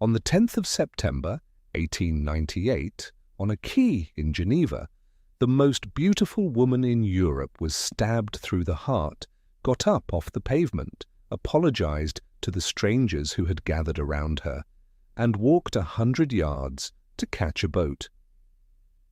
On the 10th of September, 1898, on a quay in Geneva, the most beautiful woman in Europe was stabbed through the heart, got up off the pavement, apologized to the strangers who had gathered around her, and walked 100 yards to catch a boat.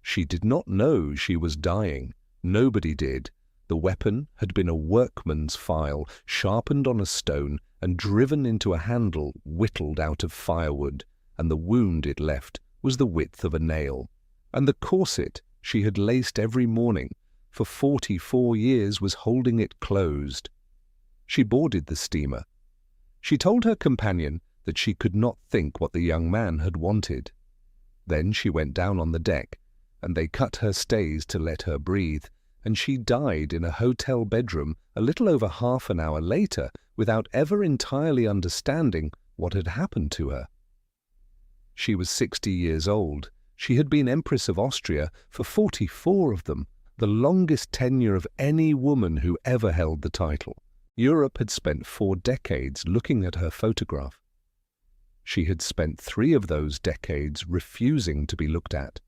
She did not know she was dying. Nobody did. The weapon had been a workman's file, sharpened on a stone and driven into a handle whittled out of firewood, and the wound it left was the width of a nail. And the corset she had laced every morning for 44 years was holding it closed. She boarded the steamer. She told her companion that she could not think what the young man had wanted. Then she went down on the deck, and they cut her stays to let her breathe, and she died in a hotel bedroom a little over half an hour later without ever entirely understanding what had happened to her. She was 60 years old. She had been Empress of Austria for 44 of them, the longest tenure of any woman who ever held the title. Europe had spent 4 decades looking at her photograph. She had spent 3 of those decades refusing to be looked at.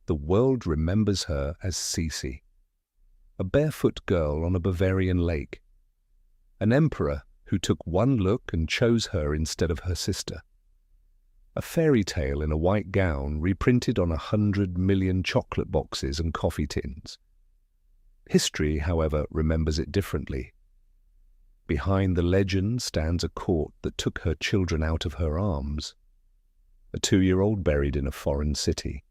The world remembers her as Sisi, a barefoot girl on a Bavarian lake, an emperor who took one look and chose her instead of her sister, a fairy tale in a white gown reprinted on 100 million chocolate boxes and coffee tins. History, however, remembers it differently. Behind the legend stands a court that took her children out of her arms, a 2-year-old buried in a foreign city,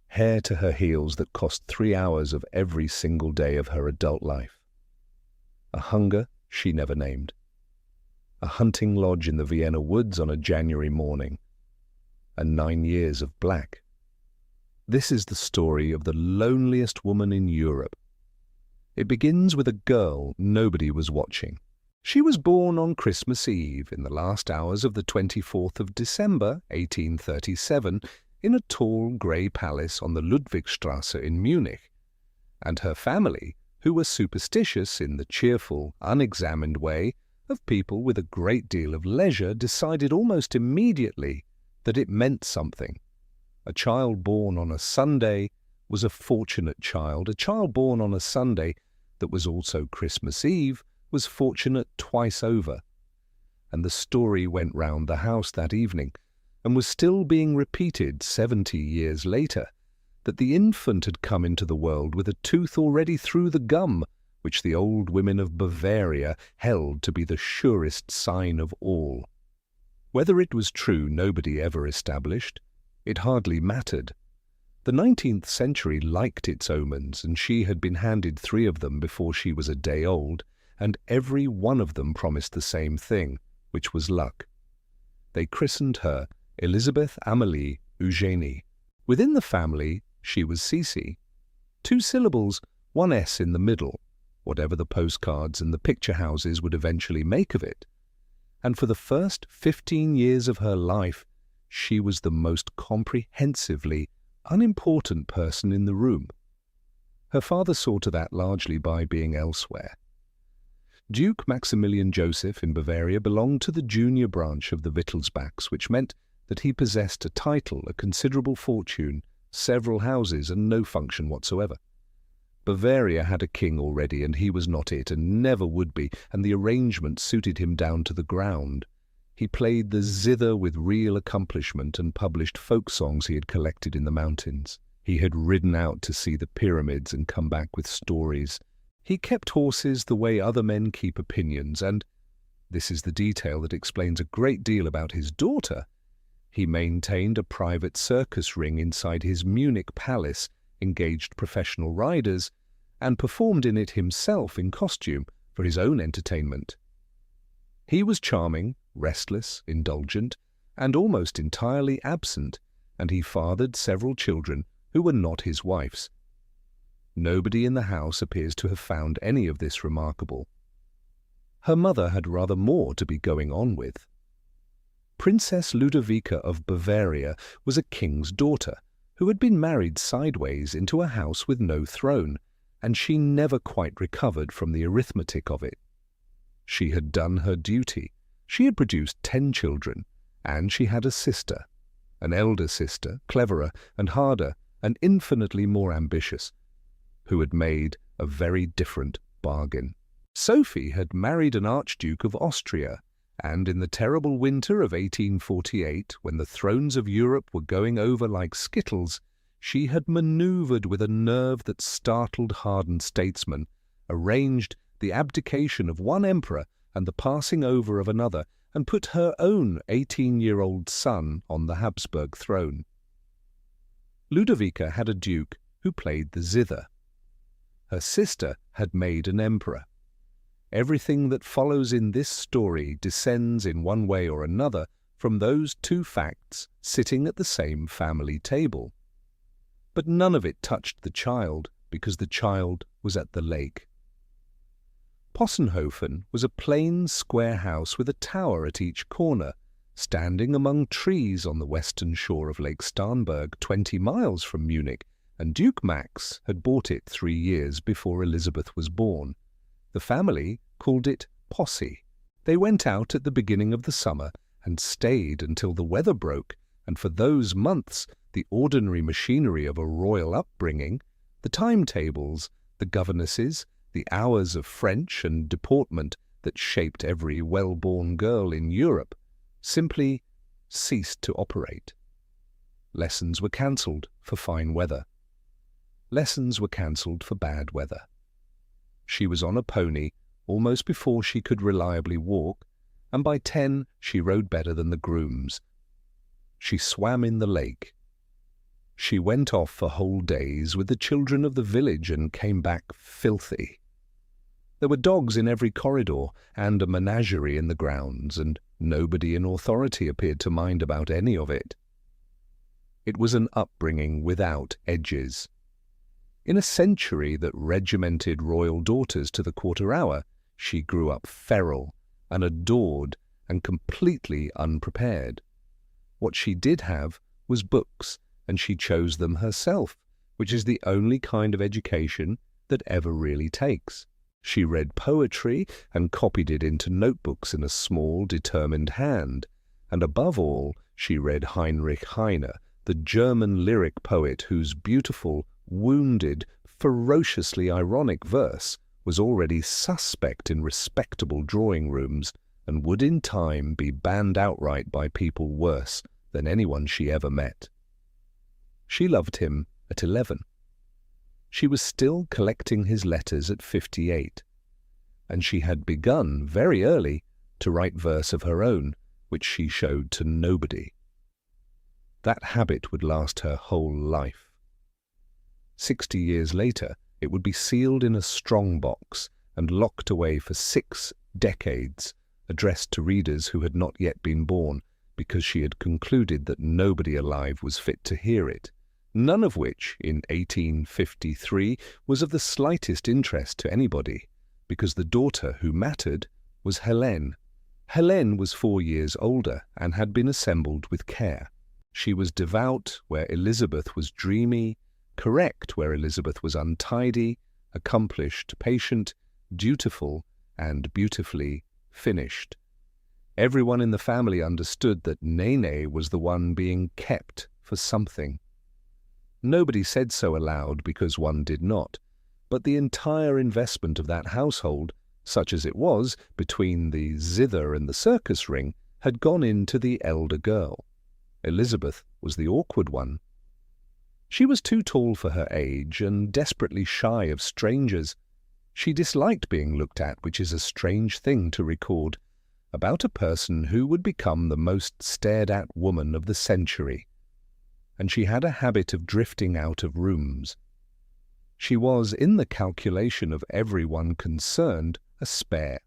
hair to her heels that cost 3 hours of every single day of her adult life, a hunger she never named, a hunting lodge in the Vienna woods on a January morning, and 9 years of black. This is the story of the loneliest woman in Europe. It begins with a girl nobody was watching. She was born on Christmas Eve in the last hours of the 24th of December, 1837, in a tall grey palace on the Ludwigstrasse in Munich, and her family, who were superstitious in the cheerful, unexamined way of people with a great deal of leisure, decided almost immediately that it meant something. A child born on a Sunday was a fortunate child. A child born on a Sunday that was also Christmas Eve was fortunate twice over. And the story went round the house that evening, and was still being repeated 70 years later, that the infant had come into the world with a tooth already through the gum, which the old women of Bavaria held to be the surest sign of all. Whether it was true nobody ever established. It hardly mattered. The 19th century liked its omens, and she had been handed 3 of them before she was a day old, and every one of them promised the same thing, which was luck. They christened her Elisabeth Amalie Eugenie. Within the family, she was Sisi. 2 syllables, 1 S in the middle, whatever the postcards and the picture houses would eventually make of it. And for the first 15 years of her life, she was the most comprehensively unimportant person in the room. Her father saw to that largely by being elsewhere. Duke Maximilian Joseph in Bavaria belonged to the junior branch of the Wittelsbachs, which meant that he possessed a title, a considerable fortune, several houses, and no function whatsoever. Bavaria had a king already, and he was not it, and never would be, and the arrangement suited him down to the ground. He played the zither with real accomplishment and published folk songs he had collected in the mountains. He had ridden out to see the pyramids and come back with stories. He kept horses the way other men keep opinions, and, this is the detail that explains a great deal about his daughter, he maintained a private circus ring inside his Munich palace, engaged professional riders, and performed in it himself in costume for his own entertainment. He was charming, restless, indulgent, and almost entirely absent, and he fathered several children who were not his wife's. Nobody in the house appears to have found any of this remarkable. Her mother had rather more to be going on with. Princess Ludovica of Bavaria was a king's daughter, who had been married sideways into a house with no throne, and she never quite recovered from the arithmetic of it. She had done her duty. She had produced 10 children, And she had a sister, an elder sister, cleverer and harder and infinitely more ambitious, who had made a very different bargain. Sophie had married an Archduke of Austria, and in the terrible winter of 1848, when the thrones of Europe were going over like skittles, she had manoeuvred with a nerve that startled hardened statesmen, arranged the abdication of one emperor and the passing over of another, and put her own 18-year-old son on the Habsburg throne. Ludovica had a duke who played the zither. Her sister had made an emperor. Everything that follows in this story descends in one way or another from those two facts sitting at the same family table. But none of it touched the child, because the child was at the lake. Possenhofen was a plain square house with a tower at each corner, standing among trees on the western shore of Lake Starnberg, 20 miles from Munich, and Duke Max had bought it 3 years before Elizabeth was born. The family called it Posse. They went out at the beginning of the summer and stayed until the weather broke, and for those months the ordinary machinery of a royal upbringing, the timetables, the governesses, the hours of French and deportment that shaped every well-born girl in Europe, simply ceased to operate. Lessons were cancelled for fine weather. Lessons were cancelled for bad weather. She was on a pony almost before she could reliably walk, and by 10 she rode better than the grooms. She swam in the lake. She went off for whole days with the children of the village and came back filthy. There were dogs in every corridor and a menagerie in the grounds, and nobody in authority appeared to mind about any of it. It was an upbringing without edges. In a century that regimented royal daughters to the quarter hour, she grew up feral, unadored, and completely unprepared. What she did have was books, and she chose them herself, which is the only kind of education that ever really takes. She read poetry and copied it into notebooks in a small, determined hand, and above all, she read Heinrich Heine, the German lyric poet whose beautiful, wounded, ferociously ironic verse was already suspect in respectable drawing rooms and would in time be banned outright by people worse than anyone she ever met. She loved him at 11. She was still collecting his letters at 58, and she had begun very early to write verse of her own, which she showed to nobody. That habit would last her whole life. 60 years later, it would be sealed in a strong box and locked away for 6 decades, addressed to readers who had not yet been born, because she had concluded that nobody alive was fit to hear it, none of which, in 1853, was of the slightest interest to anybody, because the daughter who mattered was Helene. Helene was 4 years older and had been assembled with care. She was devout where Elizabeth was dreamy, correct where Elizabeth was untidy, accomplished, patient, dutiful, and beautifully finished. Everyone in the family understood that Nene was the one being kept for something. Nobody said so aloud because one did not, but the entire investment of that household, such as it was, between the zither and the circus ring, had gone into the elder girl. Elizabeth was the awkward one. She was too tall for her age and desperately shy of strangers. She disliked being looked at, which is a strange thing to record, about a person who would become the most stared-at woman of the century. And she had a habit of drifting out of rooms. She was, in the calculation of everyone concerned, a spare.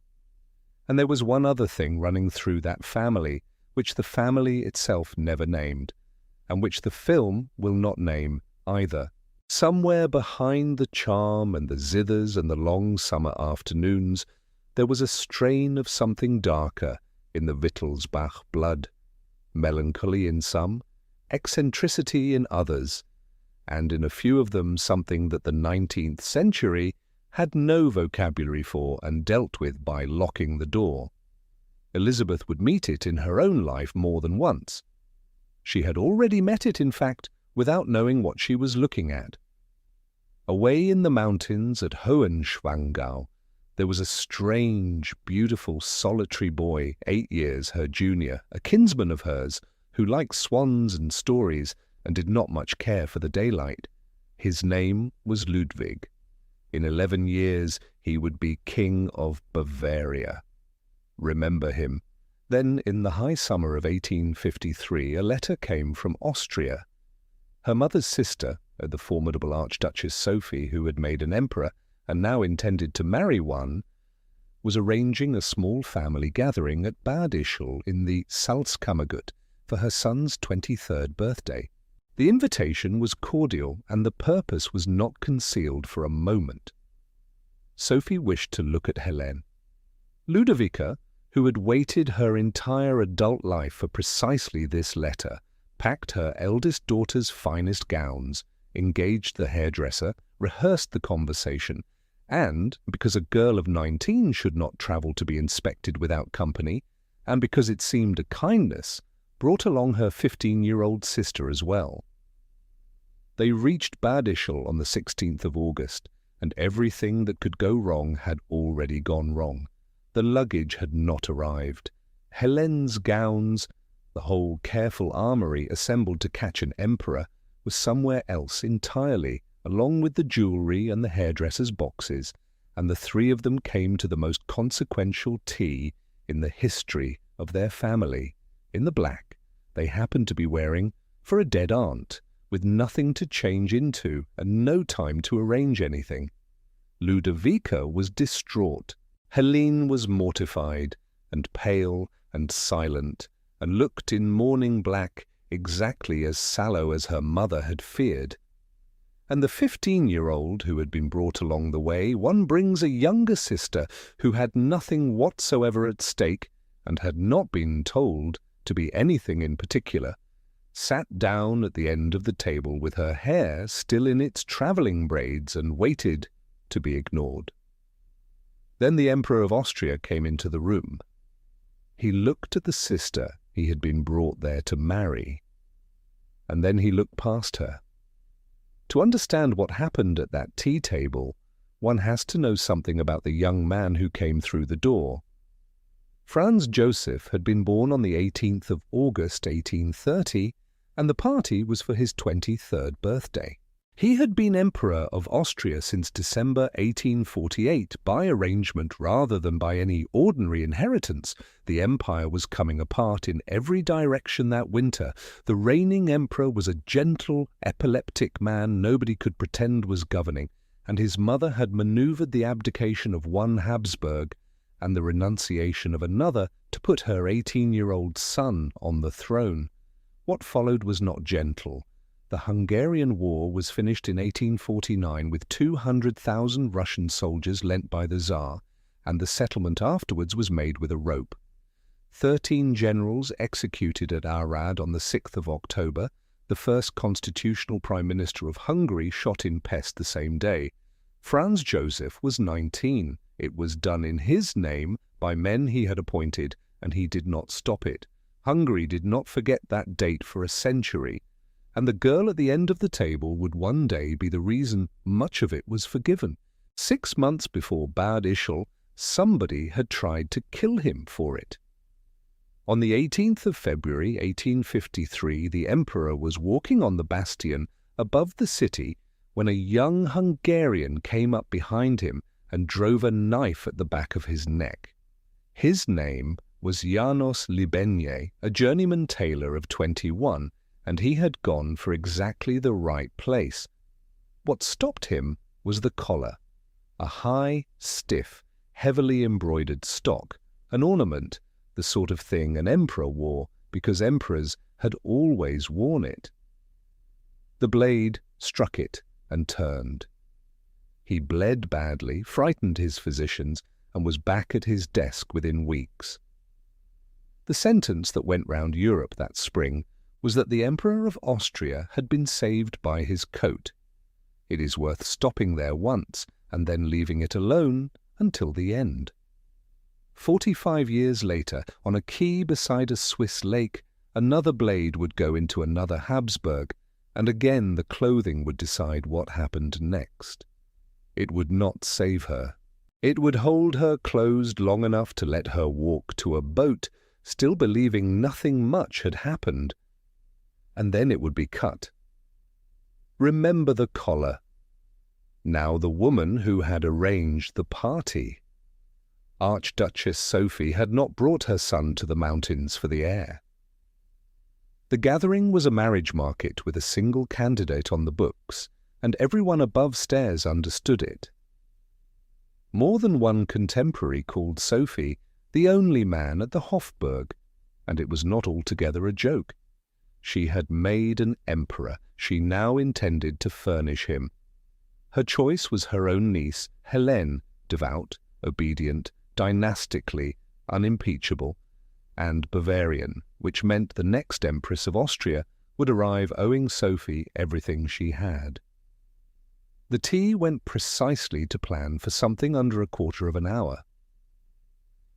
And there was one other thing running through that family, which the family itself never named, and which the film will not name either. Somewhere behind the charm and the zithers and the long summer afternoons, there was a strain of something darker in the Wittelsbach blood, melancholy in some, eccentricity in others, and in a few of them something that the 19th century had no vocabulary for and dealt with by locking the door. Elizabeth would meet it in her own life more than once. She had already met it, in fact, without knowing what she was looking at. Away in the mountains at Hohenschwangau, there was a strange, beautiful, solitary boy, 8 years her junior, a kinsman of hers, who liked swans and stories and did not much care for the daylight. His name was Ludwig. In 11 years he would be King of Bavaria. Remember him. Then, in the high summer of 1853, a letter came from Austria. Her mother's sister, the formidable Archduchess Sophie, who had made an emperor and now intended to marry one, was arranging a small family gathering at Bad Ischl in the Salzkammergut for her son's 23rd birthday. The invitation was cordial, and the purpose was not concealed for a moment. Sophie wished to look at Helene. Ludovica, who had waited her entire adult life for precisely this letter, packed her eldest daughter's finest gowns, engaged the hairdresser, rehearsed the conversation, and, because a girl of 19 should not travel to be inspected without company, and because it seemed a kindness, brought along her 15-year-old sister as well. They reached Bad Ischl on the 16th of August, and everything that could go wrong had already gone wrong. The luggage had not arrived. Helene's gowns, the whole careful armoury assembled to catch an emperor, was somewhere else entirely, along with the jewellery and the hairdresser's boxes, and the three of them came to the most consequential tea in the history of their family, in the black they happened to be wearing for a dead aunt, with nothing to change into and no time to arrange anything. Ludovica was distraught. Helene was mortified and pale and silent, and looked in mourning black exactly as sallow as her mother had feared. And the 15-year-old who had been brought along the way, one brings a younger sister who had nothing whatsoever at stake and had not been told to be anything in particular, sat down at the end of the table with her hair still in its travelling braids and waited to be ignored. Then the Emperor of Austria came into the room. He looked at the sister he had been brought there to marry, and then he looked past her. To understand what happened at that tea table, one has to know something about the young man who came through the door. Franz Joseph had been born on the 18th of August 1830, and the party was for his 23rd birthday. He had been Emperor of Austria since December 1848 by arrangement rather than by any ordinary inheritance. The empire was coming apart in every direction that winter. The reigning emperor was a gentle, epileptic man nobody could pretend was governing, and his mother had manoeuvred the abdication of one Habsburg and the renunciation of another to put her 18-year-old son on the throne. What followed was not gentle. The Hungarian War was finished in 1849 with 200,000 Russian soldiers lent by the Tsar, and the settlement afterwards was made with a rope. 13 generals executed at Arad on the 6th of October, the first constitutional Prime Minister of Hungary shot in Pest the same day. Franz Joseph was 19. It was done in his name by men he had appointed, and he did not stop it. Hungary did not forget that date for a century, and the girl at the end of the table would one day be the reason much of it was forgiven. 6 months before Bad Ischl, somebody had tried to kill him for it. On the 18th of February 1853, the emperor was walking on the bastion above the city when a young Hungarian came up behind him and drove a knife at the back of his neck. His name was János Libenye, a journeyman tailor of 21, and he had gone for exactly the right place. What stopped him was the collar, a high, stiff, heavily embroidered stock, an ornament, the sort of thing an emperor wore because emperors had always worn it. The blade struck it and turned. He bled badly, frightened his physicians, and was back at his desk within weeks. The sentence that went round Europe that spring was that the Emperor of Austria had been saved by his coat. It is worth stopping there once and then leaving it alone until the end. 45 years later, on a quay beside a Swiss lake, another blade would go into another Habsburg, and again the clothing would decide what happened next. It would not save her. It would hold her closed long enough to let her walk to a boat, still believing nothing much had happened, and then it would be cut. Remember the collar. Now the woman who had arranged the party. Archduchess Sophie had not brought her son to the mountains for the air. The gathering was a marriage market with a single candidate on the books, and everyone above stairs understood it. More than one contemporary called Sophie the only man at the Hofburg, and it was not altogether a joke. She had made an emperor. She now intended to furnish him. Her choice was her own niece, Helene, devout, obedient, dynastically unimpeachable, and Bavarian, which meant the next Empress of Austria would arrive owing Sophie everything she had. The tea went precisely to plan for something under a quarter of an hour.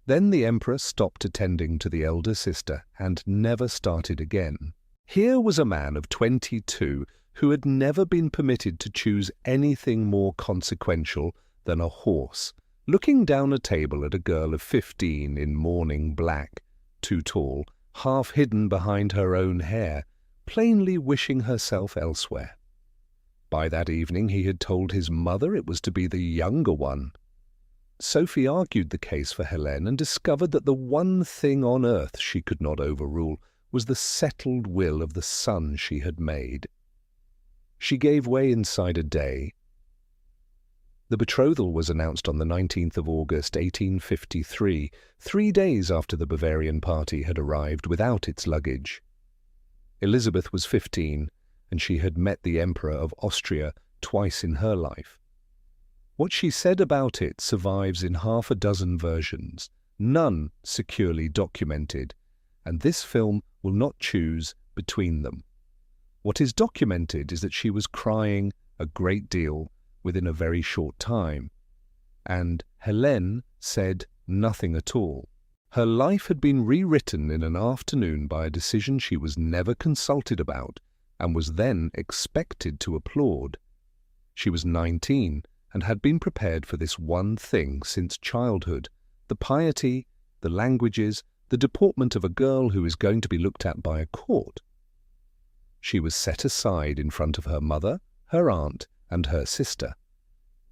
Then the Emperor stopped attending to the elder sister and never started again. Here was a man of 22 who had never been permitted to choose anything more consequential than a horse, looking down a table at a girl of 15 in mourning black, too tall, half hidden behind her own hair, plainly wishing herself elsewhere. By that evening he had told his mother it was to be the younger one. Sophie argued the case for Helene and discovered that the one thing on earth she could not overrule was the settled will of the son she had made. She gave way inside a day. The betrothal was announced on the 19th of August, 1853, 3 days after the Bavarian party had arrived without its luggage. Elizabeth was 15, and she had met the Emperor of Austria twice in her life. What she said about it survives in half a dozen versions, none securely documented, and this film will not choose between them. What is documented is that she was crying a great deal within a very short time, and Helene said nothing at all. Her life had been rewritten in an afternoon by a decision she was never consulted about and was then expected to applaud. She was 19 and had been prepared for this one thing since childhood, the piety, the languages, the deportment of a girl who is going to be looked at by a court. She was set aside in front of her mother, her aunt, and her sister,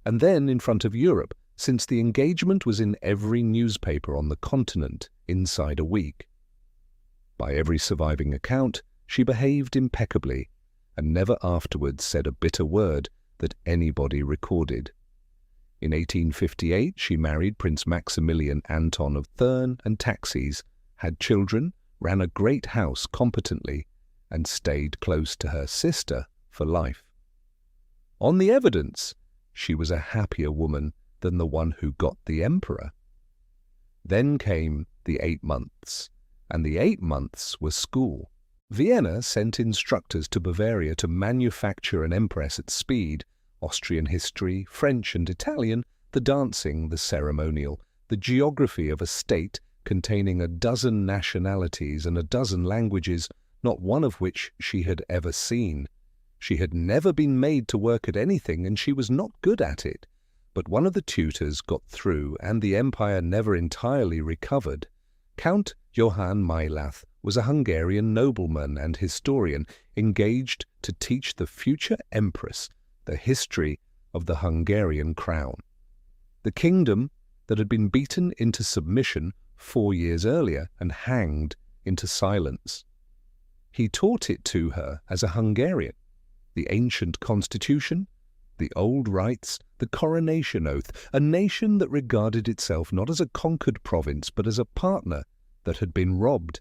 and then in front of Europe, since the engagement was in every newspaper on the continent inside a week. By every surviving account, she behaved impeccably, and never afterwards said a bitter word that anybody recorded. In 1858 she married Prince Maximilian Anton of Thurn and Taxis, had children, ran a great house competently, and stayed close to her sister for life. On the evidence, she was a happier woman than the one who got the emperor. Then came the 8 months, and the 8 months were school. Vienna sent instructors to Bavaria to manufacture an empress at speed: Austrian history, French and Italian, the dancing, the ceremonial, the geography of a state containing a dozen nationalities and a dozen languages, not one of which she had ever seen. She had never been made to work at anything, and she was not good at it. But one of the tutors got through, and the empire never entirely recovered. Count Johann Mayerling was a Hungarian nobleman and historian engaged to teach the future empress the history of the Hungarian crown. The kingdom that had been beaten into submission 4 years earlier and hanged into silence. He taught it to her as a Hungarian: the ancient constitution, the old rites, the coronation oath, a nation that regarded itself not as a conquered province but as a partner that had been robbed,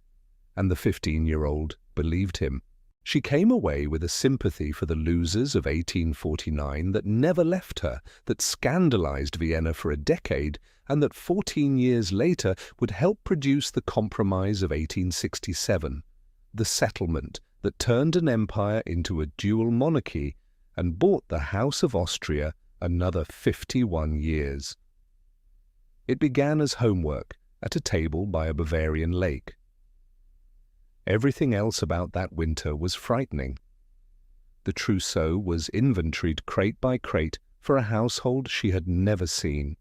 and the 15-year-old believed him. She came away with a sympathy for the losers of 1849 that never left her, that scandalized Vienna for a decade, and that 14 years later would help produce the Compromise of 1867, the settlement that turned an empire into a dual monarchy and bought the House of Austria another 51 years. It began as homework, at a table by a Bavarian lake. Everything else about that winter was frightening. The trousseau was inventoried crate by crate for a household she had never seen.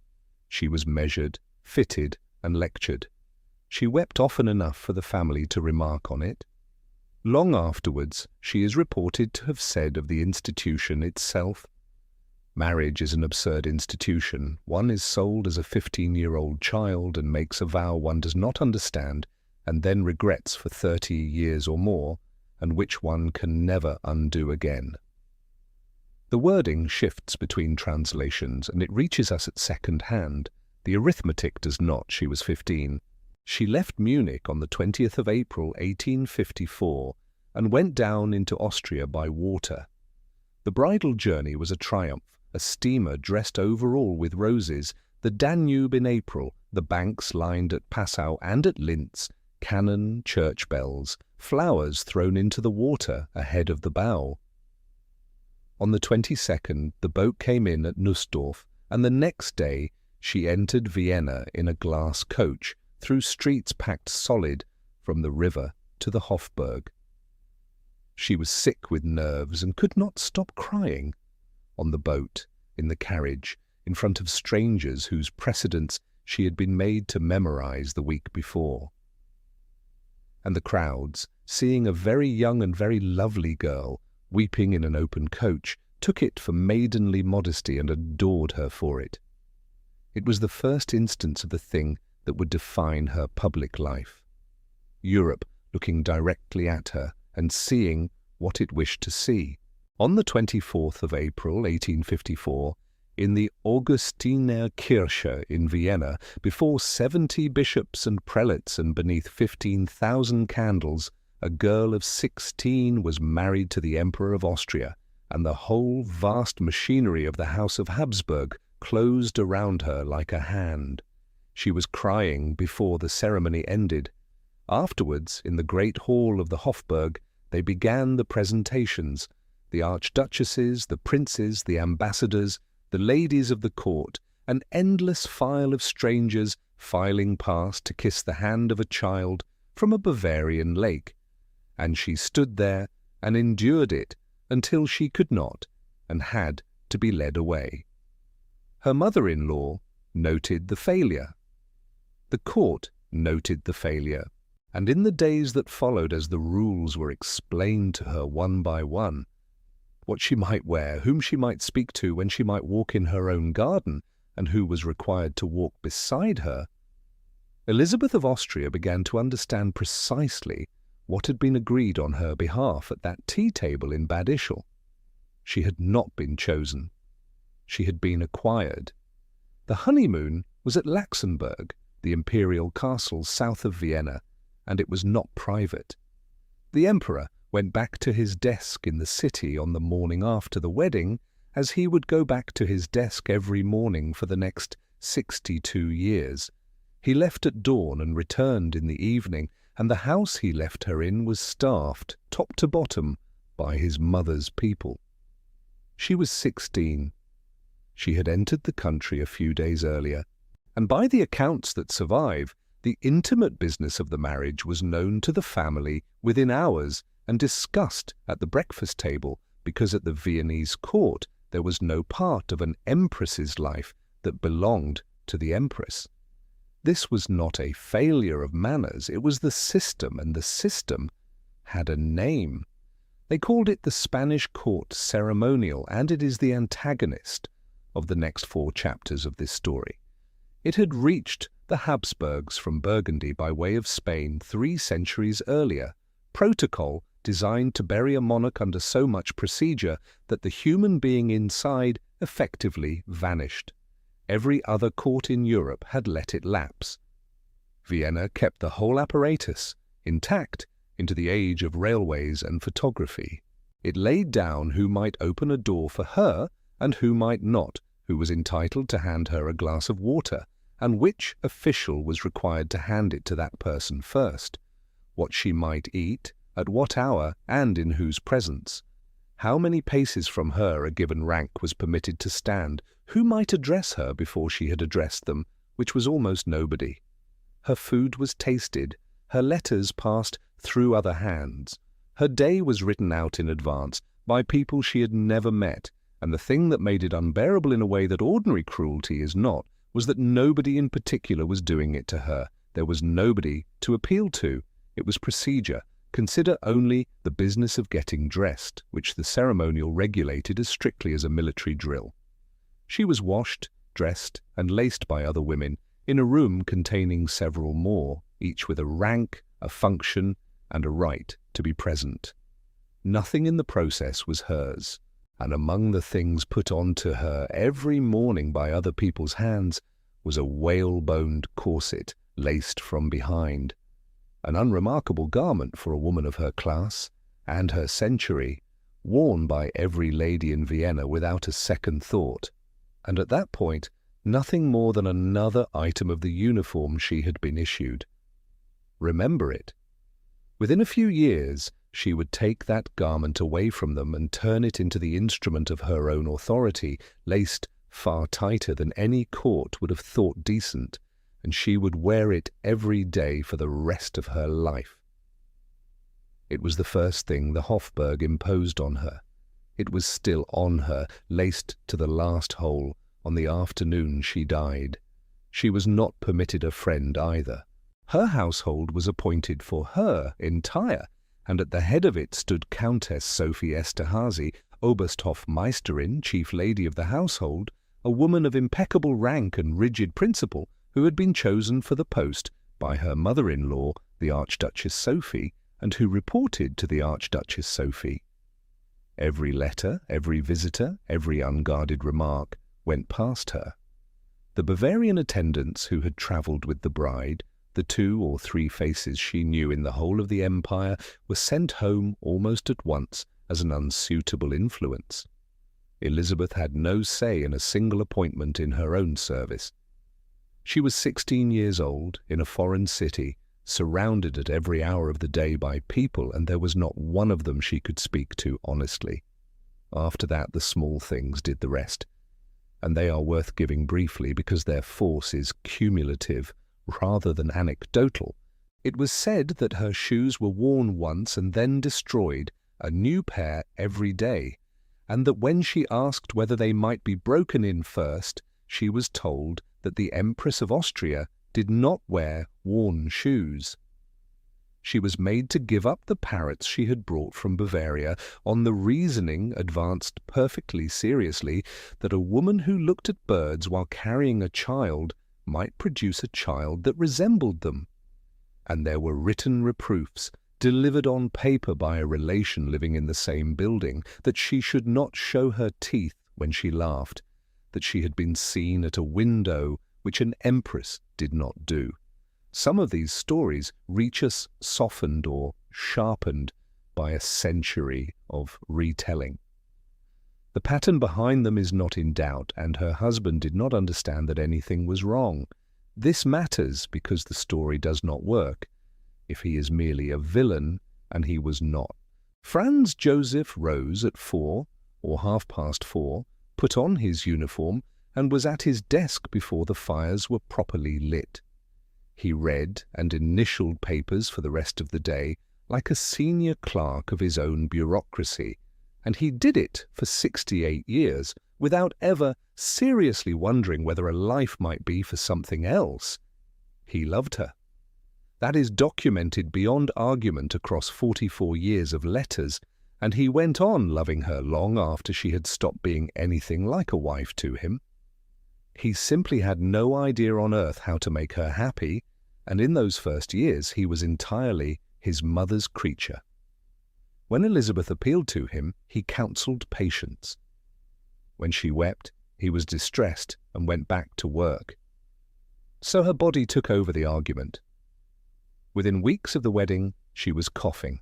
She was measured, fitted, and lectured. She wept often enough for the family to remark on it. Long afterwards, she is reported to have said of the institution itself, "Marriage is an absurd institution. One is sold as a 15-year-old child and makes a vow one does not understand and then regrets for 30 years or more, and which one can never undo again." The wording shifts between translations, and it reaches us at second hand. The arithmetic does not. She was 15. She left Munich on the 20th of April, 1854, and went down into Austria by water. The bridal journey was a triumph, a steamer dressed over all with roses, the Danube in April, the banks lined at Passau and at Linz, cannon, church bells, flowers thrown into the water ahead of the bow. On the 22nd, the boat came in at Nussdorf, and the next day she entered Vienna in a glass coach, through streets packed solid from the river to the Hofburg. She was sick with nerves and could not stop crying. On the boat, in the carriage, in front of strangers whose precedents she had been made to memorize the week before. And the crowds, seeing a very young and very lovely girl weeping in an open coach, took it for maidenly modesty and adored her for it. It was the first instance of the thing that would define her public life. Europe looking directly at her and seeing what it wished to see. On the 24th of April, 1854, in the Augustinerkirche in Vienna, before 70 bishops and prelates and beneath 15,000 candles, a girl of 16 was married to the Emperor of Austria, and the whole vast machinery of the House of Habsburg closed around her like a hand. She was crying before the ceremony ended. Afterwards, in the great hall of the Hofburg, they began the presentations. The archduchesses, the princes, the ambassadors, the ladies of the court, an endless file of strangers filing past to kiss the hand of a child from a Bavarian lake. And she stood there and endured it until she could not and had to be led away. Her mother-in-law noted the failure. The court noted the failure, and in the days that followed, as the rules were explained to her one by one, what she might wear, whom she might speak to, when she might walk in her own garden, and who was required to walk beside her, Elizabeth of Austria began to understand precisely what had been agreed on her behalf at that tea-table in Bad Ischl. She had not been chosen. She had been acquired. The honeymoon was at Laxenburg, the imperial castle south of Vienna, and it was not private. The emperor went back to his desk in the city on the morning after the wedding, as he would go back to his desk every morning for the next 62 years. He left at dawn and returned in the evening, and the house he left her in was staffed, top to bottom, by his mother's people. She was 16. She had entered the country a few days earlier, and by the accounts that survive, the intimate business of the marriage was known to the family within hours and discussed at the breakfast table, because at the Viennese court there was no part of an empress's life that belonged to the empress. This was not a failure of manners, it was the system, and the system had a name. They called it the Spanish Court Ceremonial, and it is the antagonist of the next 4 chapters of this story. It had reached the Habsburgs from Burgundy by way of Spain 3 centuries earlier. Protocol designed to bury a monarch under so much procedure that the human being inside effectively vanished. Every other court in Europe had let it lapse. Vienna kept the whole apparatus intact into the age of railways and photography. It laid down who might open a door for her and who might not, who was entitled to hand her a glass of water, and which official was required to hand it to that person first, what she might eat, at what hour, and in whose presence. How many paces from her a given rank was permitted to stand, who might address her before she had addressed them, which was almost nobody. her food was tasted, her letters passed through other hands. Her day was written out in advance by people she had never met, and the thing that made it unbearable in a way that ordinary cruelty is not was that nobody in particular was doing it to her. There was nobody to appeal to. It was procedure. Consider only the business of getting dressed, which the ceremonial regulated as strictly as a military drill. She was washed, dressed, and laced by other women in a room containing several more, each with a rank, a function, and a right to be present. Nothing in the process was hers, and among the things put on to her every morning by other people's hands was a whaleboned corset laced from behind, an unremarkable garment for a woman of her class and her century, worn by every lady in Vienna without a second thought, and at that point nothing more than another item of the uniform she had been issued. Remember it. Within a few years she would take that garment away from them and turn it into the instrument of her own authority, laced far tighter than any court would have thought decent, and she would wear it every day for the rest of her life. It was the first thing the Hofburg imposed on her. It was still on her, laced to the last hole, on the afternoon she died. She was not permitted a friend either. Her household was appointed for her entire, and at the head of it stood Countess Sophie Esterhazy, Obersthofmeisterin, chief lady of the household, a woman of impeccable rank and rigid principle, who had been chosen for the post by her mother-in-law, the Archduchess Sophie, and who reported to the Archduchess Sophie. Every letter, every visitor, every unguarded remark went past her. The Bavarian attendants who had travelled with the bride, the 2 or 3 faces she knew in the whole of the empire, were sent home almost at once as an unsuitable influence. Elizabeth had no say in a single appointment in her own service. She was 16 years old, in a foreign city, surrounded at every hour of the day by people, and there was not one of them she could speak to honestly. After that, the small things did the rest, and they are worth giving briefly because their force is cumulative rather than anecdotal. It was said that her shoes were worn once and then destroyed, a new pair every day, and that when she asked whether they might be broken in first, she was told that the Empress of Austria did not wear worn shoes. She was made to give up the parrots she had brought from Bavaria on the reasoning, advanced perfectly seriously, that a woman who looked at birds while carrying a child might produce a child that resembled them. And there were written reproofs, delivered on paper by a relation living in the same building, that she should not show her teeth when she laughed, that she had been seen at a window, which an empress did not do. Some of these stories reach us softened or sharpened by a century of retelling. The pattern behind them is not in doubt, and her husband did not understand that anything was wrong. This matters because the story does not work if he is merely a villain, and he was not. Franz Joseph rose at 4 or 4:30, put on his uniform, and was at his desk before the fires were properly lit. He read and initialed papers for the rest of the day like a senior clerk of his own bureaucracy, and he did it for 68 years without ever seriously wondering whether a life might be for something else. He loved her. That is documented beyond argument across 44 years of letters, and he went on loving her long after she had stopped being anything like a wife to him. He simply had no idea on earth how to make her happy, and in those first years he was entirely his mother's creature. When Elizabeth appealed to him, he counselled patience. When she wept, he was distressed and went back to work. So her body took over the argument. Within weeks of the wedding, she was coughing.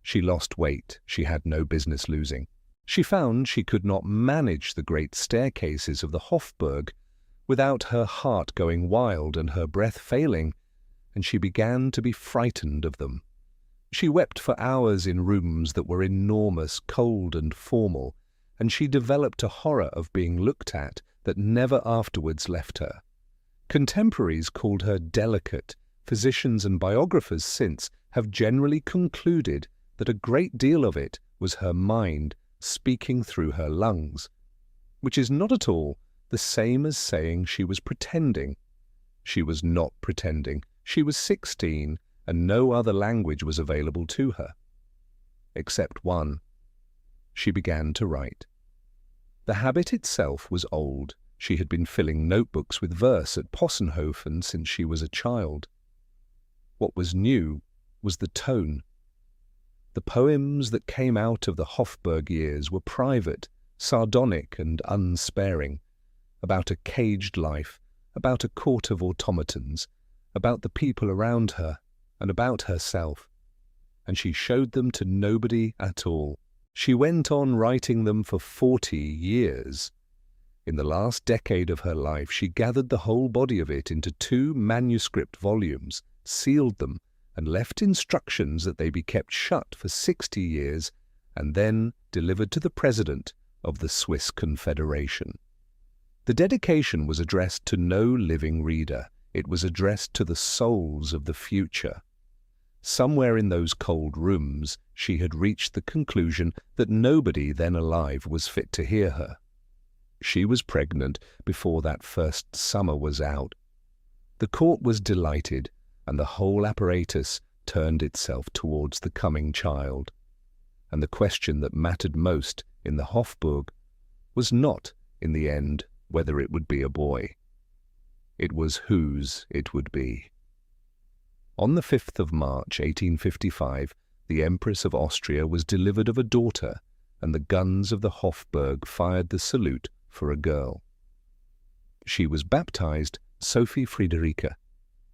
She lost weight she had no business losing. She found she could not manage the great staircases of the Hofburg without her heart going wild and her breath failing, and she began to be frightened of them. She wept for hours in rooms that were enormous, cold and formal, and she developed a horror of being looked at that never afterwards left her. Contemporaries called her delicate. Physicians and biographers since have generally concluded that a great deal of it was her mind speaking through her lungs, which is not at all the same as saying she was pretending. She was not pretending. She was 16, and no other language was available to her. Except one. She began to write. The habit itself was old. She had been filling notebooks with verse at Possenhofen since she was a child. What was new was the tone. The poems that came out of the Hofburg years were private, sardonic and unsparing, about a caged life, about a court of automatons, about the people around her, and about herself. And she showed them to nobody at all. She went on writing them for 40 years. In the last decade of her life, she gathered the whole body of it into 2 manuscript volumes, sealed them, and left instructions that they be kept shut for 60 years, and then delivered to the President of the Swiss Confederation. The dedication was addressed to no living reader. It was addressed to the souls of the future. Somewhere in those cold rooms, she had reached the conclusion that nobody then alive was fit to hear her. She was pregnant before that first summer was out. The court was delighted, and the whole apparatus turned itself towards the coming child. And the question that mattered most in the Hofburg was not, in the end, whether it would be a boy. It was whose it would be. On the 5th of March, 1855, the Empress of Austria was delivered of a daughter, and the guns of the Hofburg fired the salute for a girl. She was baptized Sophie Friederike,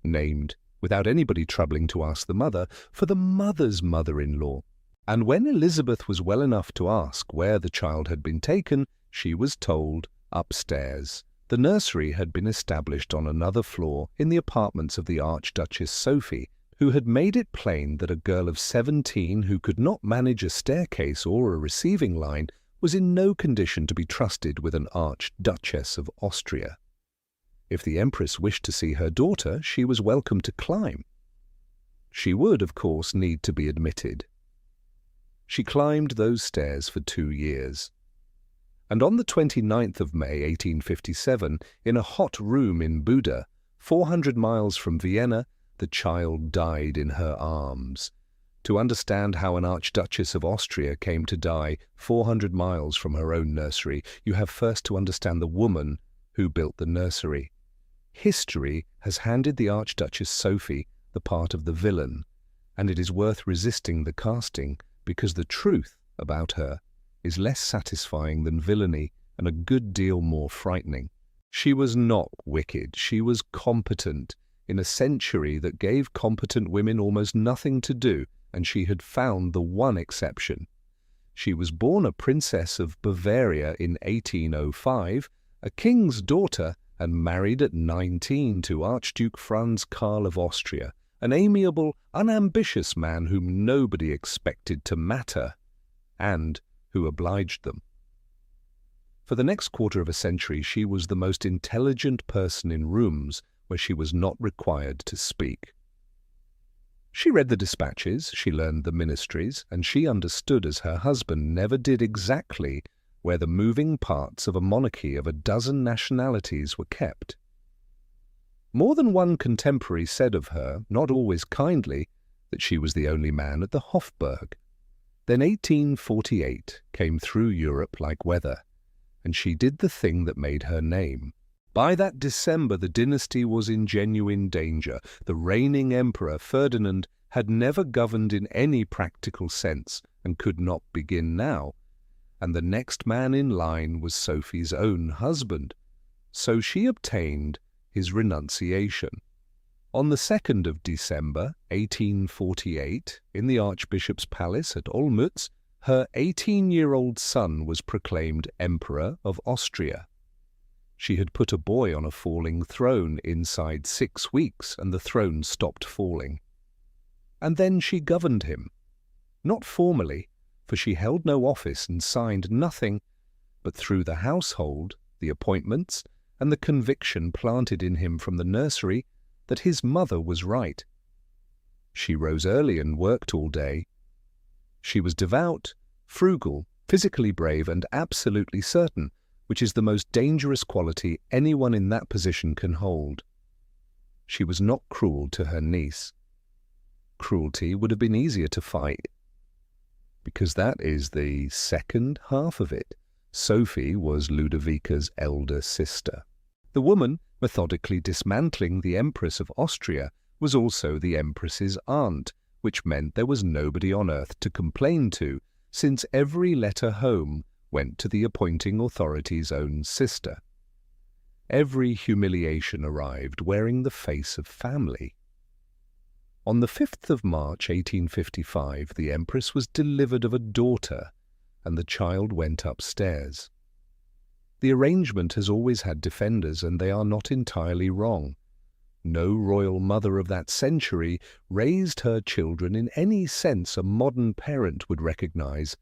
named, without anybody troubling to ask the mother, for the mother's mother-in-law. And when Elizabeth was well enough to ask where the child had been taken, she was told upstairs. The nursery had been established on another floor in the apartments of the Archduchess Sophie, who had made it plain that a girl of 17 who could not manage a staircase or a receiving line was in no condition to be trusted with an Archduchess of Austria. If the Empress wished to see her daughter, she was welcome to climb. She would, of course, need to be admitted. She climbed those stairs for 2 years. And on the 29th of May, 1857, in a hot room in Buda, 400 miles from Vienna, the child died in her arms. To understand how an Archduchess of Austria came to die 400 miles from her own nursery, you have first to understand the woman who built the nursery. History has handed the Archduchess Sophie the part of the villain, and it is worth resisting the casting because the truth about her is less satisfying than villainy and a good deal more frightening. She was not wicked, she was competent, in a century that gave competent women almost nothing to do, and she had found the one exception. She was born a princess of Bavaria in 1805, a king's daughter, and married at 19 to Archduke Franz Karl of Austria, an amiable, unambitious man whom nobody expected to matter, and who obliged them. For the next quarter of a century she was the most intelligent person in rooms where she was not required to speak. She read the dispatches, she learned the ministries, and she understood as her husband never did exactly where the moving parts of a monarchy of a dozen nationalities were kept. More than one contemporary said of her, not always kindly, that she was the only man at the Hofburg. Then 1848 came through Europe like weather, and she did the thing that made her name. By that December the dynasty was in genuine danger. The reigning emperor, Ferdinand, had never governed in any practical sense, and could not begin now. And the next man in line was Sophie's own husband. So she obtained his renunciation. On the 2nd of December, 1848, in the Archbishop's palace at Olmütz, her 18-year-old son was proclaimed Emperor of Austria. She had put a boy on a falling throne inside 6 weeks, and the throne stopped falling. And then she governed him. Not formally, for she held no office and signed nothing, but through the household, the appointments, and the conviction planted in him from the nursery that his mother was right. She rose early and worked all day. She was devout, frugal, physically brave, and absolutely certain, which is the most dangerous quality anyone in that position can hold. She was not cruel to her niece. Cruelty would have been easier to fight, because that is the second half of it. Sophie was Ludovica's elder sister. The woman methodically dismantling the Empress of Austria was also the Empress's aunt, which meant there was nobody on earth to complain to, since every letter home went to the appointing authority's own sister. Every humiliation arrived wearing the face of family. On the 5th of March 1855, the Empress was delivered of a daughter, and the child went upstairs. The arrangement has always had defenders, and they are not entirely wrong. No royal mother of that century raised her children in any sense a modern parent would recognize,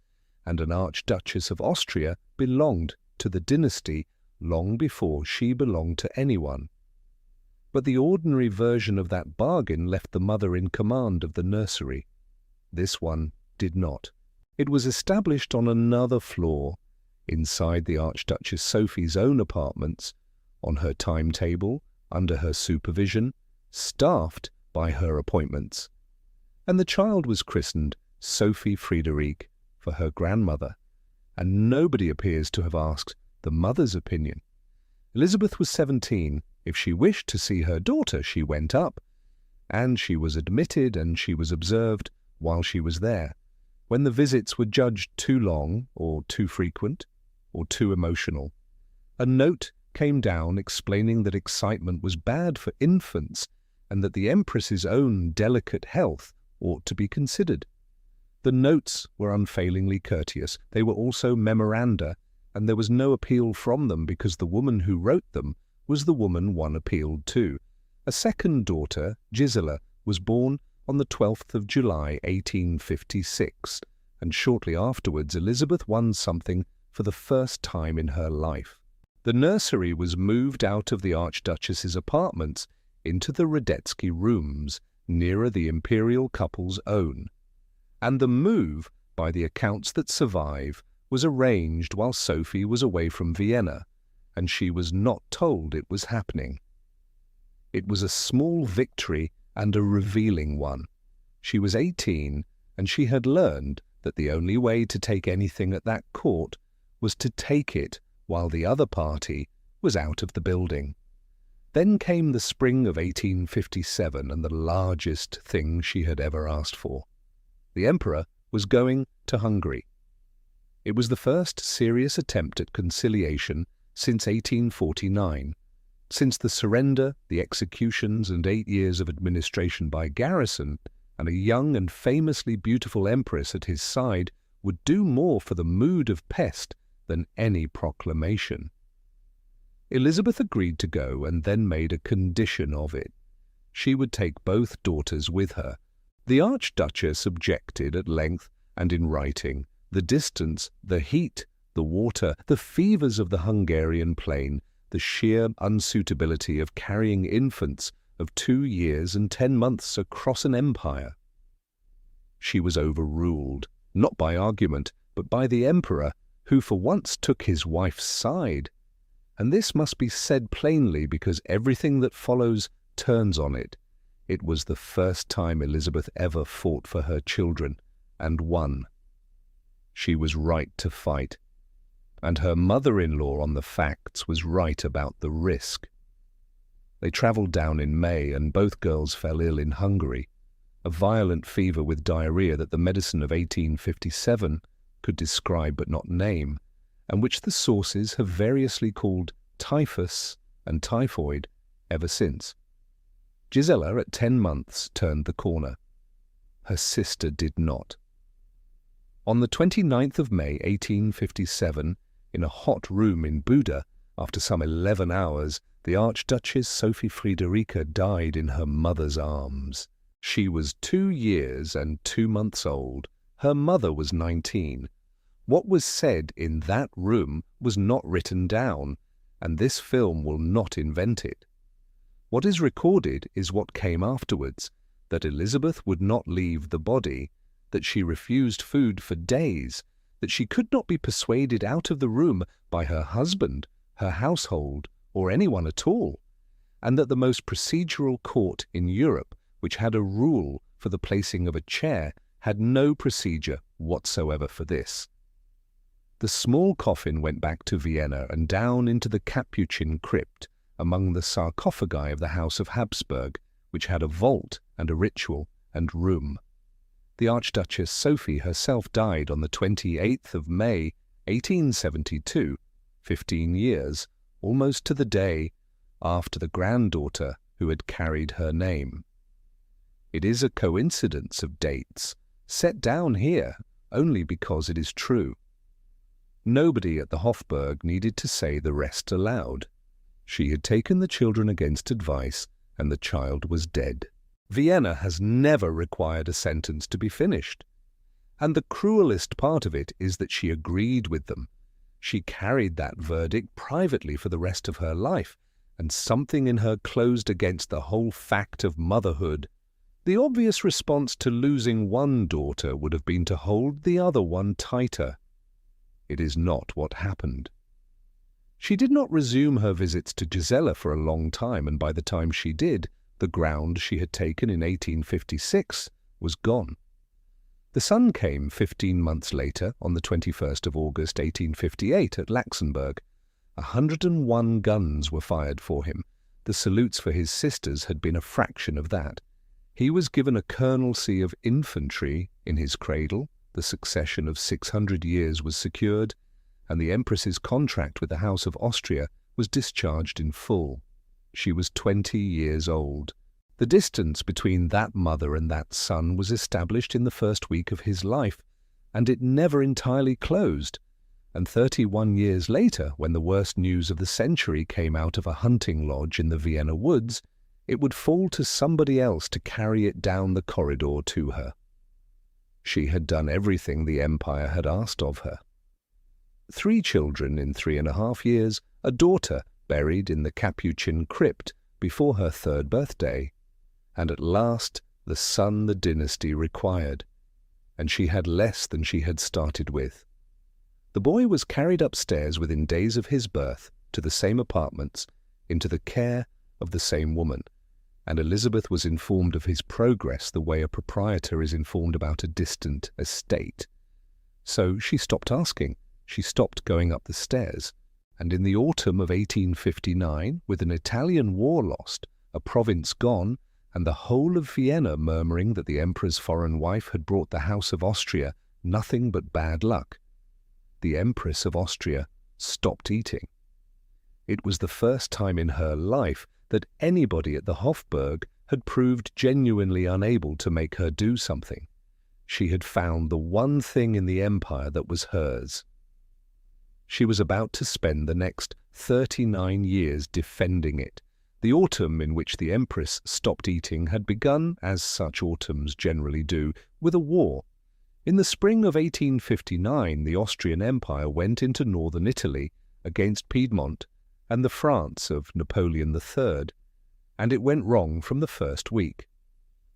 and an Archduchess of Austria belonged to the dynasty long before she belonged to anyone. But the ordinary version of that bargain left the mother in command of the nursery. This one did not. It was established on another floor, inside the Archduchess Sophie's own apartments, on her timetable, under her supervision, staffed by her appointments. And the child was christened Sophie Friederike for her grandmother, and nobody appears to have asked the mother's opinion. Elizabeth was 17. If she wished to see her daughter, she went up, and she was admitted and she was observed while she was there. When the visits were judged too long or too frequent or too emotional, a note came down explaining that excitement was bad for infants and that the Empress's own delicate health ought to be considered. The notes were unfailingly courteous. They were also memoranda, and there was no appeal from them because the woman who wrote them was the woman one appealed to. A second daughter, Gisela, was born on the 12th of July 1856, and shortly afterwards Elizabeth won something for the first time in her life. The nursery was moved out of the Archduchess's apartments into the Radetzky rooms, nearer the imperial couple's own. And the move, by the accounts that survive, was arranged while Sophie was away from Vienna, and she was not told it was happening. It was a small victory and a revealing one. She was 18, and she had learned that the only way to take anything at that court was to take it while the other party was out of the building. Then came the spring of 1857, and the largest thing she had ever asked for. The Emperor was going to Hungary. It was the first serious attempt at conciliation since 1849. Since the surrender, the executions, and 8 years of administration by garrison, and a young and famously beautiful empress at his side would do more for the mood of pest than any proclamation. Elizabeth agreed to go and then made a condition of it. She would take both daughters with her. The Archduchess objected at length and in writing. The distance, the heat, the water, the fevers of the Hungarian plain, the sheer unsuitability of carrying infants of 2 years and 10 months across an empire. She was overruled, not by argument, but by the Emperor, who for once took his wife's side. And this must be said plainly because everything that follows turns on it. It was the first time Elizabeth ever fought for her children, and won. She was right to fight, and her mother-in-law on the facts was right about the risk. They travelled down in May, and both girls fell ill in Hungary, a violent fever with diarrhea that the medicine of 1857 could describe but not name, and which the sources have variously called typhus and typhoid ever since. Gisela, at 10 months, turned the corner. Her sister did not. On the 29th of May 1857, in a hot room in Buda, after some 11 hours, the Archduchess Sophie Friederike died in her mother's arms. She was 2 years and 2 months old. Her mother was 19. What was said in that room was not written down, and this film will not invent it. What is recorded is what came afterwards, that Elizabeth would not leave the body, that she refused food for days, that she could not be persuaded out of the room by her husband, her household, or anyone at all, and that the most procedural court in Europe, which had a rule for the placing of a chair, had no procedure whatsoever for this. The small coffin went back to Vienna and down into the Capuchin crypt among the sarcophagi of the House of Habsburg, which had a vault and a ritual and room. The Archduchess Sophie herself died on the 28th of May, 1872, 15 years, almost to the day, after the granddaughter who had carried her name. It is a coincidence of dates, set down here only because it is true. Nobody at the Hofburg needed to say the rest aloud. She had taken the children against advice, and the child was dead. Vienna has never required a sentence to be finished. And the cruelest part of it is that she agreed with them. She carried that verdict privately for the rest of her life, and something in her closed against the whole fact of motherhood. The obvious response to losing one daughter would have been to hold the other one tighter. It is not what happened. She did not resume her visits to Gisela for a long time, and by the time she did, the ground she had taken in 1856 was gone. The son came 15 months later, on the 21st of August 1858 at Laxenburg. 101 guns were fired for him. The salutes for his sisters had been a fraction of that. He was given a colonelcy of infantry in his cradle, the succession of 600 years was secured, and the Empress's contract with the House of Austria was discharged in full. She was 20 years old. The distance between that mother and that son was established in the first week of his life, and it never entirely closed. And 31 years later, when the worst news of the century came out of a hunting lodge in the Vienna woods, it would fall to somebody else to carry it down the corridor to her. She had done everything the Empire had asked of her. 3 children in 3.5 years, a daughter buried in the Capuchin crypt before her 3rd birthday, and at last the son the dynasty required, and she had less than she had started with. The boy was carried upstairs within days of his birth to the same apartments, into the care of the same woman, and Elizabeth was informed of his progress the way a proprietor is informed about a distant estate. So she stopped asking. She stopped going up the stairs, and in the autumn of 1859, with an Italian war lost, a province gone, and the whole of Vienna murmuring that the Emperor's foreign wife had brought the House of Austria nothing but bad luck, the Empress of Austria stopped eating. It was the first time in her life that anybody at the Hofburg had proved genuinely unable to make her do something. She had found the one thing in the empire that was hers. She was about to spend the next 39 years defending it. The autumn in which the Empress stopped eating had begun, as such autumns generally do, with a war. In the spring of 1859, the Austrian Empire went into northern Italy against Piedmont and the France of Napoleon III, and it went wrong from the first week.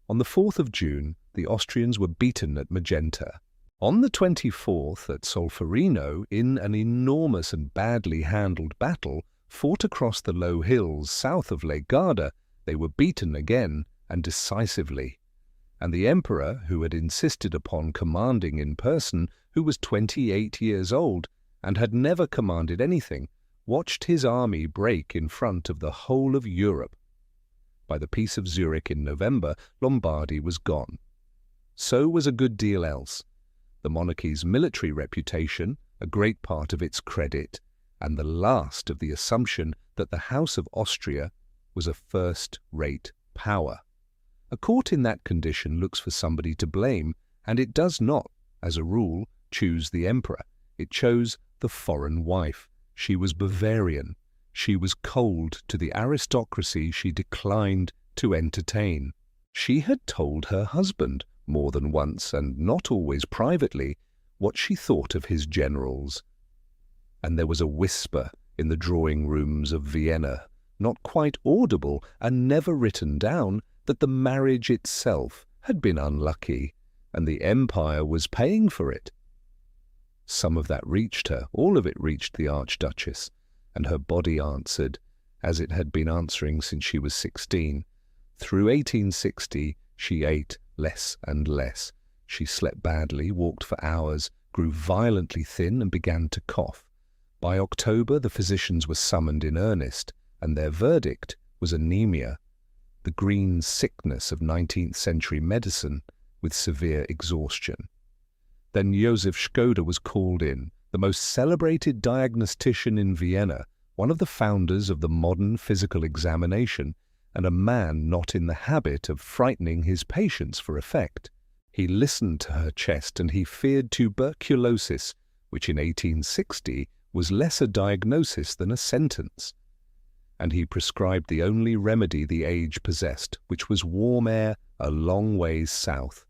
On the 4th of June, the Austrians were beaten at Magenta. On the 24th, at Solferino, in an enormous and badly handled battle fought across the low hills south of Lake Garda, they were beaten again, and decisively. And the Emperor, who had insisted upon commanding in person, who was 28 years old and had never commanded anything, watched his army break in front of the whole of Europe. By the Peace of Zurich in November, Lombardy was gone. So was a good deal else. The monarchy's military reputation, a great part of its credit, and the last of the assumption that the House of Austria was a first-rate power. A court in that condition looks for somebody to blame, and it does not, as a rule, choose the emperor. It chose the foreign wife. She was Bavarian. She was cold to the aristocracy she declined to entertain. She had told her husband, more than once and not always privately, what she thought of his generals. And there was a whisper in the drawing rooms of Vienna, not quite audible and never written down, that the marriage itself had been unlucky, and the Empire was paying for it. Some of that reached her, all of it reached the Archduchess, and her body answered, as it had been answering since she was 16. Through 1860, she ate less and less. She slept badly, walked for hours, grew violently thin and began to cough. By October, the physicians were summoned in earnest, and their verdict was anemia, the green sickness of 19th century medicine with severe exhaustion. Then Josef Skoda was called in, the most celebrated diagnostician in Vienna, one of the founders of the modern physical examination, and a man not in the habit of frightening his patients for effect. He listened to her chest, and he feared tuberculosis, which in 1860 was less a diagnosis than a sentence. And he prescribed the only remedy the age possessed, which was warm air a long ways south.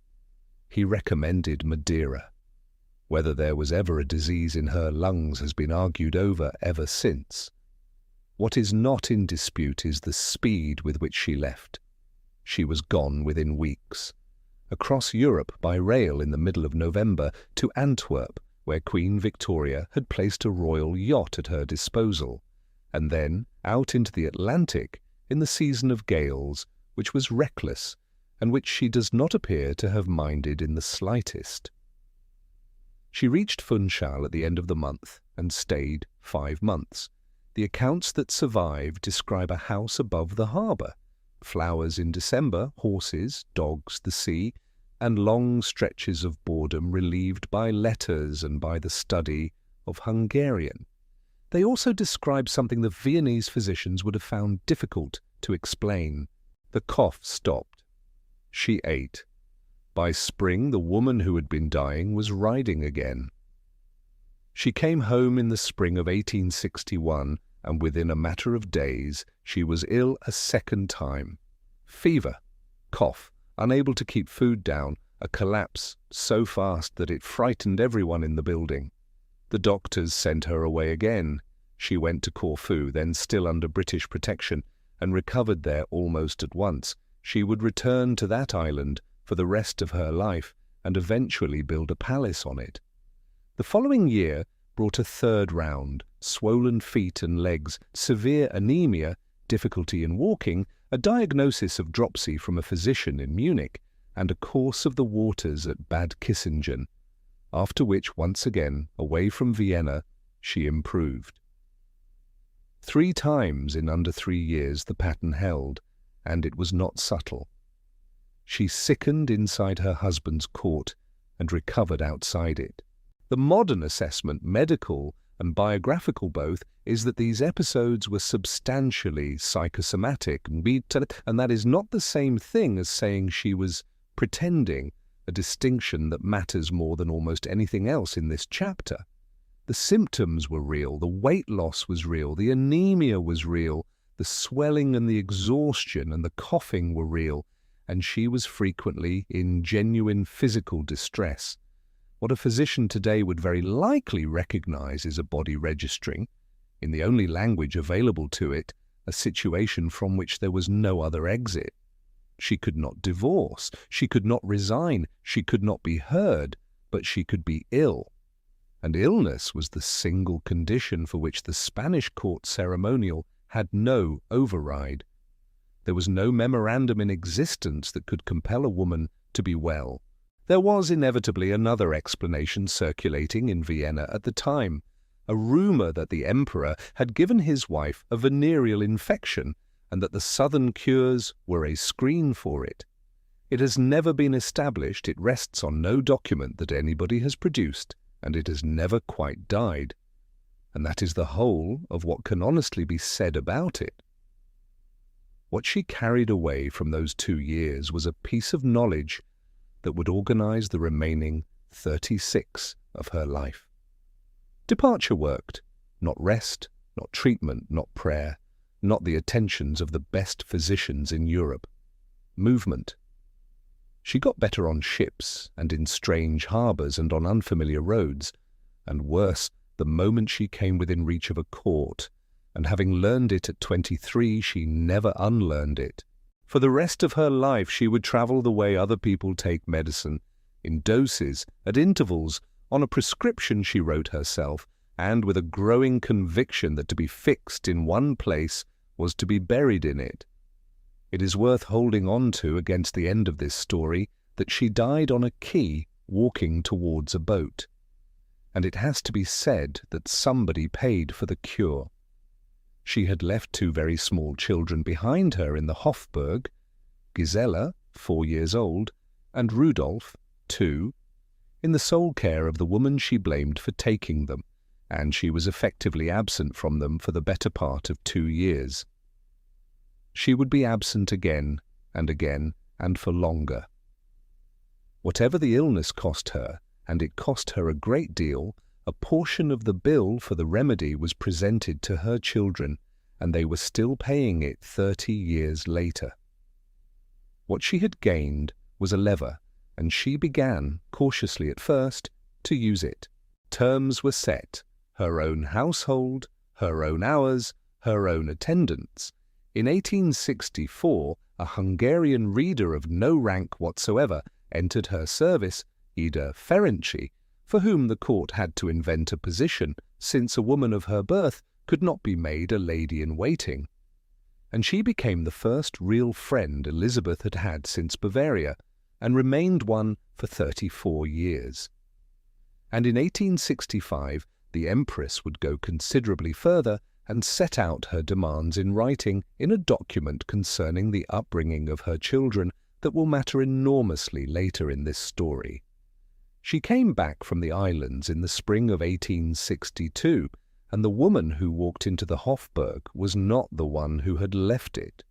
He recommended Madeira. Whether there was ever a disease in her lungs has been argued over ever since. What is not in dispute is the speed with which she left. She was gone within weeks. Across Europe by rail in the middle of November to Antwerp, where Queen Victoria had placed a royal yacht at her disposal, and then out into the Atlantic in the season of gales, which was reckless, and which she does not appear to have minded in the slightest. She reached Funchal at the end of the month and stayed 5 months. The accounts that survive describe a house above the harbour, flowers in December, horses, dogs, the sea, and long stretches of boredom relieved by letters and by the study of Hungarian. They also describe something the Viennese physicians would have found difficult to explain. The cough stopped. She ate. By spring, the woman who had been dying was riding again. She came home in the spring of 1861, and within a matter of days she was ill a second time. Fever, cough, unable to keep food down, a collapse so fast that it frightened everyone in the building. The doctors sent her away again. She went to Corfu, then still under British protection, and recovered there almost at once. She would return to that island for the rest of her life and eventually build a palace on it. The following year brought a third round, swollen feet and legs, severe anemia, difficulty in walking, a diagnosis of dropsy from a physician in Munich, and a course of the waters at Bad Ischl, after which once again, away from Vienna, she improved. 3 times in under 3 years the pattern held, and it was not subtle. She sickened inside her husband's court and recovered outside it. The modern assessment, medical and biographical both, is that these episodes were substantially psychosomatic, and that is not the same thing as saying she was pretending, a distinction that matters more than almost anything else in this chapter. The symptoms were real, the weight loss was real, the anemia was real, the swelling and the exhaustion and the coughing were real, and she was frequently in genuine physical distress. What a physician today would very likely recognize is a body registering, in the only language available to it, a situation from which there was no other exit. She could not divorce, she could not resign, she could not be heard, but she could be ill. And illness was the single condition for which the Spanish court ceremonial had no override. There was no memorandum in existence that could compel a woman to be well. There was inevitably another explanation circulating in Vienna at the time, a rumour that the emperor had given his wife a venereal infection and that the southern cures were a screen for it. It has never been established, it rests on no document that anybody has produced, and it has never quite died. And that is the whole of what can honestly be said about it. What she carried away from those 2 years was a piece of knowledge that would organize the remaining 36 of her life. Departure worked, not rest, not treatment, not prayer, not the attentions of the best physicians in Europe. Movement. She got better on ships and in strange harbours and on unfamiliar roads, and worse, the moment she came within reach of a court, and having learned it at 23, she never unlearned it. For the rest of her life she would travel the way other people take medicine, in doses, at intervals, on a prescription she wrote herself, and with a growing conviction that to be fixed in one place was to be buried in it. It is worth holding on to against the end of this story that she died on a quay walking towards a boat. And it has to be said that somebody paid for the cure. She had left 2 very small children behind her in the Hofburg, Gisela, 4 years old, and Rudolf, 2, in the sole care of the woman she blamed for taking them, and she was effectively absent from them for the better part of 2 years. She would be absent again, and for longer. Whatever the illness cost her, and it cost her a great deal, a portion of the bill for the remedy was presented to her children, and they were still paying it 30 years later. What she had gained was a lever, and she began, cautiously at first, to use it. Terms were set, her own household, her own hours, her own attendance. In 1864, a Hungarian reader of no rank whatsoever entered her service, Ida Ferenczi, for whom the court had to invent a position, since a woman of her birth could not be made a lady-in-waiting. And she became the first real friend Elizabeth had had since Bavaria, and remained one for 34 years. And in 1865, the Empress would go considerably further and set out her demands in writing in a document concerning the upbringing of her children that will matter enormously later in this story. She came back from the islands in the spring of 1862, and the woman who walked into the Hofburg was not the one who had left it.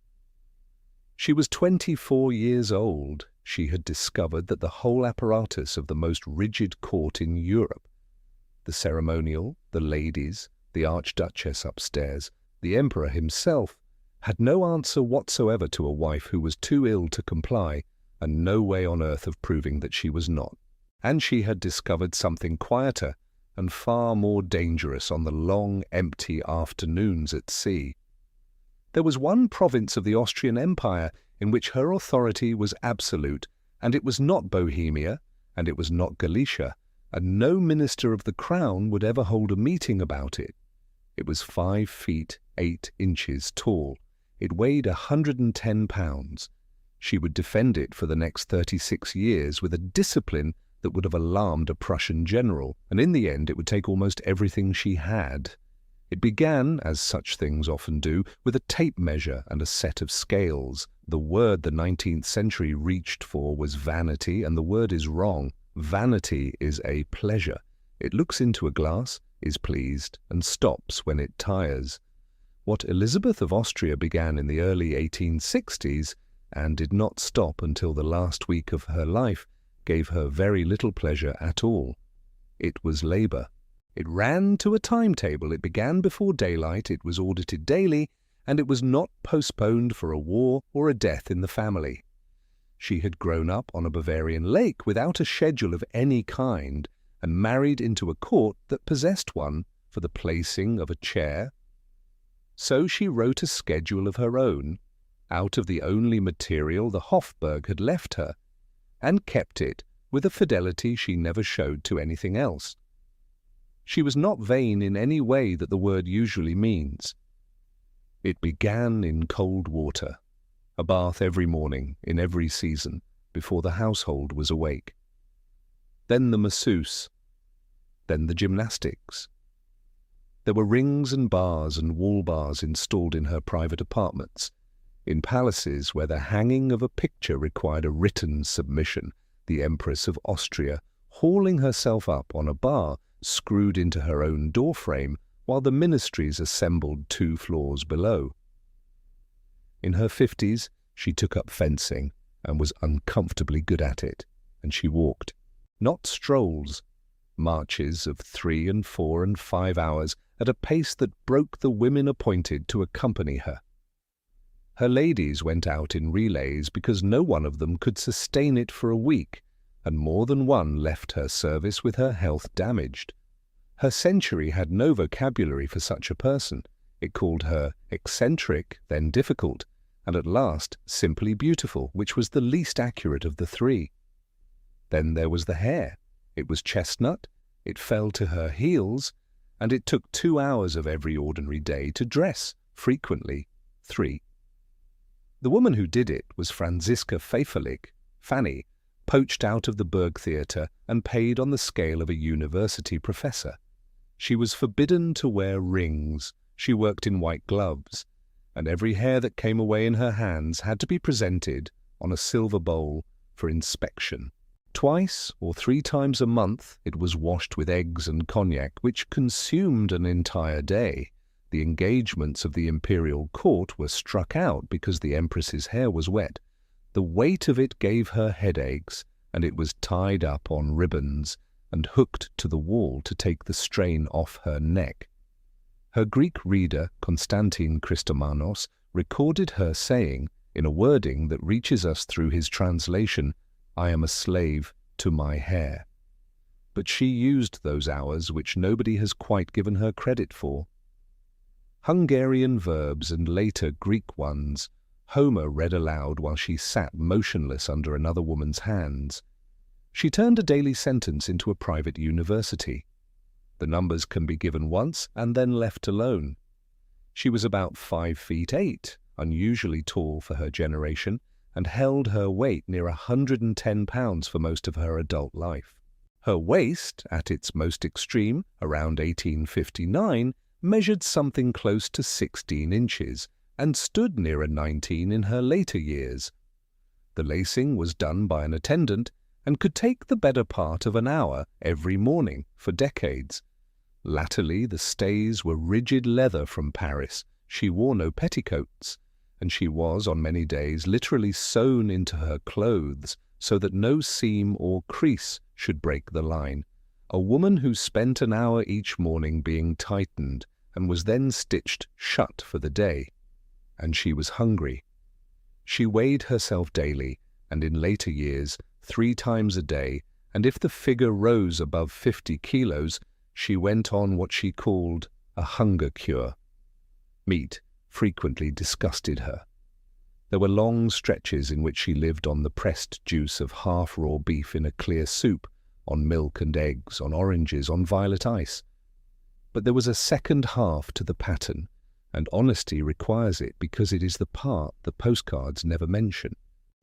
She was 24 years old. She had discovered that the whole apparatus of the most rigid court in Europe, the ceremonial, the ladies, the Archduchess upstairs, the Emperor himself, had no answer whatsoever to a wife who was too ill to comply, and no way on earth of proving that she was not. And she had discovered something quieter and far more dangerous on the long, empty afternoons at sea. There was one province of the Austrian Empire in which her authority was absolute, and it was not Bohemia, and it was not Galicia, and no minister of the crown would ever hold a meeting about it. It was 5 feet 8 inches tall. It weighed 110 pounds. She would defend it for the next 36 years with a discipline that would have alarmed a Prussian general, and in the end it would take almost everything she had. It began, as such things often do, with a tape measure and a set of scales. The word the 19th century reached for was vanity, and the word is wrong. Vanity is a pleasure. It looks into a glass, is pleased, and stops when it tires. What Elizabeth of Austria began in the early 1860s, and did not stop until the last week of her life, gave her very little pleasure at all. It was labour. It ran to a timetable. It began before daylight, it was audited daily, and it was not postponed for a war or a death in the family. She had grown up on a Bavarian lake without a schedule of any kind, and married into a court that possessed one for the placing of a chair. So she wrote a schedule of her own, out of the only material the Hofburg had left her, and kept it with a fidelity she never showed to anything else. She was not vain in any way that the word usually means. It began in cold water, a bath every morning, in every season, before the household was awake. Then the masseuse, then the gymnastics. There were rings and bars and wall bars installed in her private apartments. In palaces where the hanging of a picture required a written submission, the Empress of Austria, hauling herself up on a bar screwed into her own doorframe, while the ministries assembled 2 floors below. In her 50s, she took up fencing and was uncomfortably good at it, and she walked, not strolls, marches of 3 and 4 and 5 hours at a pace that broke the women appointed to accompany her. Her ladies went out in relays because no one of them could sustain it for a week, and more than one left her service with her health damaged. Her century had no vocabulary for such a person. It called her eccentric, then difficult, and at last simply beautiful, which was the least accurate of the three. Then there was the hair. It was chestnut, it fell to her heels, and it took 2 hours of every ordinary day to dress, frequently 3. The woman who did it was Franziska Pfefferlich, Fanny, poached out of the Burgtheater and paid on the scale of a university professor. She was forbidden to wear rings, she worked in white gloves, and every hair that came away in her hands had to be presented on a silver bowl for inspection. Twice or 3 times a month it was washed with eggs and cognac, which consumed an entire day. The engagements of the imperial court were struck out because the empress's hair was wet. The weight of it gave her headaches, and it was tied up on ribbons and hooked to the wall to take the strain off her neck. Her Greek reader, Konstantin Christomanos, recorded her saying, in a wording that reaches us through his translation, "I am a slave to my hair." But she used those hours which nobody has quite given her credit for. Hungarian verbs and later Greek ones, Homer read aloud while she sat motionless under another woman's hands. She turned a daily sentence into a private university. The numbers can be given once and then left alone. She was about 5'8", unusually tall for her generation, and held her weight near 110 pounds for most of her adult life. Her waist, at its most extreme, around 1859, measured something close to 16 inches, and stood nearer 19 in her later years. The lacing was done by an attendant, and could take the better part of an hour every morning for decades. Latterly the stays were rigid leather from Paris. She wore no petticoats, and she was, on many days, literally sewn into her clothes so that no seam or crease should break the line. A woman who spent an hour each morning being tightened and was then stitched shut for the day. And she was hungry. She weighed herself daily, and in later years 3 times a day, and if the figure rose above 50 kilos, she went on what she called a hunger cure. Meat frequently disgusted her. There were long stretches in which she lived on the pressed juice of half-raw beef in a clear soup, on milk and eggs, on oranges, on violet ice. But there was a second half to the pattern, and honesty requires it because it is the part the postcards never mention.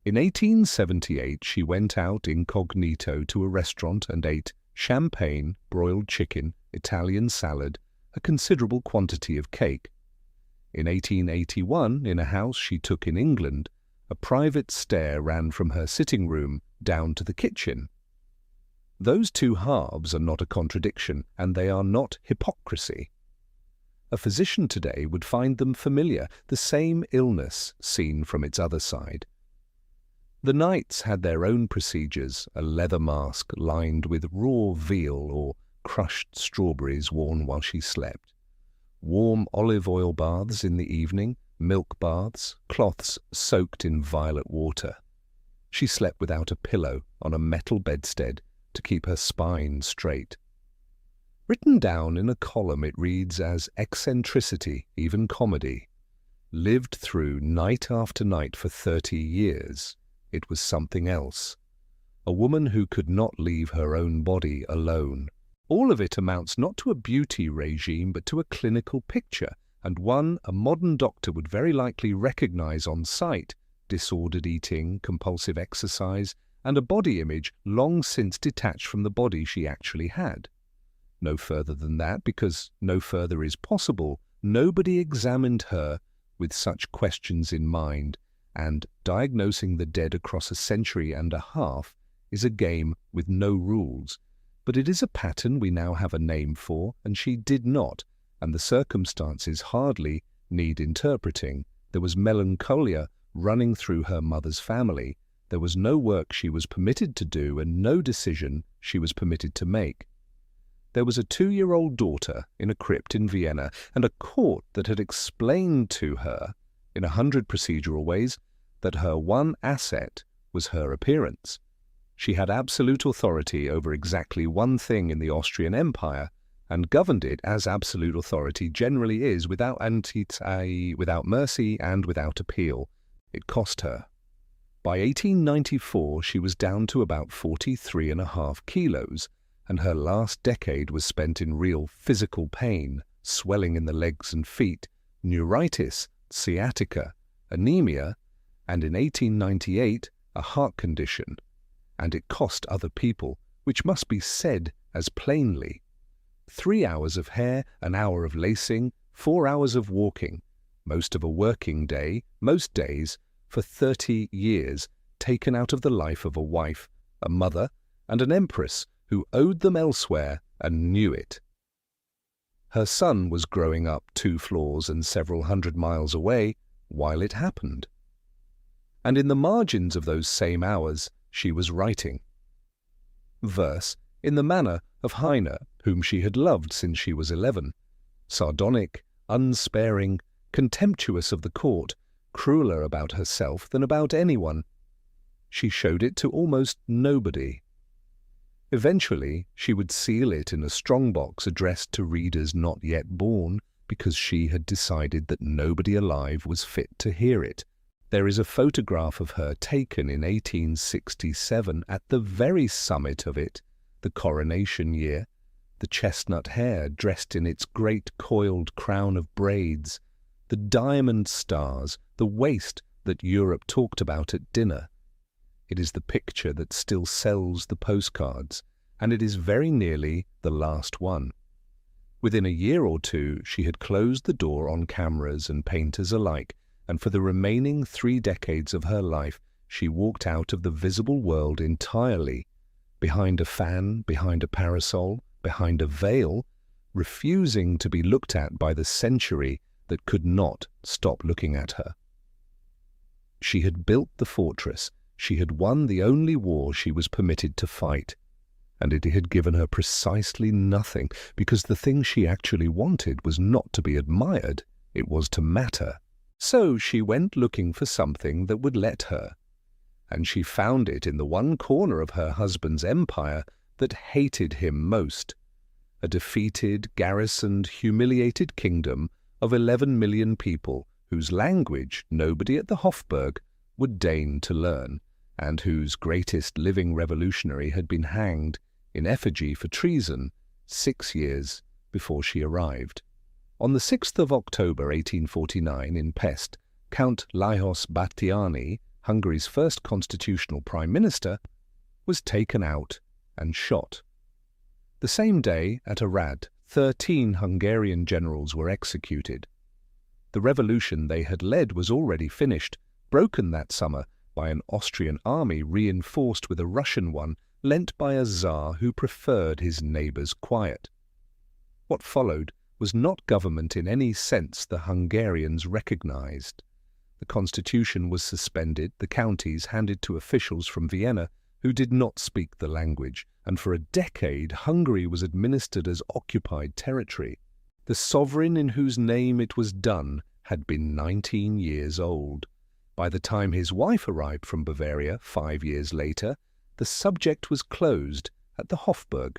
In 1878 she went out incognito to a restaurant and ate champagne, broiled chicken, Italian salad, a considerable quantity of cake. In 1881, in a house she took in England, a private stair ran from her sitting room down to the kitchen. Those two halves are not a contradiction, and they are not hypocrisy. A physician today would find them familiar, the same illness seen from its other side. The knights had their own procedures, a leather mask lined with raw veal or crushed strawberries worn while she slept, warm olive oil baths in the evening, milk baths, cloths soaked in violet water. She slept without a pillow on a metal bedstead to keep her spine straight. Written down in a column it reads as eccentricity, even comedy. Lived through night after night for 30 years. It was something else. A woman who could not leave her own body alone. All of it amounts not to a beauty regime but to a clinical picture, and one a modern doctor would very likely recognize on sight: disordered eating, compulsive exercise, and a body image long since detached from the body she actually had. No further than that, because no further is possible. Nobody examined her with such questions in mind, and diagnosing the dead across a century and a half is a game with no rules. But it is a pattern we now have a name for, and she did not, and the circumstances hardly need interpreting. There was melancholia running through her mother's family. There was no work she was permitted to do and no decision she was permitted to make. There was a 2-year-old daughter in a crypt in Vienna, and a court that had explained to her, in 100 procedural ways, that her one asset was her appearance. She had absolute authority over exactly one thing in the Austrian Empire, and governed it as absolute authority generally is, without mercy and without appeal. It cost her. By 1894 she was down to about 43.5 kilos, and her last decade was spent in real physical pain, swelling in the legs and feet, neuritis, sciatica, anemia, and in 1898 a heart condition. And it cost other people, which must be said as plainly. 3 hours of hair, an hour of lacing, 4 hours of walking, most of a working day, most days, for 30 years, taken out of the life of a wife, a mother, and an empress who owed them elsewhere and knew it. Her son was growing up 2 floors and several hundred miles away while it happened. And in the margins of those same hours she was writing verse in the manner of Heine, whom she had loved since she was 11, sardonic, unsparing, contemptuous of the court, crueler about herself than about anyone. She showed it to almost nobody. Eventually she would seal it in a strongbox addressed to readers not yet born, because she had decided that nobody alive was fit to hear it. There is a photograph of her taken in 1867 at the very summit of it, the coronation year, the chestnut hair dressed in its great coiled crown of braids, the diamond stars, the waist that Europe talked about at dinner. It is the picture that still sells the postcards, and it is very nearly the last one. Within a year or two she had closed the door on cameras and painters alike, and for the remaining 3 decades of her life she walked out of the visible world entirely, behind a fan, behind a parasol, behind a veil, refusing to be looked at by the century that could not stop looking at her. She had built the fortress, she had won the only war she was permitted to fight, and it had given her precisely nothing, because the thing she actually wanted was not to be admired, it was to matter. So she went looking for something that would let her, and she found it in the one corner of her husband's empire that hated him most, a defeated, garrisoned, humiliated kingdom of 11 million people whose language nobody at the Hofburg would deign to learn, and whose greatest living revolutionary had been hanged in effigy for treason 6 years before she arrived. On the 6th of October 1849 in Pest, Count Lajos Batthyány, Hungary's first constitutional prime minister, was taken out and shot. The same day, at Arad, 13 Hungarian generals were executed. The revolution they had led was already finished, broken that summer by an Austrian army reinforced with a Russian one lent by a Tsar who preferred his neighbour's quiet. What followed was not government in any sense the Hungarians recognized. The constitution was suspended, the counties handed to officials from Vienna who did not speak the language, and for a decade Hungary was administered as occupied territory. The sovereign in whose name it was done had been 19 years old. By the time his wife arrived from Bavaria 5 years later, the subject was closed at the Hofburg.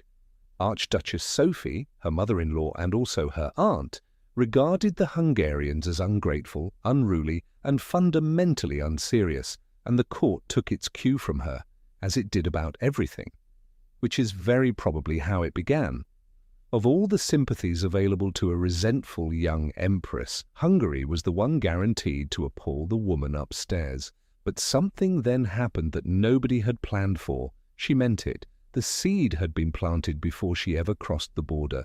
Archduchess Sophie, her mother-in-law and also her aunt, regarded the Hungarians as ungrateful, unruly, and fundamentally unserious, and the court took its cue from her, as it did about everything, which is very probably how it began. Of all the sympathies available to a resentful young empress, Hungary was the one guaranteed to appall the woman upstairs. But something then happened that nobody had planned for. She meant it. The seed had been planted before she ever crossed the border.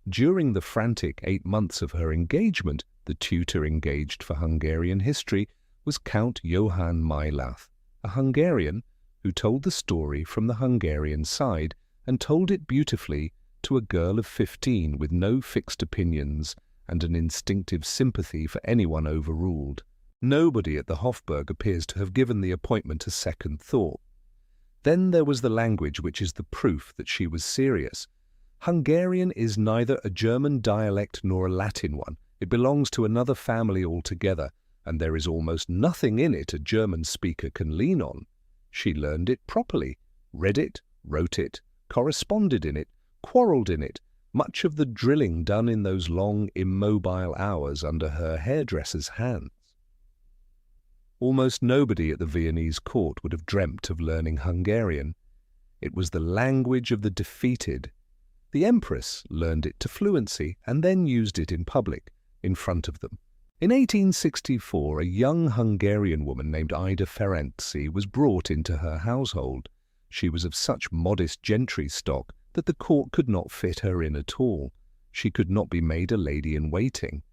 During the frantic 8 months of her engagement, the tutor engaged for Hungarian history was Count Johann Mayerling, a Hungarian who told the story from the Hungarian side and told it beautifully to a girl of 15 with no fixed opinions and an instinctive sympathy for anyone overruled. Nobody at the Hofburg appears to have given the appointment a second thought. Then there was the language, which is the proof that she was serious. Hungarian is neither a German dialect nor a Latin one. It belongs to another family altogether, and there is almost nothing in it a German speaker can lean on. She learned it properly, read it, wrote it, corresponded in it, quarrelled in it, much of the drilling done in those long, immobile hours under her hairdresser's hands. Almost nobody at the Viennese court would have dreamt of learning Hungarian. It was the language of the defeated. The Empress learned it to fluency and then used it in public, in front of them. In 1864, a young Hungarian woman named Ida Ferenczy was brought into her household. She was of such modest gentry stock that the court could not fit her in at all. She could not be made a lady-in-waiting.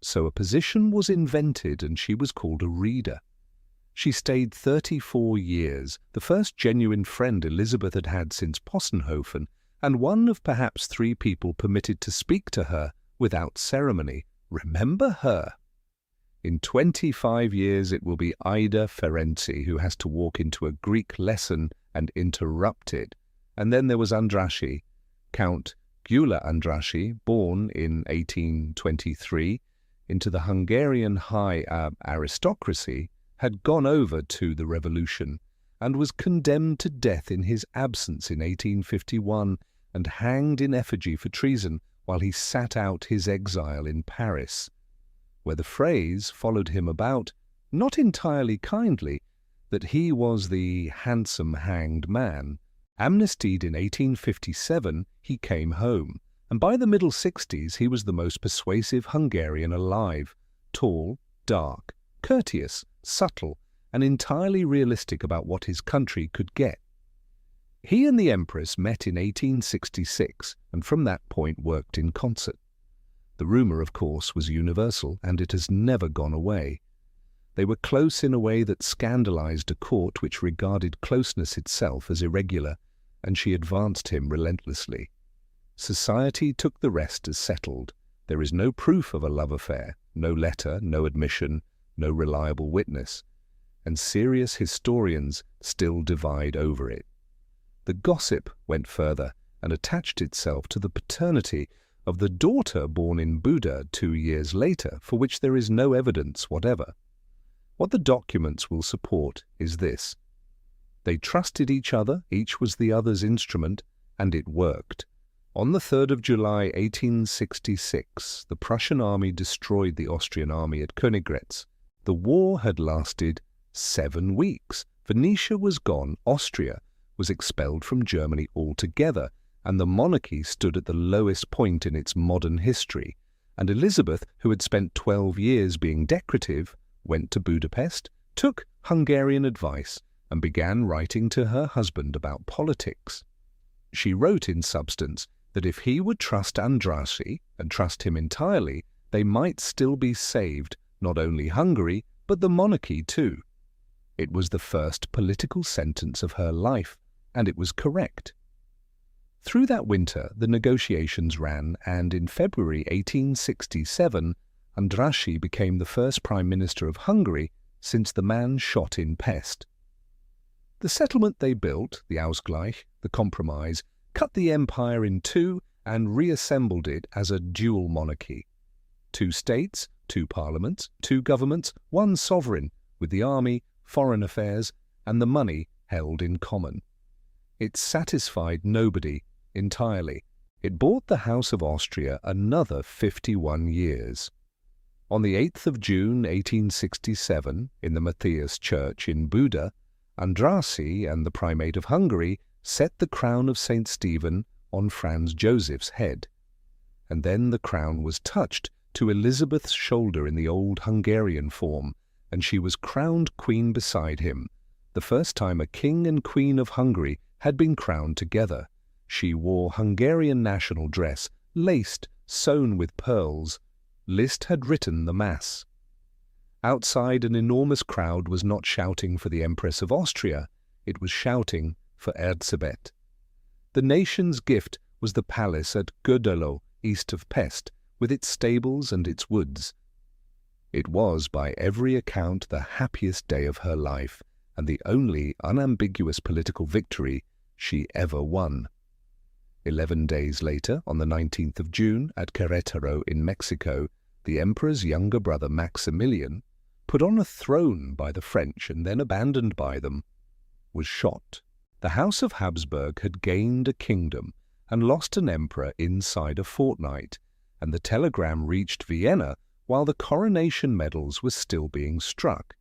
So a position was invented and she was called a reader. She stayed 34 years, the first genuine friend Elizabeth had had since Possenhofen, and one of perhaps 3 people permitted to speak to her without ceremony. Remember her! In 25 years it will be Ida Ferenczy who has to walk into a Greek lesson and interrupt it. And then there was Andrassy, Count Gyula Andrassy, born in 1823 into the Hungarian high aristocracy, had gone over to the revolution and was condemned to death in his absence in 1851 and hanged in effigy for treason while he sat out his exile in Paris, where the phrase followed him about, not entirely kindly, that he was the handsome hanged man. Amnestied in 1857, he came home, and by the middle 60s he was the most persuasive Hungarian alive, tall, dark, courteous, subtle, and entirely realistic about what his country could get. He and the Empress met in 1866, and from that point worked in concert. The rumour, of course, was universal, and it has never gone away. They were close in a way that scandalized a court which regarded closeness itself as irregular, and she advanced him relentlessly. Society took the rest as settled. There is no proof of a love affair, no letter, no admission, no reliable witness, and serious historians still divide over it. The gossip went further and attached itself to the paternity of the daughter born in Buda 2 years later, for which there is no evidence whatever. What the documents will support is this. They trusted each other, each was the other's instrument, and it worked. On the 3rd of July 1866, the Prussian army destroyed the Austrian army at Königgrätz. The war had lasted 7 weeks. Venetia was gone, Austria was expelled from Germany altogether, and the monarchy stood at the lowest point in its modern history. And Elizabeth, who had spent 12 years being decorative, went to Budapest, took Hungarian advice, and began writing to her husband about politics. She wrote in substance that if he would trust Andrassy, and trust him entirely, they might still be saved, not only Hungary, but the monarchy too. It was the first political sentence of her life, and it was correct. Through that winter the negotiations ran, and in February 1867 Andrassy became the first Prime Minister of Hungary since the man shot in Pest. The settlement they built, the Ausgleich, the compromise, cut the empire in 2 and reassembled it as a dual monarchy. 2 states, 2 parliaments, 2 governments, 1 sovereign, with the army, foreign affairs, and the money held in common. It satisfied nobody entirely. It bought the House of Austria another 51 years. On the 8th of June 1867, in the Matthias Church in Buda, Andrassy and the Primate of Hungary set the crown of St. Stephen on Franz Joseph's head. And then the crown was touched to Elizabeth's shoulder in the old Hungarian form, and she was crowned queen beside him, the first time a king and queen of Hungary had been crowned together. She wore Hungarian national dress, laced, sewn with pearls. Liszt had written the Mass. Outside, an enormous crowd was not shouting for the Empress of Austria, it was shouting for Elisabeth. The nation's gift was the palace at Gödöllő, east of Pest, with its stables and its woods. It was, by every account, the happiest day of her life, and the only unambiguous political victory she ever won. 11 days later, on the 19th of June, at Querétaro in Mexico, the emperor's younger brother Maximilian, put on a throne by the French and then abandoned by them, was shot. The House of Habsburg had gained a kingdom, and lost an emperor inside a fortnight, and the telegram reached Vienna while the coronation medals were still being struck.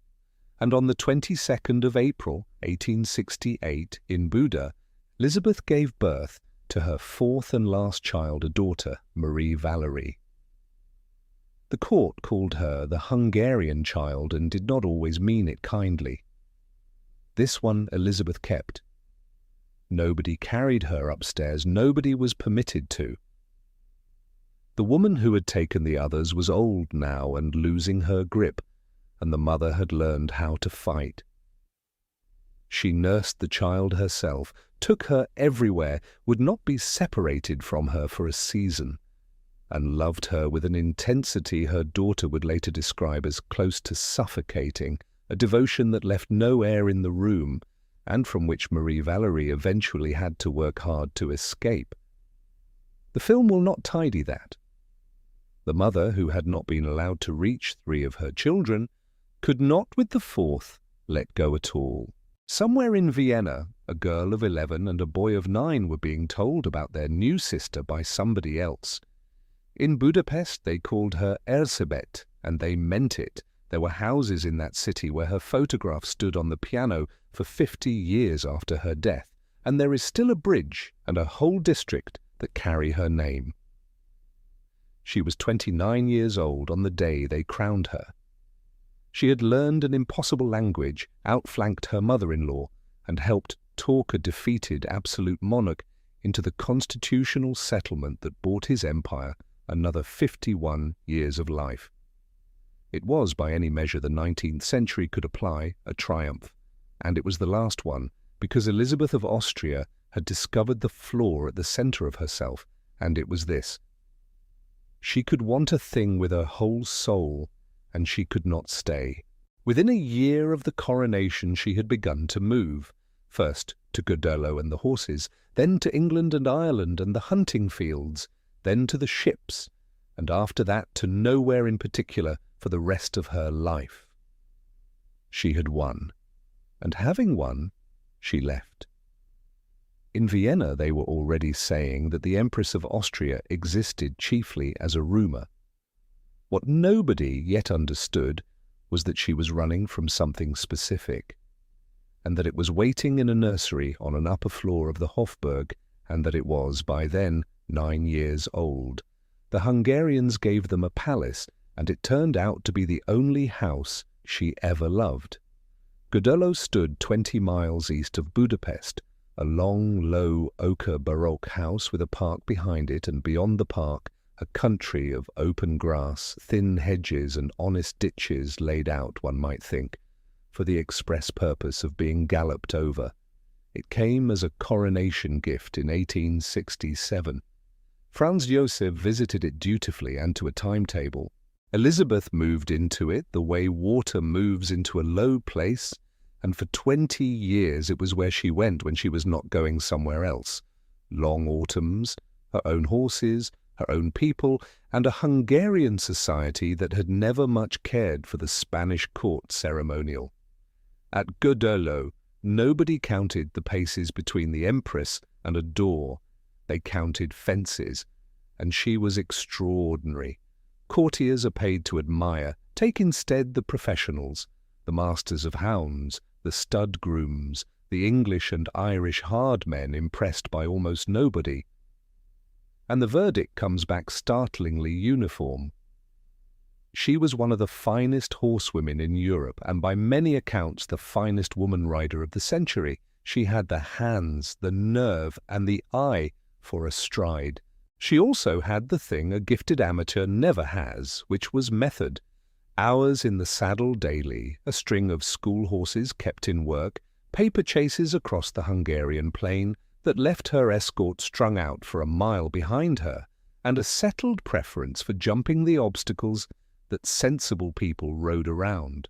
And on the 22nd of April, 1868, in Buda, Elizabeth gave birth to her fourth and last child, a daughter, Marie Valerie. The court called her the Hungarian child and did not always mean it kindly. This one Elizabeth kept. Nobody carried her upstairs, nobody was permitted to. The woman who had taken the others was old now and losing her grip, and the mother had learned how to fight. She nursed the child herself, took her everywhere, would not be separated from her for a season, and loved her with an intensity her daughter would later describe as close to suffocating, a devotion that left no air in the room, and from which Marie Valerie eventually had to work hard to escape. The film will not tidy that. The mother, who had not been allowed to reach 3 of her children, could not with the 4th let go at all. Somewhere in Vienna, a girl of 11 and a boy of 9 were being told about their new sister by somebody else. In Budapest they called her Elisabeth, and they meant it. There were houses in that city where her photograph stood on the piano for 50 years after her death, and there is still a bridge and a whole district that carry her name. She was 29 years old on the day they crowned her. She had learned an impossible language, outflanked her mother-in-law, and helped talk a defeated absolute monarch into the constitutional settlement that bought his empire another 51 years of life. It was, by any measure the 19th century could apply, a triumph, and it was the last one, because Elizabeth of Austria had discovered the flaw at the centre of herself, and it was this. She could want a thing with her whole soul, and she could not stay. Within a year of the coronation she had begun to move, first to Goderlow and the horses, then to England and Ireland and the hunting fields, then to the ships, and after that to nowhere in particular for the rest of her life. She had won, and having won, she left. In Vienna they were already saying that the Empress of Austria existed chiefly as a rumour. What nobody yet understood was that she was running from something specific, and that it was waiting in a nursery on an upper floor of the Hofburg, and that it was, by then, 9 years old. The Hungarians gave them a palace, and it turned out to be the only house she ever loved. Goderlow stood 20 miles east of Budapest, a long, low, ochre Baroque house with a park behind it, and beyond the park, a country of open grass, thin hedges and honest ditches laid out, one might think, for the express purpose of being galloped over. It came as a coronation gift in 1867. Franz Josef visited it dutifully and to a timetable. Elizabeth moved into it the way water moves into a low place, and for 20 years it was where she went when she was not going somewhere else. Long autumns, her own horses, her own people, and a Hungarian society that had never much cared for the Spanish court ceremonial. At Goderlow, nobody counted the paces between the Empress and a door. They counted fences, and she was extraordinary. Courtiers are paid to admire. Take instead the professionals, the masters of hounds, the stud grooms, the English and Irish hard men impressed by almost nobody. And the verdict comes back startlingly uniform. She was one of the finest horsewomen in Europe, and by many accounts the finest woman rider of the century. She had the hands, the nerve, and the eye for a stride. She also had the thing a gifted amateur never has, which was method. Hours in the saddle daily, a string of school horses kept in work, paper chases across the Hungarian plain that left her escort strung out for a mile behind her, and a settled preference for jumping the obstacles that sensible people rode around.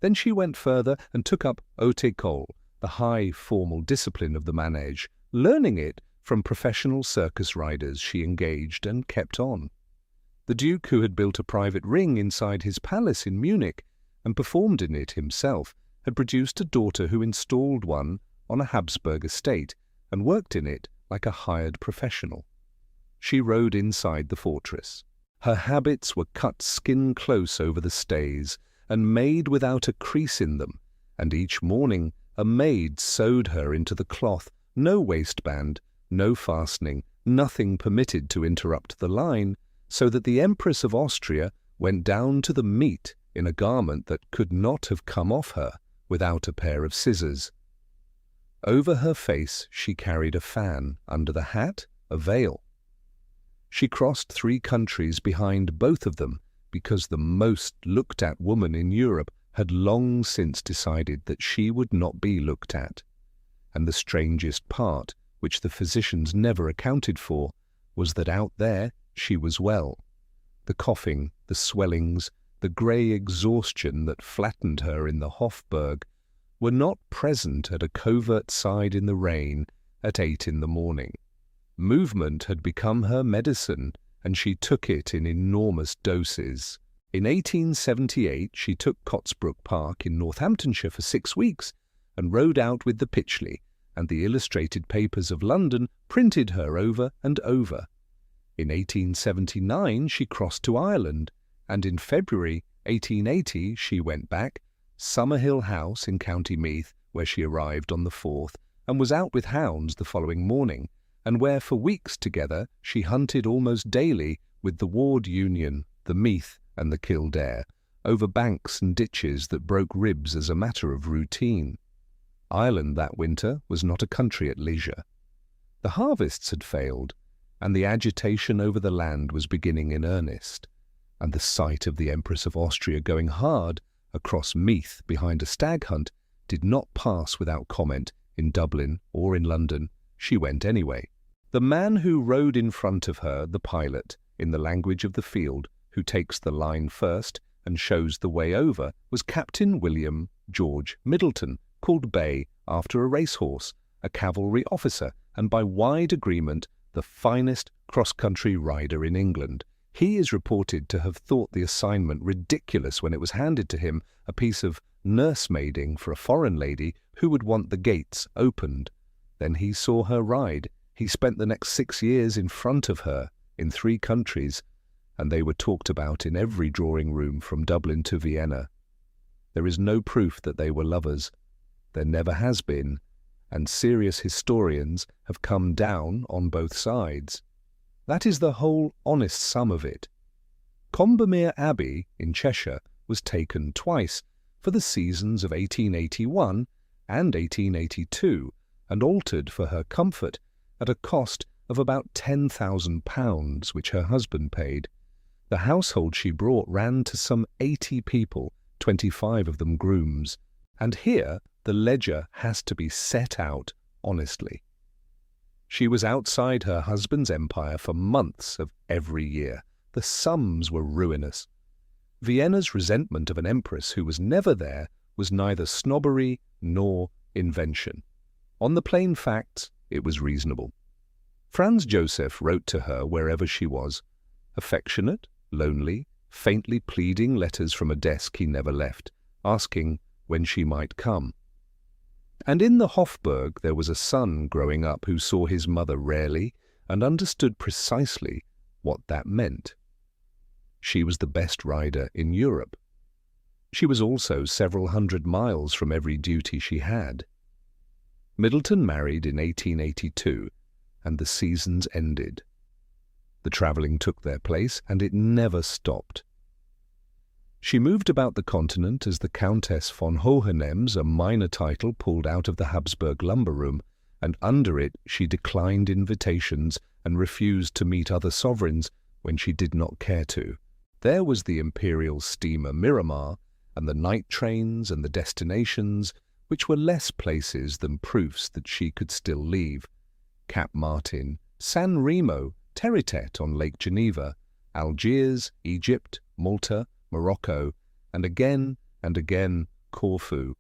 Then she went further and took up haute école, the high formal discipline of the manège, learning it from professional circus riders she engaged and kept on. The Duke, who had built a private ring inside his palace in Munich and performed in it himself, had produced a daughter who installed one on a Habsburg estate and worked in it like a hired professional. She rode inside the fortress. Her habits were cut skin-close over the stays and made without a crease in them, and each morning a maid sewed her into the cloth, no waistband, no fastening, nothing permitted to interrupt the line, so that the Empress of Austria went down to the meat in a garment that could not have come off her without a pair of scissors. Over her face she carried a fan, under the hat a veil. She crossed 3 countries behind both of them because the most looked-at woman in Europe had long since decided that she would not be looked at. And the strangest part, which the physicians never accounted for, was that out there she was well. The coughing, the swellings, the grey exhaustion that flattened her in the Hofburg were not present at a covert side in the rain at 8 in the morning. Movement had become her medicine, and she took it in enormous doses. In 1878 she took Cotsbrook Park in Northamptonshire for 6 weeks, and rode out with the Pytchley, and the illustrated papers of London printed her over and over. In 1879 she crossed to Ireland, and in February 1880 she went back, Summerhill House in County Meath, where she arrived on the 4th, and was out with hounds the following morning, and where for weeks together she hunted almost daily with the Ward Union, the Meath and the Kildare, over banks and ditches that broke ribs as a matter of routine. Ireland that winter was not a country at leisure. The harvests had failed, and the agitation over the land was beginning in earnest, and the sight of the Empress of Austria going hard across Meath behind a stag hunt did not pass without comment in Dublin or in London. She went anyway. The man who rode in front of her, the pilot, in the language of the field, who takes the line first and shows the way over, was Captain William George Middleton, called Bay after a racehorse, a cavalry officer, and by wide agreement the finest cross-country rider in England. He is reported to have thought the assignment ridiculous when it was handed to him, a piece of nursemaiding for a foreign lady who would want the gates opened. Then he saw her ride. He spent the next 6 years in front of her in 3 countries, and they were talked about in every drawing-room from Dublin to Vienna. There is no proof that they were lovers. There never has been, and serious historians have come down on both sides. That is the whole honest sum of it. Combermere Abbey in Cheshire was taken twice, for the seasons of 1881 and 1882, and altered for her comfort at a cost of about £10,000, which her husband paid. The household she brought ran to some 80 people, 25 of them grooms, and here the ledger has to be set out honestly. She was outside her husband's empire for months of every year. The sums were ruinous. Vienna's resentment of an empress who was never there was neither snobbery nor invention. On the plain facts, it was reasonable. Franz Joseph wrote to her wherever she was, affectionate, lonely, faintly pleading letters from a desk he never left, asking when she might come. And in the Hofburg there was a son growing up who saw his mother rarely and understood precisely what that meant. She was the best rider in Europe. She was also several hundred miles from every duty she had. Middleton married in 1882, and the seasons ended. The travelling took their place, and it never stopped. She moved about the continent as the Countess von Hohenems, a minor title pulled out of the Habsburg lumber room, and under it she declined invitations and refused to meet other sovereigns when she did not care to. There was the imperial steamer Miramar, and the night trains and the destinations, which were less places than proofs that she could still leave. Cap Martin, San Remo, Territet on Lake Geneva, Algiers, Egypt, Malta, Morocco, and again Corfu.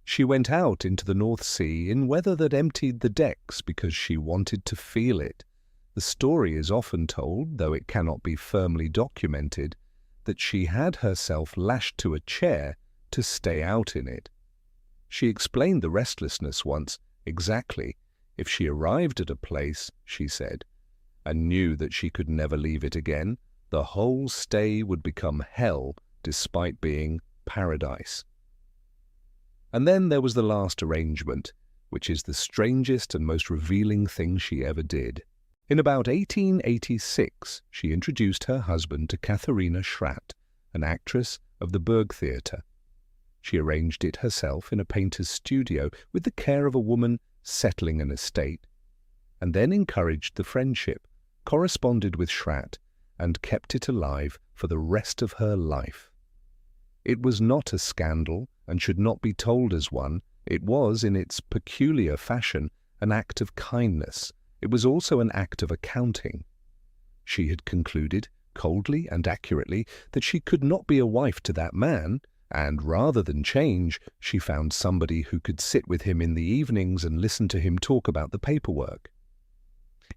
She went out into the North Sea in weather that emptied the decks because she wanted to feel it. The story is often told, though it cannot be firmly documented, that she had herself lashed to a chair to stay out in it. She explained the restlessness once, exactly, If she arrived at a place, she said, and knew that she could never leave it again, the whole stay would become hell despite being paradise. And then there was the last arrangement, which is the strangest and most revealing thing she ever did. In about 1886, she introduced her husband to Katharina Schratt, an actress of the Burgtheater. She arranged it herself in a painter's studio with the care of a woman settling an estate, and then encouraged the friendship, corresponded with Schratt, and kept it alive for the rest of her life. It was not a scandal and should not be told as one. It was, in its peculiar fashion, an act of kindness. It was also an act of accounting. She had concluded, coldly and accurately, that she could not be a wife to that man, and rather than change, she found somebody who could sit with him in the evenings and listen to him talk about the paperwork.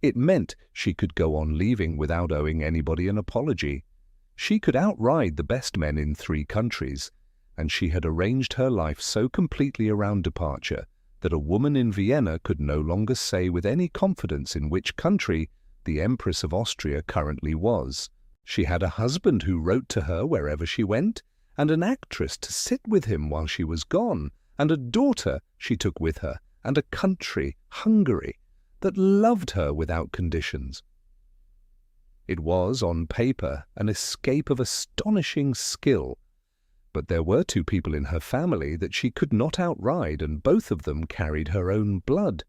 It meant she could go on leaving without owing anybody an apology. She could outride the best men in 3 countries, and she had arranged her life so completely around departure that a woman in Vienna could no longer say with any confidence in which country the Empress of Austria currently was. She had a husband who wrote to her wherever she went, and an actress to sit with him while she was gone, and a daughter she took with her, and a country, Hungary, that loved her without conditions. It was, on paper, an escape of astonishing skill, but there were 2 people in her family that she could not outride, and both of them carried her own blood.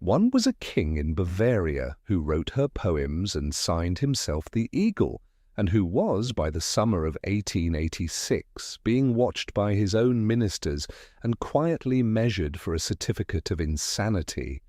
One was a king in Bavaria who wrote her poems and signed himself the Eagle, and who was, by the summer of 1886, being watched by his own ministers and quietly measured for a certificate of insanity.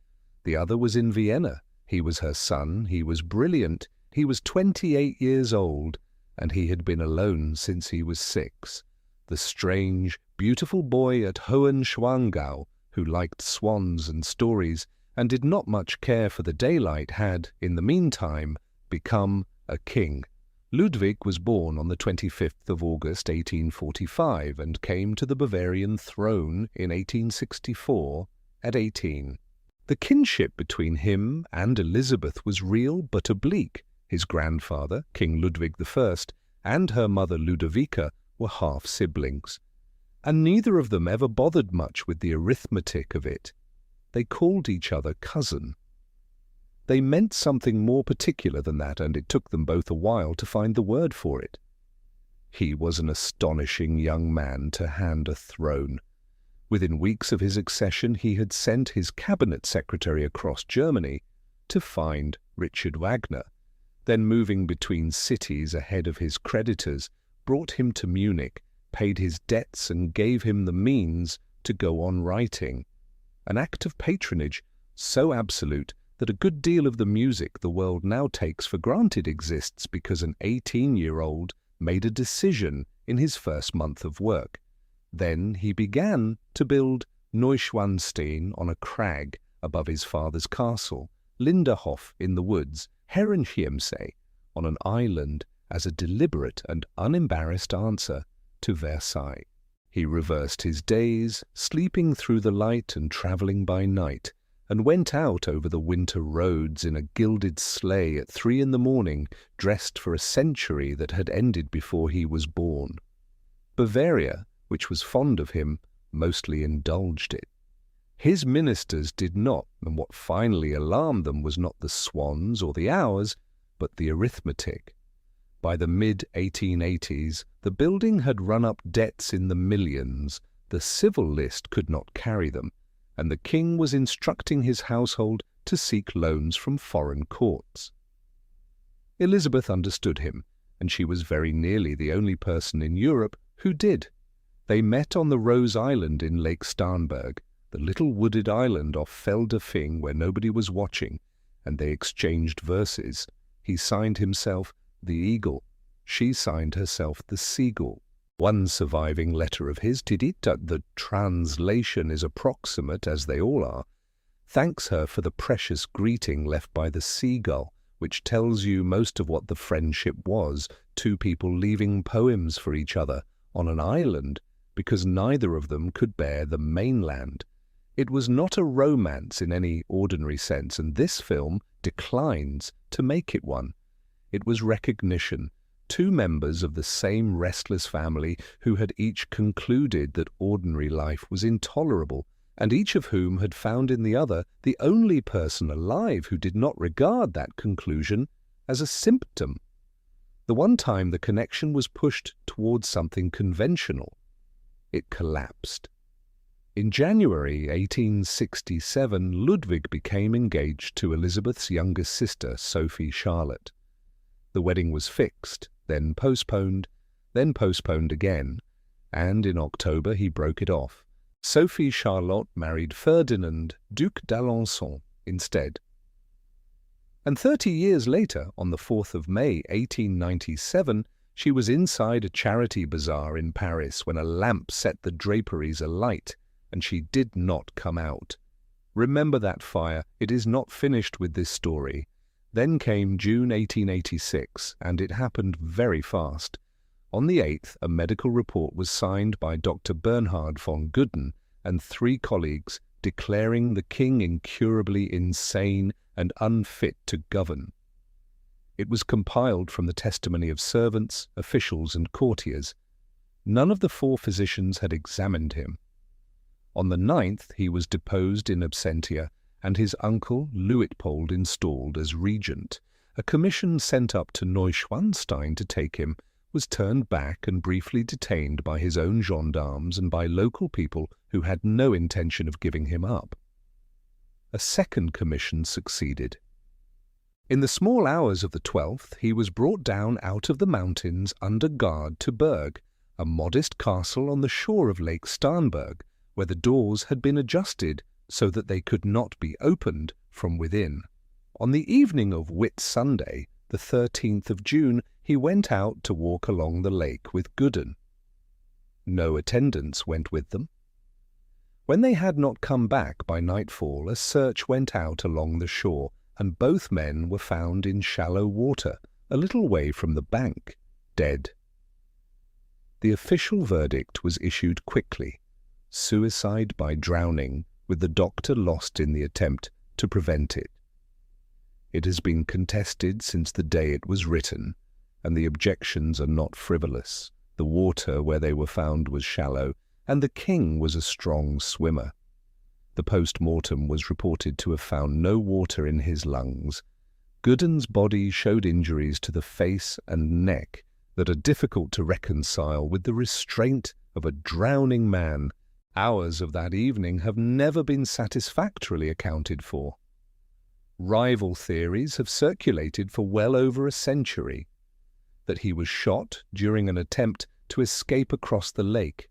The other was in Vienna. He was her son, he was brilliant, he was 28 years old, and he had been alone since he was 6. The strange, beautiful boy at Hohenschwangau, who liked swans and stories, and did not much care for the daylight, had, in the meantime, become a king. Ludwig was born on the 25th of August 1845 and came to the Bavarian throne in 1864 at 18. The kinship between him and Elizabeth was real but oblique. His grandfather, King Ludwig I, and her mother Ludovica were half-siblings, and neither of them ever bothered much with the arithmetic of it. They called each other cousin. They meant something more particular than that, and it took them both a while to find the word for it. He was an astonishing young man to hand a throne. Within weeks of his accession, he had sent his cabinet secretary across Germany to find Richard Wagner, then moving between cities ahead of his creditors, brought him to Munich, paid his debts and gave him the means to go on writing. An act of patronage so absolute that a good deal of the music the world now takes for granted exists because an 18-year-old made a decision in his first month of work. Then he began to build Neuschwanstein on a crag above his father's castle, Linderhof in the woods, Herrenchiemsee on an island, as a deliberate and unembarrassed answer to Versailles. He reversed his days, sleeping through the light and travelling by night, and went out over the winter roads in a gilded sleigh at 3 in the morning, dressed for a century that had ended before he was born. Bavaria, which was fond of him, mostly indulged it. His ministers did not, and what finally alarmed them was not the swans or the hours, but the arithmetic. By the mid-1880s, the building had run up debts in the millions. The civil list could not carry them, and the king was instructing his household to seek loans from foreign courts. Elizabeth understood him, and she was very nearly the only person in Europe who did. They met on the Rose Island in Lake Starnberg, the little wooded island off Feldafing where nobody was watching, and they exchanged verses. He signed himself the Eagle. She signed herself the Seagull. One surviving letter of his, Tidita, the translation is approximate, as they all are, thanks her for the precious greeting left by the Seagull, which tells you most of what the friendship was, 2 people leaving poems for each other on an island, because neither of them could bear the mainland. It was not a romance in any ordinary sense, and this film declines to make it one. It was recognition. Two members of the same restless family who had each concluded that ordinary life was intolerable, and each of whom had found in the other the only person alive who did not regard that conclusion as a symptom. The one time the connection was pushed towards something conventional, it collapsed. In January 1867, Ludwig became engaged to Elizabeth's youngest sister, Sophie Charlotte. The wedding was fixed, then postponed again, and in October he broke it off. Sophie Charlotte married Ferdinand, Duc d'Alençon, instead. And 30 years later, on the 4th of May 1897, she was inside a charity bazaar in Paris when a lamp set the draperies alight, and she did not come out. Remember that fire, it is not finished with this story. Then came June 1886, and it happened very fast. On the 8th, a medical report was signed by Dr. Bernhard von Gudden and 3 colleagues declaring the king incurably insane and unfit to govern. It was compiled from the testimony of servants, officials, and courtiers. None of the 4 physicians had examined him. On the 9th, he was deposed in absentia, and his uncle Luitpold installed as regent. A commission sent up to Neuschwanstein to take him was turned back and briefly detained by his own gendarmes and by local people who had no intention of giving him up. A second commission succeeded. In the small hours of the 12th, he was brought down out of the mountains under guard to Berg, a modest castle on the shore of Lake Starnberg, where the doors had been adjusted so that they could not be opened from within. On the evening of Whit Sunday, the 13th of June, he went out to walk along the lake with Gudden. No attendants went with them. When they had not come back by nightfall, a search went out along the shore, and both men were found in shallow water, a little way from the bank, dead. The official verdict was issued quickly: suicide by drowning, with the doctor lost in the attempt to prevent it. It has been contested since the day it was written, and the objections are not frivolous. The water where they were found was shallow, and the king was a strong swimmer. The post-mortem was reported to have found no water in his lungs. Gudden's body showed injuries to the face and neck that are difficult to reconcile with the restraint of a drowning man. Hours of that evening have never been satisfactorily accounted for. Rival theories have circulated for well over a century: that he was shot during an attempt to escape across the lake,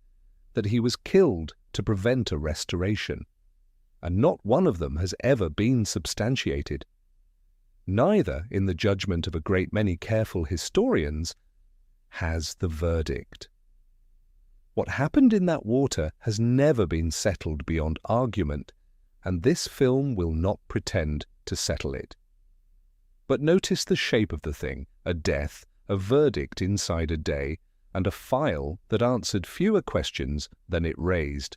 that he was killed to prevent a restoration, and not one of them has ever been substantiated. Neither, in the judgment of a great many careful historians, has the verdict. What happened in that water has never been settled beyond argument, and this film will not pretend to settle it. But notice the shape of the thing: a death, a verdict inside a day, and a file that answered fewer questions than it raised.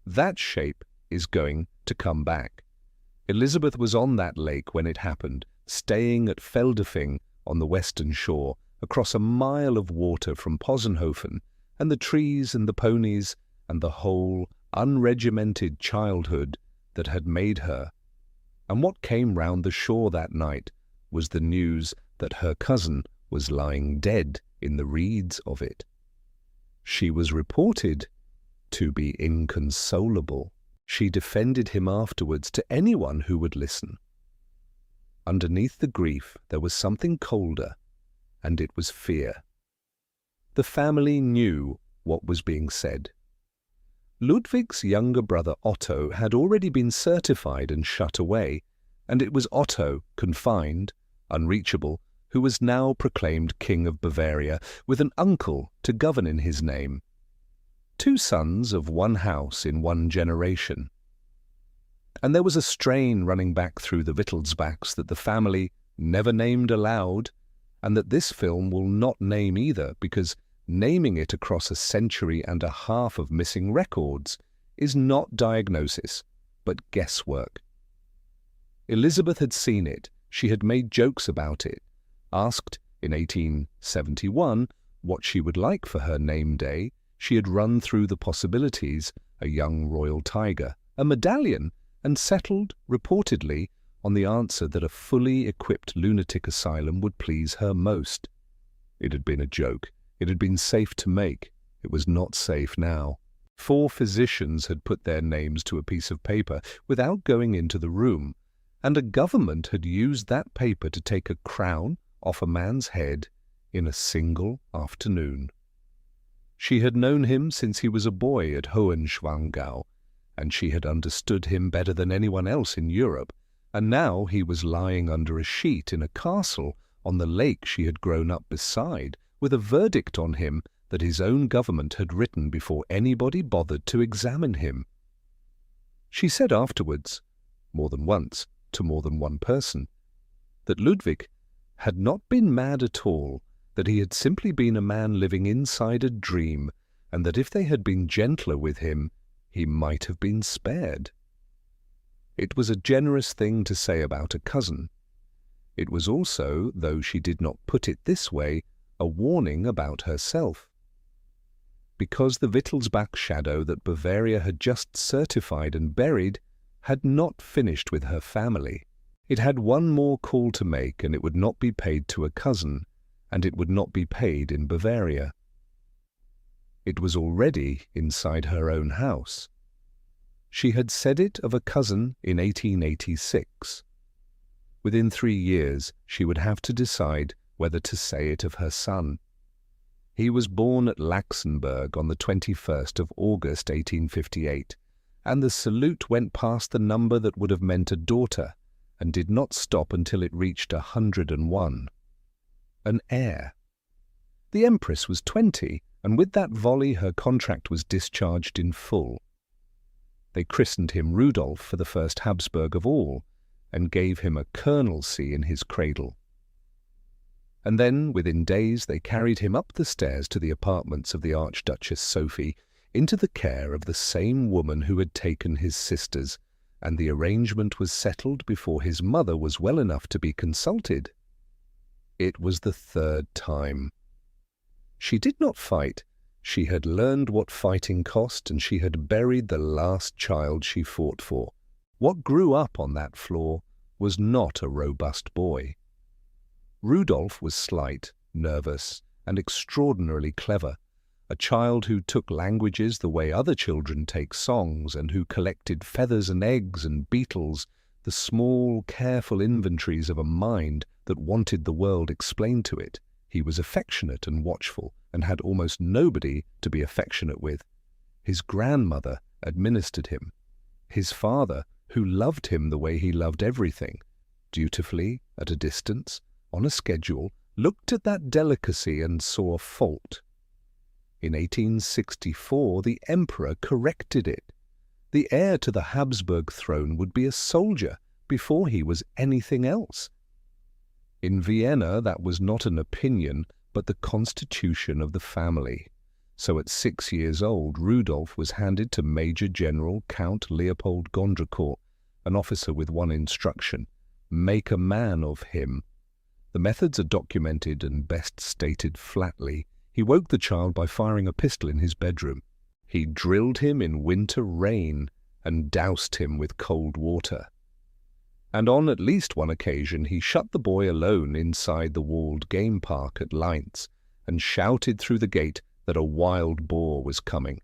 That shape is going to come back. Elizabeth was on that lake when it happened, staying at Feldafing on the western shore, across a mile of water from Possenhofen, and the trees and the ponies and the whole unregimented childhood that had made her. And what came round the shore that night was the news that her cousin was lying dead in the reeds of it. She was reported to be inconsolable. She defended him afterwards to anyone who would listen. Underneath the grief there was something colder, and it was fear. The family knew what was being said. Ludwig's younger brother Otto had already been certified and shut away, and it was Otto, confined, unreachable, who was now proclaimed King of Bavaria, with an uncle to govern in his name. 2 sons of one house in one generation. And there was a strain running back through the Wittelsbachs that the family never named aloud, and that this film will not name either, because naming it across a century and a half of missing records is not diagnosis, but guesswork. Elizabeth had seen it. She had made jokes about it, asked in 1871 what she would like for her name day. She had run through the possibilities, a young royal tiger, a medallion, and settled, reportedly, on the answer that a fully equipped lunatic asylum would please her most. It had been a joke. It had been safe to make. It was not safe now. 4 physicians had put their names to a piece of paper without going into the room, and a government had used that paper to take a crown off a man's head in a single afternoon. She had known him since he was a boy at Hohenschwangau, and she had understood him better than anyone else in Europe, and now he was lying under a sheet in a castle on the lake she had grown up beside, with a verdict on him that his own government had written before anybody bothered to examine him. She said afterwards, more than once, to more than one person, that Ludwig had not been mad at all, that he had simply been a man living inside a dream, and that if they had been gentler with him, he might have been spared. It was a generous thing to say about a cousin. It was also, though she did not put it this way, a warning about herself. Because the Wittelsbach shadow that Bavaria had just certified and buried had not finished with her family. It had one more call to make, and it would not be paid to a cousin, and it would not be paid in Bavaria. It was already inside her own house. She had said it of a cousin in 1886. Within 3 years she would have to decide whether to say it of her son. He was born at Laxenburg on the 21st of August 1858, and the salute went past the number that would have meant a daughter, and did not stop until it reached 101. An heir. The Empress was 20, and with that volley her contract was discharged in full. They christened him Rudolf for the first Habsburg of all, and gave him a colonelcy in his cradle. And then, within days, they carried him up the stairs to the apartments of the Archduchess Sophie, into the care of the same woman who had taken his sisters, and the arrangement was settled before his mother was well enough to be consulted. It was the 3rd time. She did not fight. She had learned what fighting cost, and she had buried the last child she fought for. What grew up on that floor was not a robust boy. Rudolf was slight, nervous, and extraordinarily clever, a child who took languages the way other children take songs, and who collected feathers and eggs and beetles, the small, careful inventories of a mind that wanted the world explained to it. He was affectionate and watchful, and had almost nobody to be affectionate with. His grandmother administered him. His father, who loved him the way he loved everything, dutifully, at a distance, on a schedule, looked at that delicacy and saw a fault. In 1864 the Emperor corrected it. The heir to the Habsburg throne would be a soldier before he was anything else. In Vienna that was not an opinion, but the constitution of the family. So at 6 years old, Rudolf was handed to Major General Count Leopold Gondrecourt, an officer with one instruction: make a man of him. The methods are documented and best stated flatly. He woke the child by firing a pistol in his bedroom. He drilled him in winter rain and doused him with cold water. And on at least one occasion he shut the boy alone inside the walled game park at Leinz and shouted through the gate that a wild boar was coming.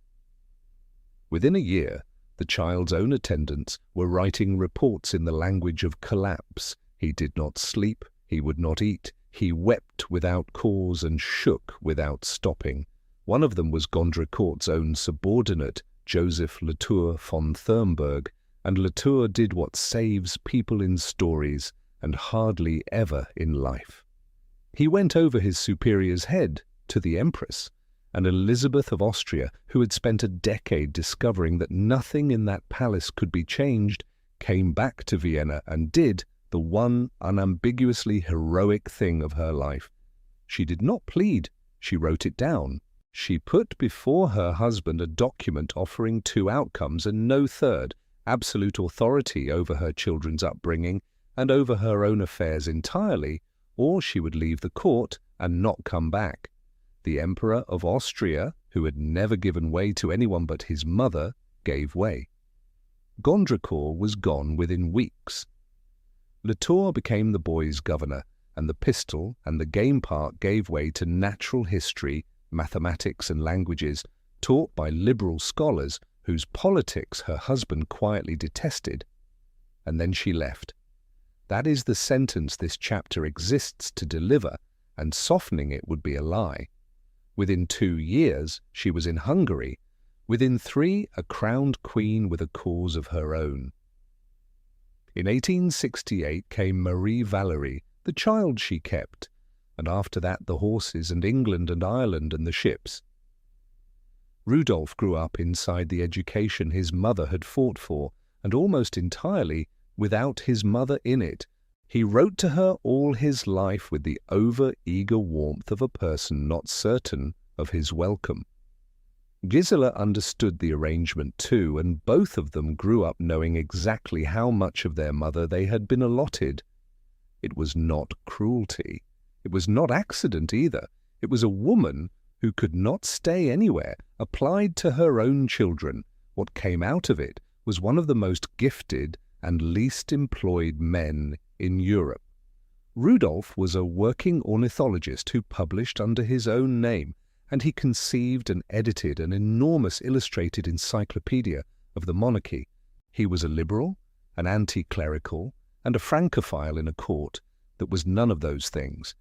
Within a year, the child's own attendants were writing reports in the language of collapse. He did not sleep, he would not eat, he wept without cause and shook without stopping. One of them was Gondrecourt's own subordinate, Joseph Latour von Thurmberg, and Latour did what saves people in stories and hardly ever in life. He went over his superior's head to the Empress, and Elisabeth of Austria, who had spent a decade discovering that nothing in that palace could be changed, came back to Vienna and did the one unambiguously heroic thing of her life. She did not plead, she wrote it down. She put before her husband a document offering 2 outcomes and no third, absolute authority over her children's upbringing and over her own affairs entirely, or she would leave the court and not come back. The Emperor of Austria, who had never given way to anyone but his mother, gave way. Gondricourt was gone within weeks. Latour became the boys' governor, and the pistol and the game part gave way to natural history, mathematics and languages taught by liberal scholars whose politics her husband quietly detested. And then she left. That is the sentence this chapter exists to deliver, and softening it would be a lie. Within 2 years, she was in Hungary. Within 3, a crowned queen with a cause of her own. In 1868 came Marie Valerie, the child she kept, and after that the horses and England and Ireland and the ships. Rudolph grew up inside the education his mother had fought for, and almost entirely without his mother in it. He wrote to her all his life with the over-eager warmth of a person not certain of his welcome. Gisela understood the arrangement too, and both of them grew up knowing exactly how much of their mother they had been allotted. It was not cruelty. It was not accident either. It was a woman who could not stay anywhere, applied to her own children. What came out of it was one of the most gifted and least employed men in Europe. Rudolph was a working ornithologist who published under his own name, and he conceived and edited an enormous illustrated encyclopedia of the monarchy. He was a liberal, an anti-clerical, and a Francophile in a court that was none of those things.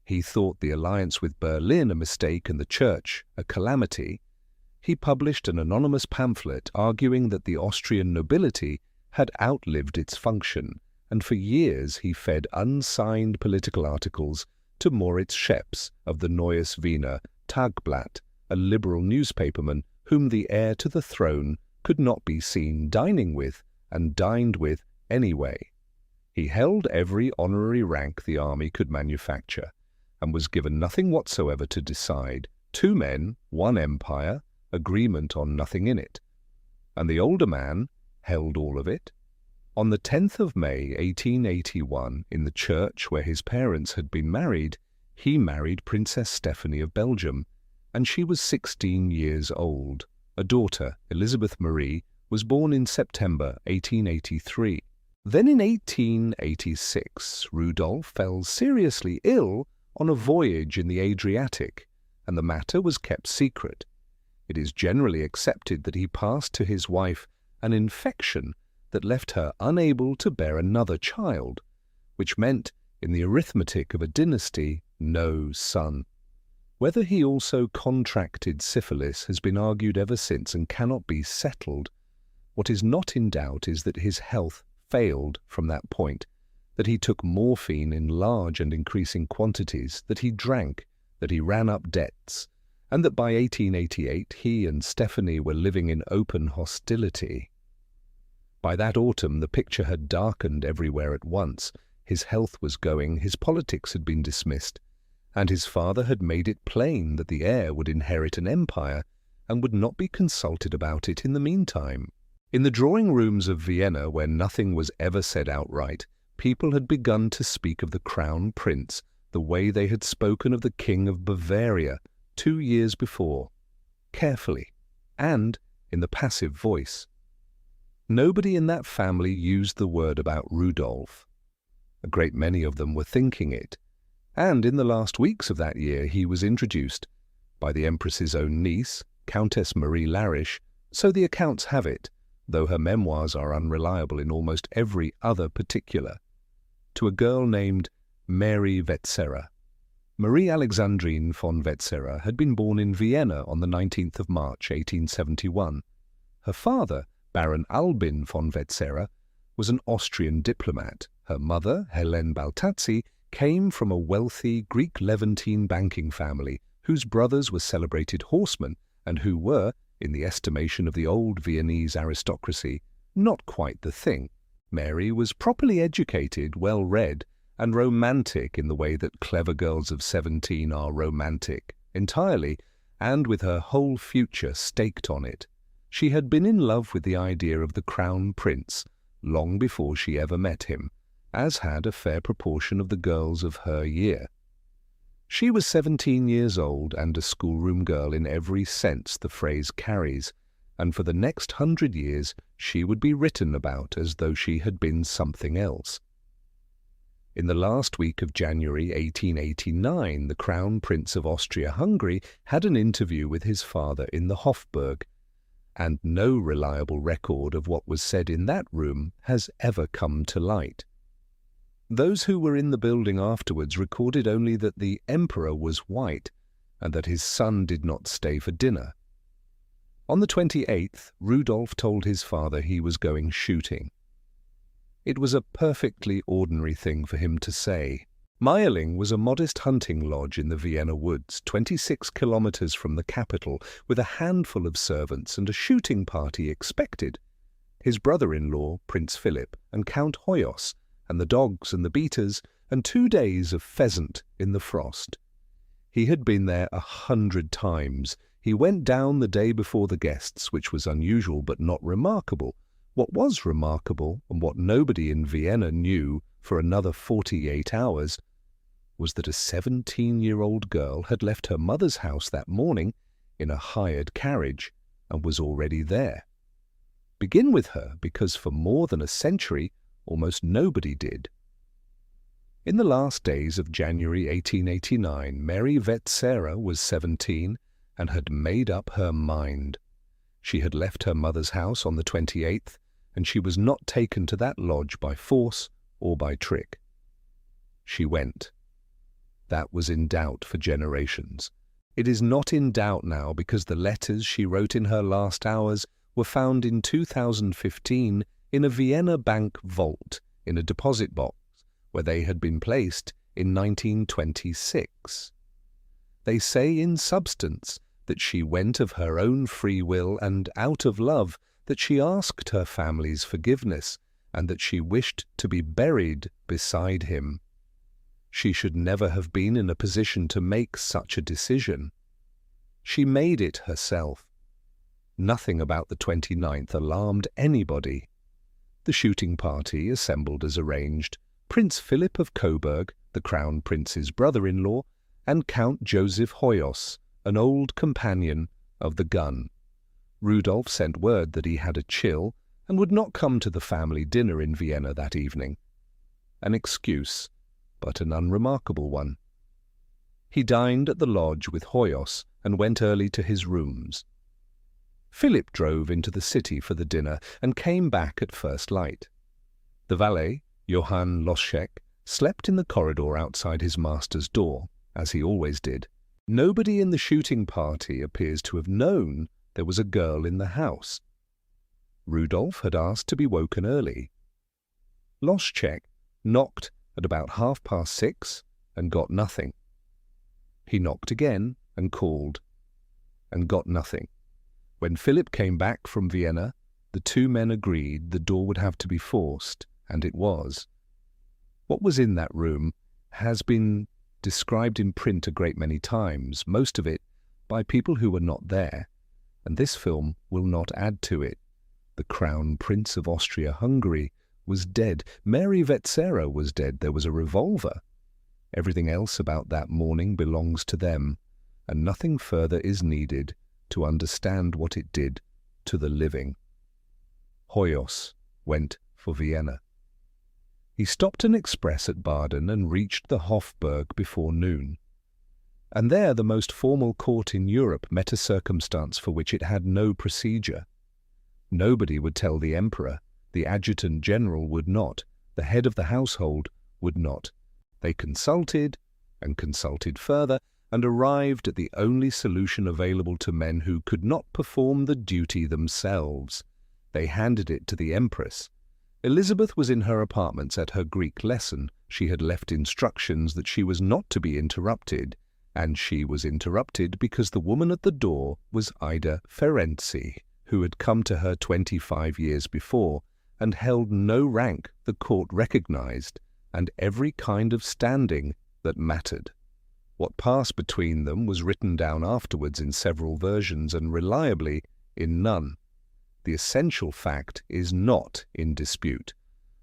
He thought the alliance with Berlin a mistake and the church a calamity. He published an anonymous pamphlet arguing that the Austrian nobility had outlived its function, and for years he fed unsigned political articles to Moritz Scheps of the Neues Wiener Tagblatt, a liberal newspaperman whom the heir to the throne could not be seen dining with, and dined with anyway. He held every honorary rank the army could manufacture, and was given nothing whatsoever to decide. 2 men, 1 empire, agreement on nothing in it. And the older man held all of it. On the 10th of May, 1881, in the church where his parents had been married, he married Princess Stephanie of Belgium, and she was 16 years old. A daughter, Elizabeth Marie, was born in September 1883. Then in 1886, Rudolph fell seriously ill on a voyage in the Adriatic, and the matter was kept secret. It is generally accepted that he passed to his wife an infection that left her unable to bear another child, which meant, in the arithmetic of a dynasty, no son. Whether he also contracted syphilis has been argued ever since and cannot be settled. What is not in doubt is that his health failed from that point, that he took morphine in large and increasing quantities, that he drank, that he ran up debts, and that by 1888 he and Stephanie were living in open hostility. By that autumn the picture had darkened everywhere at once. His health was going, his politics had been dismissed, and his father had made it plain that the heir would inherit an empire and would not be consulted about it in the meantime. In the drawing rooms of Vienna, where nothing was ever said outright, people had begun to speak of the crown prince the way they had spoken of the king of Bavaria 2 years before, carefully, and in the passive voice. Nobody in that family used the word about Rudolph. A great many of them were thinking it, and in the last weeks of that year he was introduced, by the Empress's own niece, Countess Marie Larisch, so the accounts have it, though her memoirs are unreliable in almost every other particular, to a girl named Mary Wetzera. Marie Alexandrine von Wetzera had been born in Vienna on the 19th of March, 1871. Her father, Baron Albin von Wetzera, was an Austrian diplomat. Her mother, Helene Baltazzi, came from a wealthy Greek Levantine banking family whose brothers were celebrated horsemen and who were, in the estimation of the old Viennese aristocracy, not quite the thing. Mary was properly educated, well-read, and romantic in the way that clever girls of 17 are romantic, entirely, and with her whole future staked on it. She had been in love with the idea of the Crown Prince long before she ever met him, as had a fair proportion of the girls of her year. She was 17 years old and a schoolroom girl in every sense the phrase carries, and for the next 100 years she would be written about as though she had been something else. In the last week of January 1889, the Crown Prince of Austria-Hungary had an interview with his father in the Hofburg, and no reliable record of what was said in that room has ever come to light. Those who were in the building afterwards recorded only that the emperor was white and that his son did not stay for dinner. On the 28th, Rudolf told his father he was going shooting. It was a perfectly ordinary thing for him to say. Mayerling was a modest hunting lodge in the Vienna woods, 26 kilometers from the capital, with a handful of servants and a shooting party expected. His brother-in-law, Prince Philip, and Count Hoyos, and the dogs and the beaters, and 2 days of pheasant in the frost. He had been there 100 times. He went down the day before the guests, which was unusual but not remarkable. What was remarkable, and what nobody in Vienna knew for another 48 hours, was that a 17-year-old girl had left her mother's house that morning in a hired carriage and was already there. Begin with her, because for more than a century almost nobody did. In the last days of January 1889, Mary Vetsera was 17 and had made up her mind. She had left her mother's house on the 28th, and she was not taken to that lodge by force or by trick. She went. That was in doubt for generations. It is not in doubt now because the letters she wrote in her last hours were found in 2015 in a Vienna bank vault in a deposit box where they had been placed in 1926. They say in substance that she went of her own free will and out of love, that she asked her family's forgiveness, and that she wished to be buried beside him. She should never have been in a position to make such a decision. She made it herself. Nothing about the 29th alarmed anybody. The shooting party assembled as arranged. Prince Philip of Coburg, the Crown Prince's brother-in-law, and Count Joseph Hoyos, an old companion of the gun. Rudolf sent word that he had a chill and would not come to the family dinner in Vienna that evening. An excuse, but an unremarkable one. He dined at the lodge with Hoyos and went early to his rooms. Philip drove into the city for the dinner and came back at first light. The valet, Johann Loschek, slept in the corridor outside his master's door, as he always did. Nobody in the shooting party appears to have known there was a girl in the house. Rudolf had asked to be woken early. Loschek knocked at about 6:30 and got nothing. He knocked again and called, and got nothing. When Philip came back from Vienna, the two men agreed the door would have to be forced, and it was. What was in that room has been described in print a great many times, most of it by people who were not there, and this film will not add to it. The Crown Prince of Austria-Hungary was dead. Mary Vetsera was dead. There was a revolver. Everything else about that morning belongs to them, and nothing further is needed to understand what it did to the living. Hoyos went for Vienna. He stopped an express at Baden and reached the Hofburg before noon. And there the most formal court in Europe met a circumstance for which it had no procedure. Nobody would tell the emperor, the adjutant general would not, the head of the household would not. They consulted and consulted further and arrived at the only solution available to men who could not perform the duty themselves. They handed it to the Empress. Elizabeth was in her apartments at her Greek lesson. She had left instructions that she was not to be interrupted, and she was interrupted because the woman at the door was Ida Ferenczi, who had come to her 25 years before and held no rank the court recognized, and every kind of standing that mattered. What passed between them was written down afterwards in several versions and reliably in none. the essential fact is not in dispute.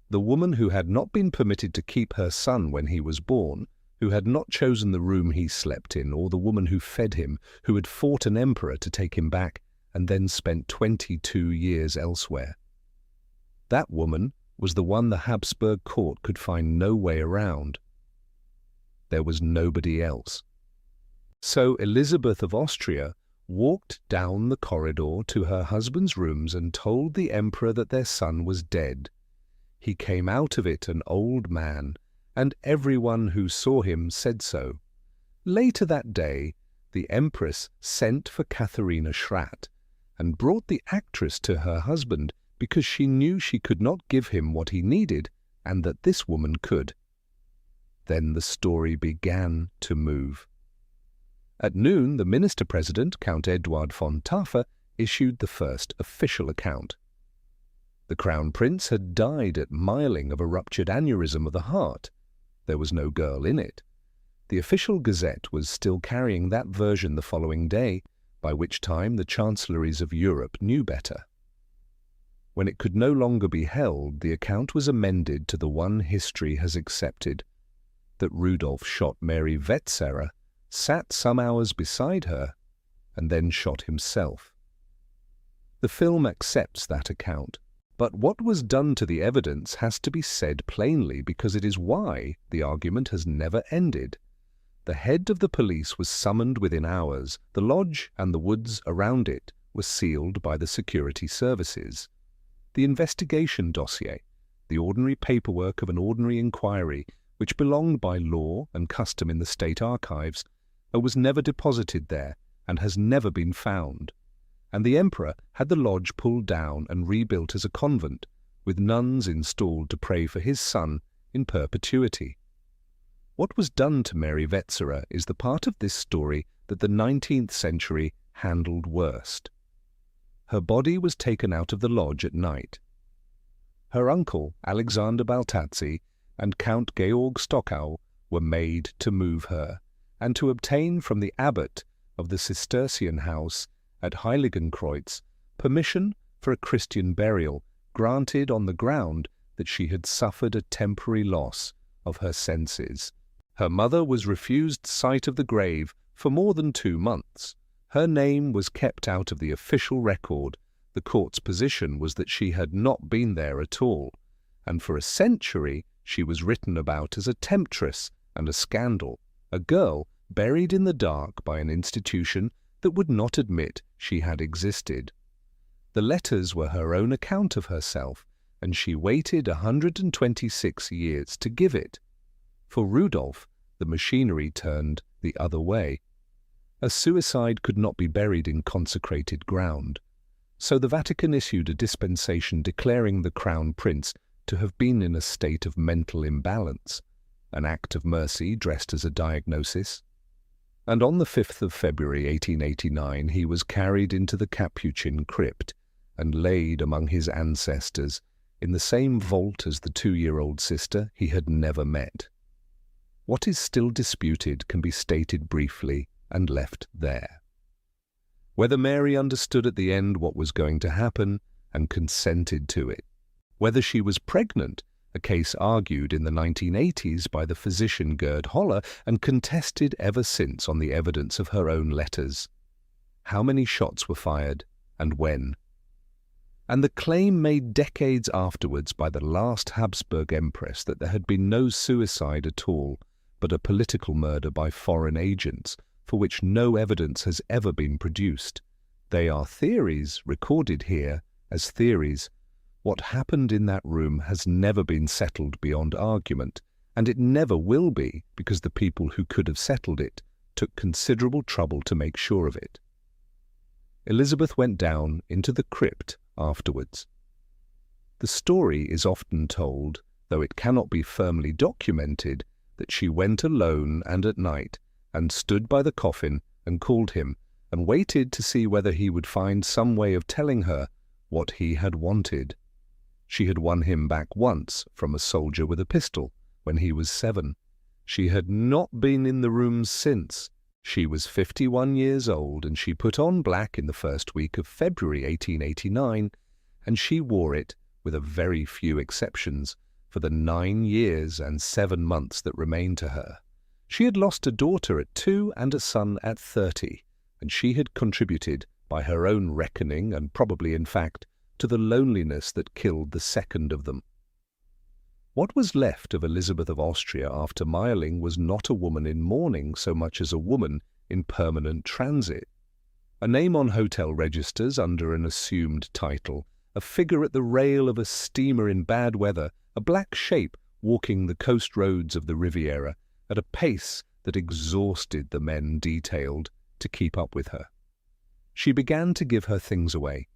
The woman who had not been permitted to keep her son when he was born, who had not chosen the room he slept in, or the woman who fed him, who had fought an emperor to take him back and then spent 22 years elsewhere. That woman was the one the Habsburg court could find no way around. There was nobody else. So Elizabeth of Austria walked down the corridor to her husband's rooms and told the emperor that their son was dead. He came out of it an old man, and everyone who saw him said so. Later that day, the empress sent for Katharina Schratt and brought the actress to her husband because she knew she could not give him what he needed and that this woman could. Then the story began to move. At noon, the minister-president, Count Eduard von Taffa, issued the first official account. The Crown Prince had died at Mayerling of a ruptured aneurysm of the heart. There was no girl in it. The official gazette was still carrying that version the following day, by which time the chancelleries of Europe knew better. When it could no longer be held, the account was amended to the one history has accepted, that Rudolf shot Mary Wetzera, sat some hours beside her, and then shot himself. The film accepts that account. But what was done to the evidence has to be said plainly because it is why the argument has never ended. The head of the police was summoned within hours. The lodge and the woods around it were sealed by the security services. The investigation dossier, the ordinary paperwork of an ordinary inquiry, which belonged by law and custom in the state archives, was never deposited there and has never been found. And the emperor had the lodge pulled down and rebuilt as a convent, with nuns installed to pray for his son in perpetuity. What was done to Mary Wetzera is the part of this story that the 19th century handled worst. Her body was taken out of the lodge at night. Her uncle, Alexander Baltazzi, and Count Georg Stockau were made to move her, and to obtain from the abbot of the Cistercian house at Heiligenkreuz permission for a Christian burial, granted on the ground that she had suffered a temporary loss of her senses. Her mother was refused sight of the grave for more than 2 months. Her name was kept out of the official record. The court's position was that she had not been there at all, and for a century she was written about as a temptress and a scandal, a girl buried in the dark by an institution that would not admit she had existed. The letters were her own account of herself, and she waited 126 years to give it. For Rudolf, the machinery turned the other way. A suicide could not be buried in consecrated ground, so the Vatican issued a dispensation declaring the Crown Prince to have been in a state of mental imbalance, an act of mercy dressed as a diagnosis. And on the 5th of February 1889 he was carried into the Capuchin crypt and laid among his ancestors in the same vault as the 2-year-old sister he had never met. What is still disputed can be stated briefly and left there. Whether Mary understood at the end what was going to happen and consented to it. Whether she was pregnant, a case argued in the 1980s by the physician Gerd Holler and contested ever since on the evidence of her own letters. How many shots were fired and when? And the claim made decades afterwards by the last Habsburg Empress that there had been no suicide at all, but a political murder by foreign agents, for which no evidence has ever been produced. They are theories recorded here as theories. What happened in that room has never been settled beyond argument, and it never will be because the people who could have settled it took considerable trouble to make sure of it. Elizabeth went down into the crypt afterwards. The story is often told, though it cannot be firmly documented, that she went alone and at night and stood by the coffin and called him and waited to see whether he would find some way of telling her what he had wanted. She had won him back once from a soldier with a pistol when he was 7. She had not been in the room since. She was 51 years old, and she put on black in the first week of February 1889 and she wore it, with a very few exceptions, for the 9 years and 7 months that remained to her. She had lost a daughter at 2 and a son at 30, and she had contributed, by her own reckoning and probably in fact, to the loneliness that killed the second of them. What was left of Elizabeth of Austria after Mayerling was not a woman in mourning so much as a woman in permanent transit. A name on hotel registers under an assumed title, a figure at the rail of a steamer in bad weather, a black shape walking the coast roads of the Riviera at a pace that exhausted the men detailed to keep up with her. She began to give her things away.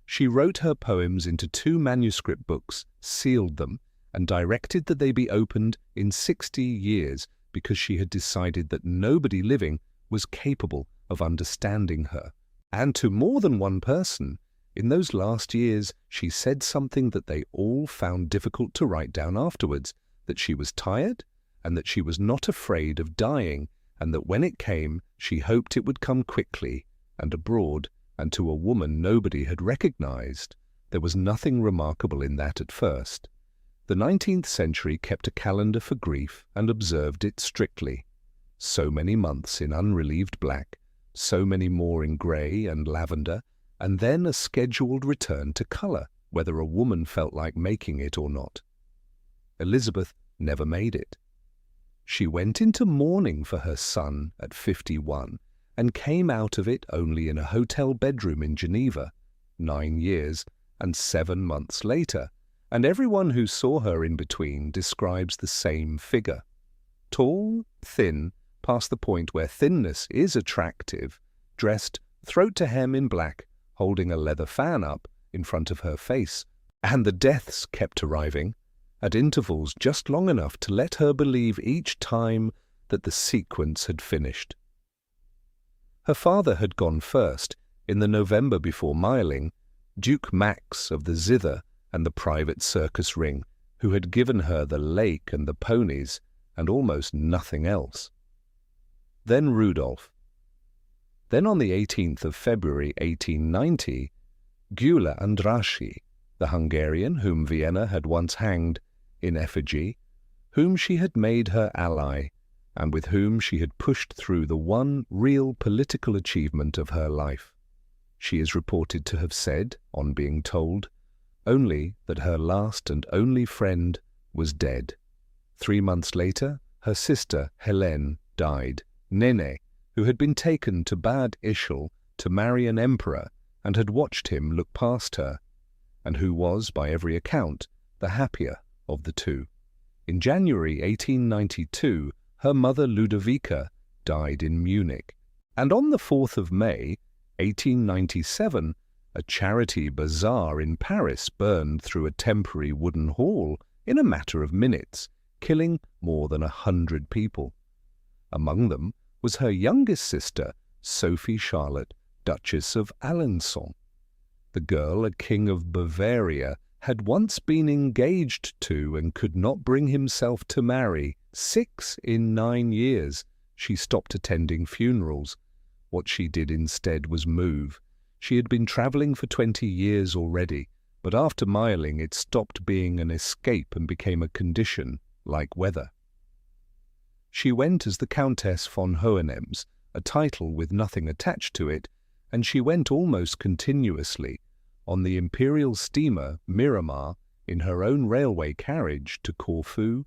She wrote her poems into 2 manuscript books, sealed them, and directed that they be opened in 60 years because she had decided that nobody living was capable of understanding her. And to more than one person, in those last years, she said something that they all found difficult to write down afterwards, that she was tired and that she was not afraid of dying, and that when it came, she hoped it would come quickly and abroad, and to a woman nobody had recognized. There was nothing remarkable in that at first. The 19th century kept a calendar for grief and observed it strictly. So many months in unrelieved black, so many more in grey and lavender, and then a scheduled return to colour, whether a woman felt like making it or not. Elizabeth never made it. She went into mourning for her son at 51 and came out of it only in a hotel bedroom in Geneva, 9 years and 7 months later, and everyone who saw her in between describes the same figure. Tall, thin, past the point where thinness is attractive, dressed throat to hem in black, holding a leather fan up in front of her face, and the deaths kept arriving, at intervals just long enough to let her believe each time that the sequence had finished. Her father had gone first, in the November before Mayerling, Duke Max of the zither and the private circus ring, who had given her the lake and the ponies and almost nothing else. Then Rudolph. Then on the 18th of February 1890, Gyula Andrássy, the Hungarian whom Vienna had once hanged in effigy, whom she had made her ally, and with whom she had pushed through the one real political achievement of her life. She is reported to have said, on being told, only that her last and only friend was dead. 3 months later, her sister Helene died. Nene, who had been taken to Bad Ischl to marry an emperor and had watched him look past her, and who was, by every account, the happier of the two. In January 1892, her mother Ludovica died in Munich, and on the 4th of May, 1897, a charity bazaar in Paris burned through a temporary wooden hall in a matter of minutes, killing more than 100 people. Among them was her youngest sister, Sophie Charlotte, Duchess of Alençon. The girl a king of Bavaria had once been engaged to and could not bring himself to marry. 6 in 9 years, she stopped attending funerals. What she did instead was move. She had been travelling for 20 years already, but after Mayerling it stopped being an escape and became a condition, like weather. She went as the Countess von Hohenems, a title with nothing attached to it, and she went almost continuously, on the imperial steamer Miramar, in her own railway carriage to Corfu,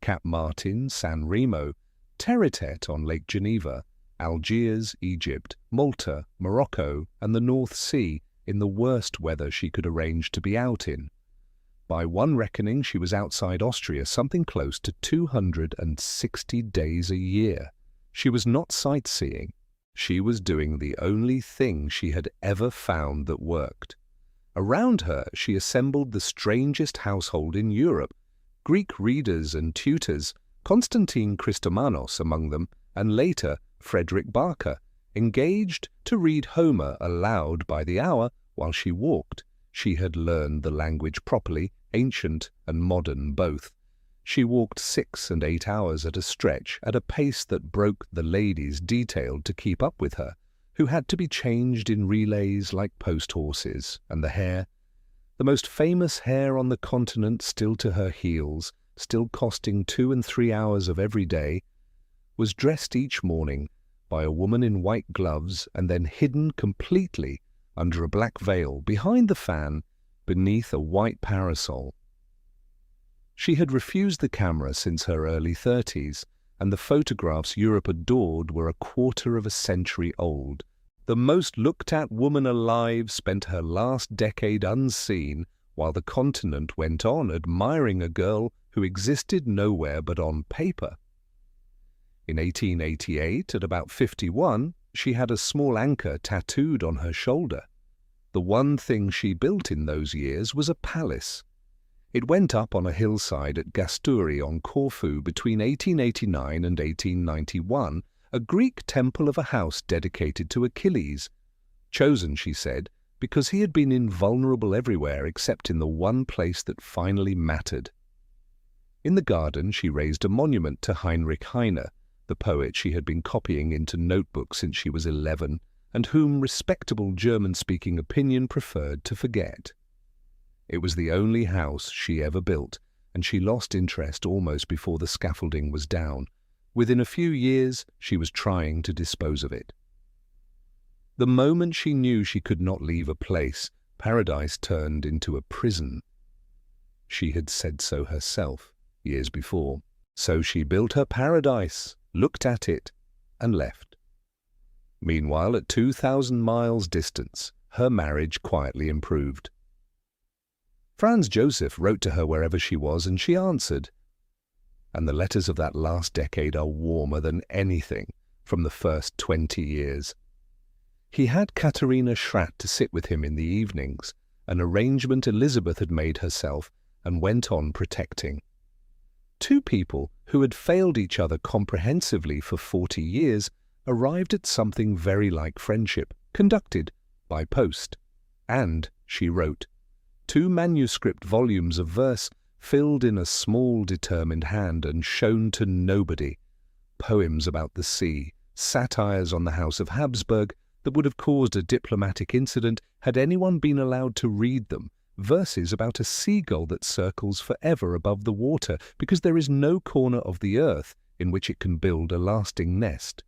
Cap Martin, San Remo, Territet on Lake Geneva, Algiers, Egypt, Malta, Morocco, and the North Sea in the worst weather she could arrange to be out in. By one reckoning, she was outside Austria something close to 260 days a year. She was not sightseeing. She was doing the only thing she had ever found that worked. Around her, she assembled the strangest household in Europe, Greek readers and tutors, Constantine Christomanos among them, and later Frederick Barker, engaged to read Homer aloud by the hour while she walked. She had learned the language properly, ancient and modern both. She walked 6 and 8 hours at a stretch at a pace that broke the ladies detailed to keep up with her, who had to be changed in relays like post horses, and the hair. the most famous hair on the continent still to her heels, still costing 2 and 3 hours of every day, was dressed each morning by a woman in white gloves and then hidden completely under a black veil behind the fan beneath a white parasol. She had refused the camera since her early 30s, and the photographs Europe adored were a quarter of a century old. The most looked-at woman alive spent her last decade unseen, while the continent went on admiring a girl who existed nowhere but on paper. In 1888, at about 51, she had a small anchor tattooed on her shoulder. The one thing she built in those years was a palace. It went up on a hillside at Gasturi on Corfu between 1889 and 1891, a Greek temple of a house dedicated to Achilles, chosen, she said, because he had been invulnerable everywhere except in the one place that finally mattered. In the garden she raised a monument to Heinrich Heine, the poet she had been copying into notebooks since she was 11, and whom respectable German-speaking opinion preferred to forget. It was the only house she ever built, and she lost interest almost before the scaffolding was down. Within a few years, she was trying to dispose of it. The moment she knew she could not leave a place, paradise turned into a prison. She had said so herself, years before. So she built her paradise, looked at it, and left. Meanwhile, at 2,000 miles distance, her marriage quietly improved. Franz Joseph wrote to her wherever she was, and she answered. And the letters of that last decade are warmer than anything from the first 20 years. He had Katharina Schratt to sit with him in the evenings, an arrangement Elizabeth had made herself and went on protecting. Two people who had failed each other comprehensively for 40 years arrived at something very like friendship, conducted by post. And, she wrote, 2 manuscript volumes of verse filled in a small determined hand and shown to nobody, poems about the sea, satires on the House of Habsburg that would have caused a diplomatic incident had anyone been allowed to read them, verses about a seagull that circles forever above the water because there is no corner of the earth in which it can build a lasting nest.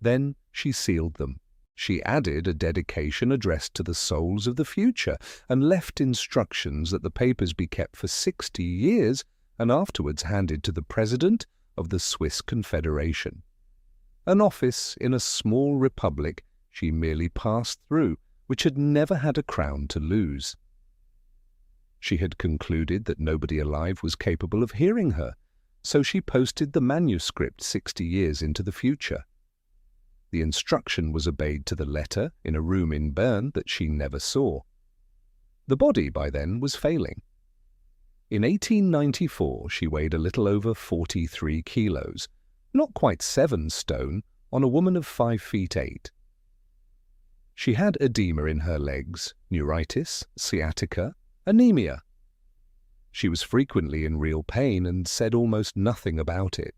Then she sealed them. She added a dedication addressed to the souls of the future and left instructions that the papers be kept for 60 years and afterwards handed to the President of the Swiss Confederation. An office in a small republic she merely passed through, which had never had a crown to lose. She had concluded that nobody alive was capable of hearing her, so she posted the manuscript 60 years into the future. The instruction was obeyed to the letter in a room in Bern that she never saw. The body by then was failing. In 1894 she weighed a little over 43 kilos, not quite 7 stone, on a woman of 5 feet 8. She had edema in her legs, neuritis, sciatica, anemia. She was frequently in real pain and said almost nothing about it.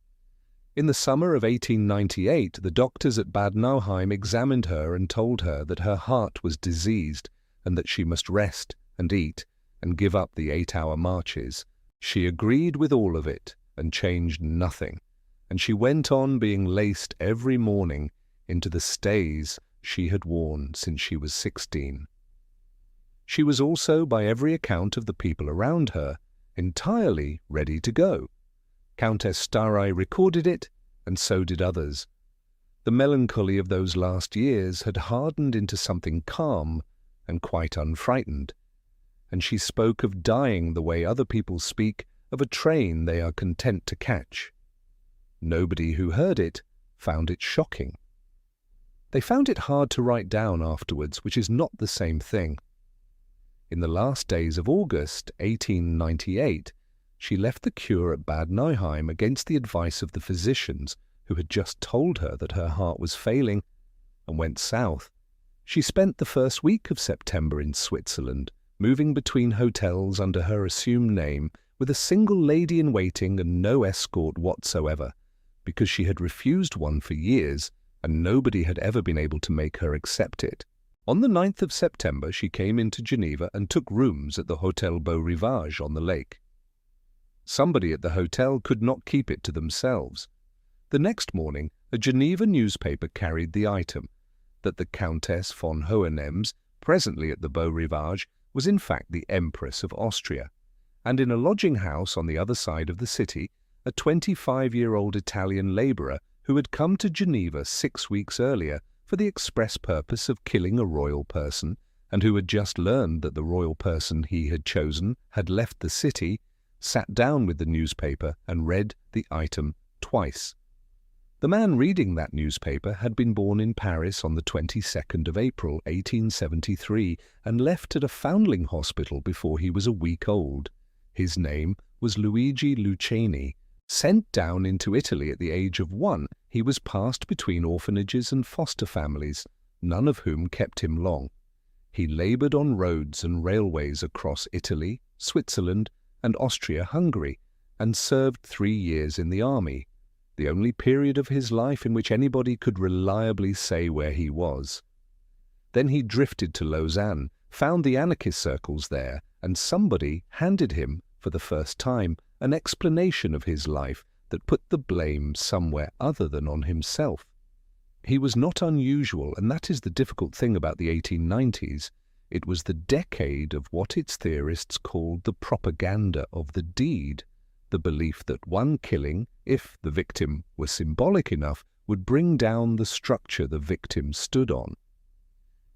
In the summer of 1898, the doctors at Bad Nauheim examined her and told her that her heart was diseased and that she must rest and eat and give up the 8-hour marches. She agreed with all of it and changed nothing, and she went on being laced every morning into the stays she had worn since she was 16. She was also, by every account of the people around her, entirely ready to go. Countess Starai recorded it, and so did others. The melancholy of those last years had hardened into something calm and quite unfrightened, and she spoke of dying the way other people speak of a train they are content to catch. Nobody who heard it found it shocking. They found it hard to write down afterwards, which is not the same thing. In the last days of August 1898, she left the cure at Bad Nauheim against the advice of the physicians who had just told her that her heart was failing, and went south. She spent the first week of September in Switzerland, moving between hotels under her assumed name with a single lady-in-waiting and no escort whatsoever, because she had refused one for years and nobody had ever been able to make her accept it. On the 9th of September, she came into Geneva and took rooms at the Hôtel Beau Rivage on the lake. Somebody at the hotel could not keep it to themselves. The next morning, a Geneva newspaper carried the item that the Countess von Hohenems, presently at the Beau Rivage, was in fact the Empress of Austria, and in a lodging house on the other side of the city, a 25-year-old Italian labourer who had come to Geneva 6 weeks earlier for the express purpose of killing a royal person, and who had just learned that the royal person he had chosen had left the city, sat down with the newspaper and read the item twice. The man reading that newspaper had been born in Paris on the 22nd of April, 1873, and left at a foundling hospital before he was a week old. His name was Luigi Lucchini. Sent down into Italy at the age of 1, he was passed between orphanages and foster families, none of whom kept him long. He laboured on roads and railways across Italy, Switzerland, and Austria-Hungary, and served 3 years in the army, the only period of his life in which anybody could reliably say where he was. Then he drifted to Lausanne, found the anarchist circles there, and somebody handed him, for the first time, an explanation of his life that put the blame somewhere other than on himself. He was not unusual, and that is the difficult thing about the 1890s. It was the decade of what its theorists called the propaganda of the deed, the belief that one killing, if the victim were symbolic enough, would bring down the structure the victim stood on.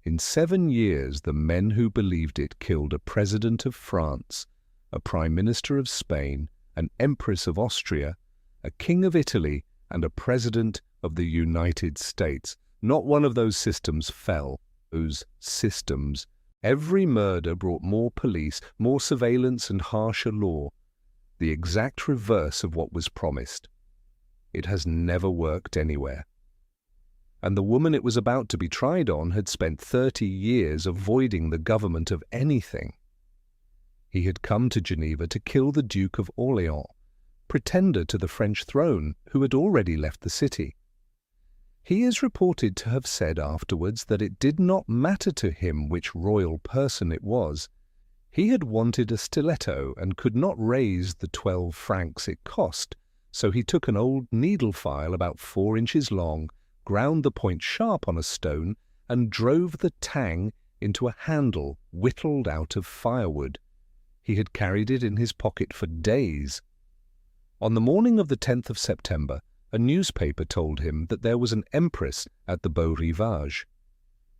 In 7 years, the men who believed it killed a president of France, a prime minister of Spain, an empress of Austria, a king of Italy, and a president of the United States. Not one of those systems fell. Those systems. Every murder brought more police, more surveillance, and harsher law. The exact reverse of what was promised. It has never worked anywhere. And the woman it was about to be tried on had spent 30 years avoiding the government of anything. He had come to Geneva to kill the Duke of Orléans, pretender to the French throne, who had already left the city. He is reported to have said afterwards that it did not matter to him which royal person it was. He had wanted a stiletto and could not raise the 12 francs it cost, so he took an old needle file about 4 inches long, ground the point sharp on a stone, and drove the tang into a handle whittled out of firewood. He had carried it in his pocket for days. On the morning of the 10th of September, a newspaper told him that there was an empress at the Beau Rivage.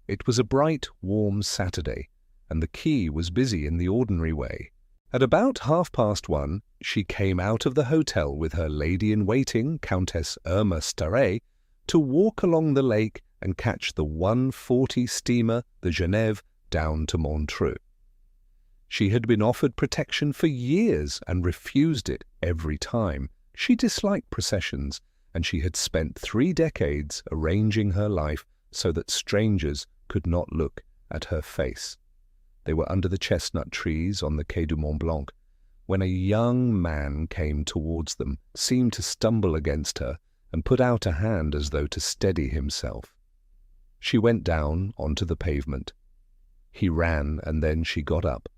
It was a bright, warm Saturday, and the quay was busy in the ordinary way. At about 1:30, she came out of the hotel with her lady-in-waiting, Countess Irma Staré, to walk along the lake and catch the 1:40 steamer, the Genève, down to Montreux. She had been offered protection for years and refused it every time. She disliked processions, and she had spent 3 decades arranging her life so that strangers could not look at her face. They were under the chestnut trees on the quay du Mont-Blanc, when a young man came towards them, seemed to stumble against her, and put out a hand as though to steady himself. She went down onto the pavement. He ran, and then she got up.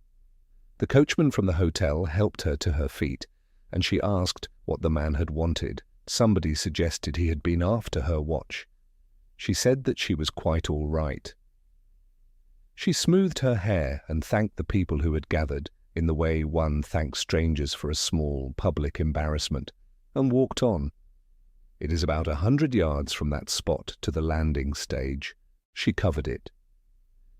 The coachman from the hotel helped her to her feet, and she asked what the man had wanted. Somebody suggested he had been after her watch. She said that she was quite all right. She smoothed her hair and thanked the people who had gathered, in the way one thanks strangers for a small public embarrassment, and walked on. It is about 100 yards from that spot to the landing stage. She covered it.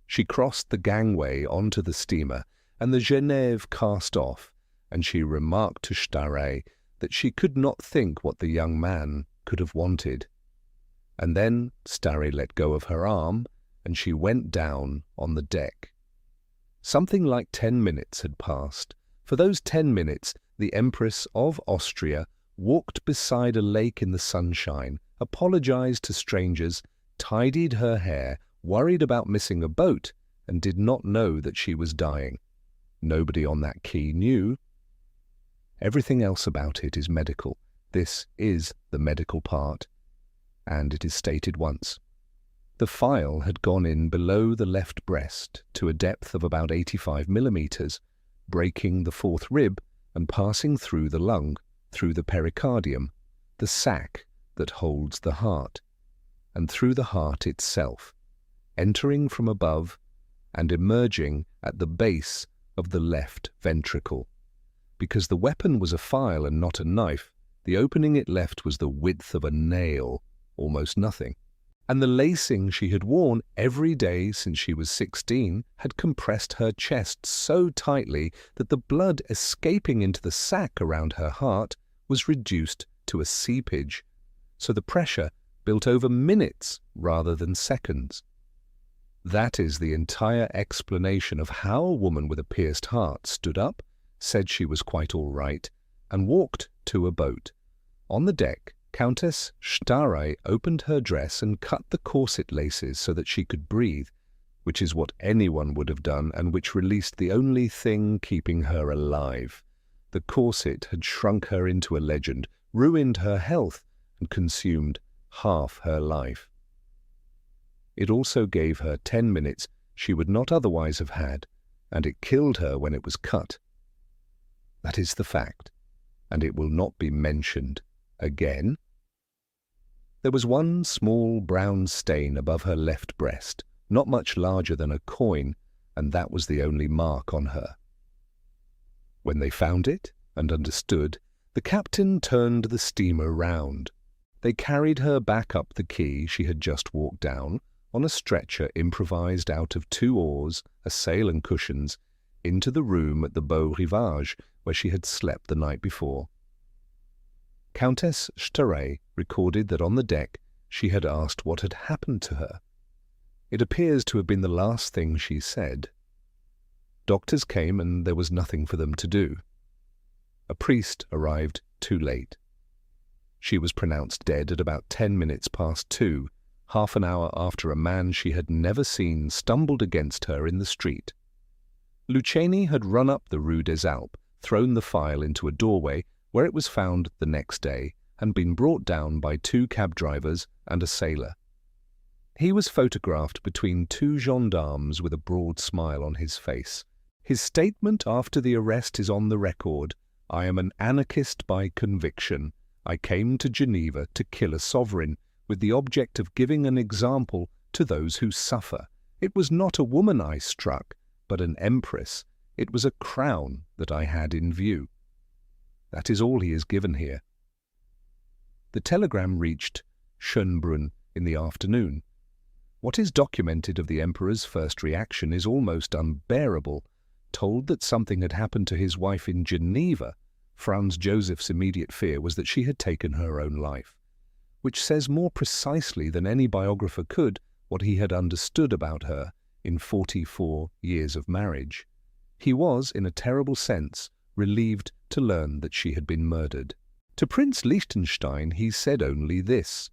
She crossed the gangway onto the steamer, and the Genève cast off, and she remarked to Staré that she could not think what the young man could have wanted. And then Staré let go of her arm, and she went down on the deck. Something like 10 minutes had passed. For those 10 minutes, the Empress of Austria walked beside a lake in the sunshine, apologized to strangers, tidied her hair, worried about missing a boat, and did not know that she was dying. Nobody on that quay knew. Everything else about it is medical. This is the medical part, and it is stated once. The file had gone in below the left breast to a depth of about 85 millimeters, breaking the fourth rib and passing through the lung, through the pericardium, the sac that holds the heart, and through the heart itself, entering from above and emerging at the base of the left ventricle. Because the weapon was a file and not a knife, the opening it left was the width of a nail, almost nothing. And the lacing she had worn every day since she was 16 had compressed her chest so tightly that the blood escaping into the sac around her heart was reduced to a seepage, so the pressure built over minutes rather than seconds. That is the entire explanation of how a woman with a pierced heart stood up, said she was quite all right, and walked to a boat. On the deck, Countess Starei opened her dress and cut the corset laces so that she could breathe, which is what anyone would have done and which released the only thing keeping her alive. The corset had shrunk her into a legend, ruined her health, and consumed half her life. It also gave her 10 minutes she would not otherwise have had, and it killed her when it was cut. That is the fact, and it will not be mentioned again. There was one small brown stain above her left breast, not much larger than a coin, and that was the only mark on her. When they found it and understood, the captain turned the steamer round. They carried her back up the quay she had just walked down, on a stretcher improvised out of 2 oars, a sail and cushions, into the room at the Beau Rivage where she had slept the night before. Countess Starei recorded that on the deck she had asked what had happened to her. It appears to have been the last thing she said. Doctors came and there was nothing for them to do. A priest arrived too late. She was pronounced dead at about 10 minutes past 2, half an hour after a man she had never seen stumbled against her in the street. Lucchesi had run up the Rue des Alpes, thrown the file into a doorway, where it was found the next day and been brought down by 2 cab drivers and a sailor. He was photographed between 2 gendarmes with a broad smile on his face. His statement after the arrest is on the record: "I am an anarchist by conviction. I came to Geneva to kill a sovereign, with the object of giving an example to those who suffer. It was not a woman I struck, but an empress. It was a crown that I had in view." That is all he is given here. The telegram reached Schönbrunn in the afternoon. What is documented of the Emperor's first reaction is almost unbearable. Told that something had happened to his wife in Geneva, Franz Joseph's immediate fear was that she had taken her own life, which says more precisely than any biographer could what he had understood about her in 44 years of marriage. He was, in a terrible sense, relieved to learn that she had been murdered. To Prince Liechtenstein he said only this: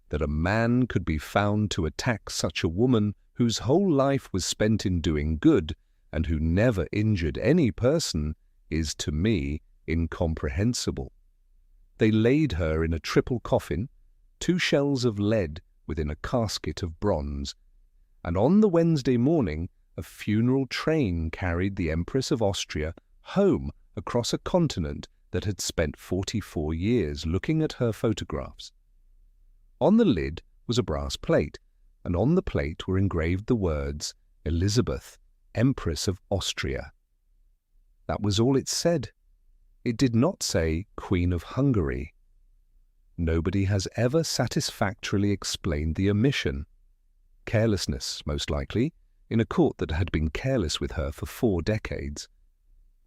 that a man could be found to attack such a woman whose whole life was spent in doing good and who never injured any person is, to me, incomprehensible. They laid her in a triple coffin, 2 shells of lead within a casket of bronze, and on the Wednesday morning a funeral train carried the Empress of Austria home across a continent that had spent 44 years looking at her photographs. On the lid was a brass plate, and on the plate were engraved the words, "Elisabeth, Empress of Austria." That was all it said. It did not say Queen of Hungary. Nobody has ever satisfactorily explained the omission. Carelessness, most likely, in a court that had been careless with her for 4 decades.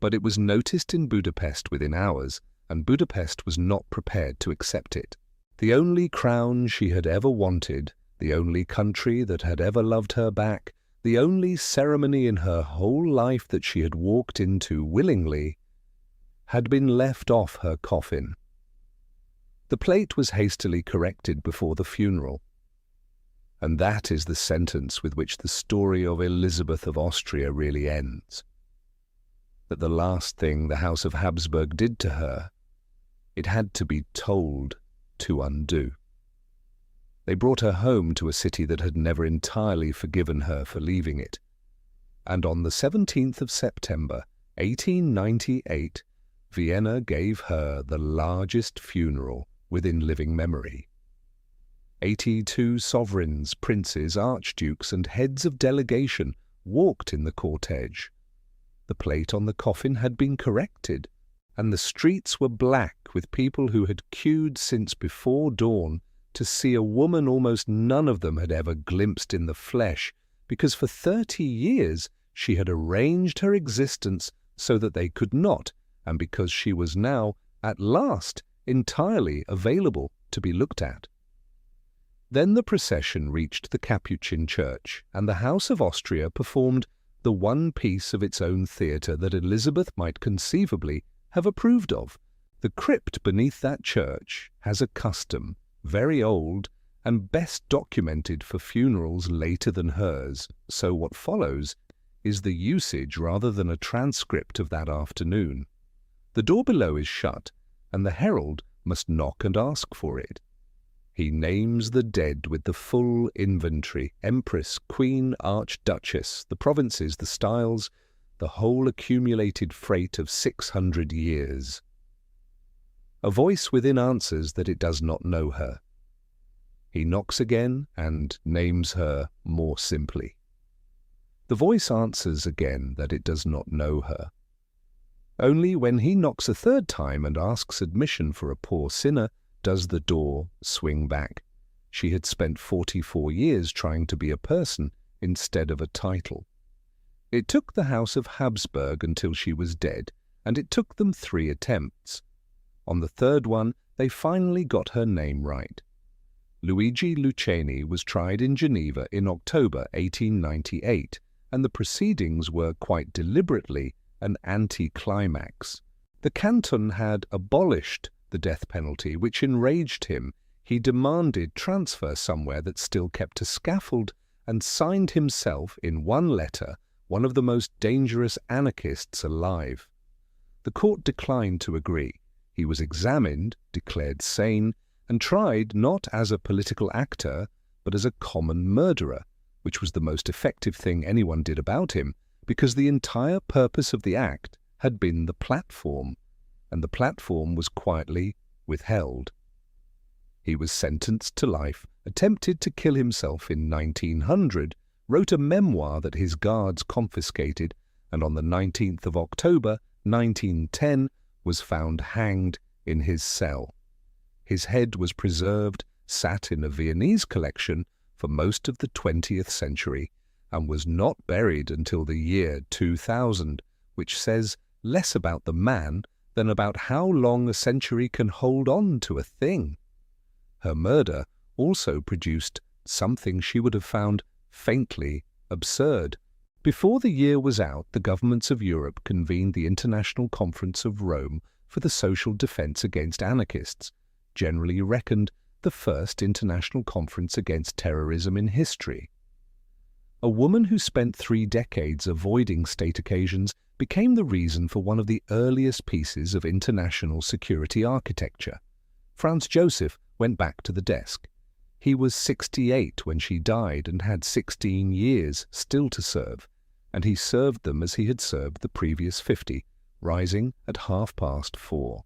But it was noticed in Budapest within hours, and Budapest was not prepared to accept it. The only crown she had ever wanted, the only country that had ever loved her back, the only ceremony in her whole life that she had walked into willingly, had been left off her coffin. The plate was hastily corrected before the funeral. And that is the sentence with which the story of Elisabeth of Austria really ends. That the last thing the House of Habsburg did to her, it had to be told to undo. They brought her home to a city that had never entirely forgiven her for leaving it. And on the 17th of September, 1898, Vienna gave her the largest funeral within living memory. 82 sovereigns, princes, archdukes, and heads of delegation walked in the cortege. The plate on the coffin had been corrected, and the streets were black with people who had queued since before dawn to see a woman almost none of them had ever glimpsed in the flesh, because for 30 years she had arranged her existence so that they could not, and because she was now, at last, entirely available to be looked at. Then the procession reached the Capuchin church, and the House of Austria performed the one piece of its own theatre that Elizabeth might conceivably have approved of. The crypt beneath that church has a custom, very old, and best documented for funerals later than hers, so what follows is the usage rather than a transcript of that afternoon. The door below is shut, and the herald must knock and ask for it. He names the dead with the full inventory: Empress, Queen, Archduchess, the provinces, the styles, the whole accumulated freight of 600 years. A voice within answers that it does not know her. He knocks again and names her more simply. The voice answers again that it does not know her. Only when he knocks a third time and asks admission for a poor sinner does the door swing back. She had spent 44 years trying to be a person instead of a title. It took the House of Habsburg until she was dead, and it took them 3 attempts. On the third one, they finally got her name right. Luigi Lucchesi was tried in Geneva in October 1898, and the proceedings were quite deliberately an anti-climax. The canton had abolished the death penalty, which enraged him. He demanded transfer somewhere that still kept a scaffold, and signed himself, in one letter, one of the most dangerous anarchists alive. The court declined to agree. He was examined, declared sane, and tried not as a political actor, but as a common murderer, which was the most effective thing anyone did about him, because the entire purpose of the act had been the platform, and the platform was quietly withheld. He was sentenced to life, attempted to kill himself in 1900, wrote a memoir that his guards confiscated, and on the 19th of October 1910 was found hanged in his cell. His head was preserved, sat in a Viennese collection for most of the 20th century, and was not buried until the year 2000, which says less about the man than about how long a century can hold on to a thing. Her murder also produced something she would have found faintly absurd. Before the year was out, the governments of Europe convened the International Conference of Rome for the Social Defense Against Anarchists, generally reckoned the first international conference against terrorism in history. A woman who spent 3 decades avoiding state occasions became the reason for one of the earliest pieces of international security architecture. Franz Joseph went back to the desk. He was 68 when she died and had 16 years still to serve, and he served them as he had served the previous 50, rising at 4:30.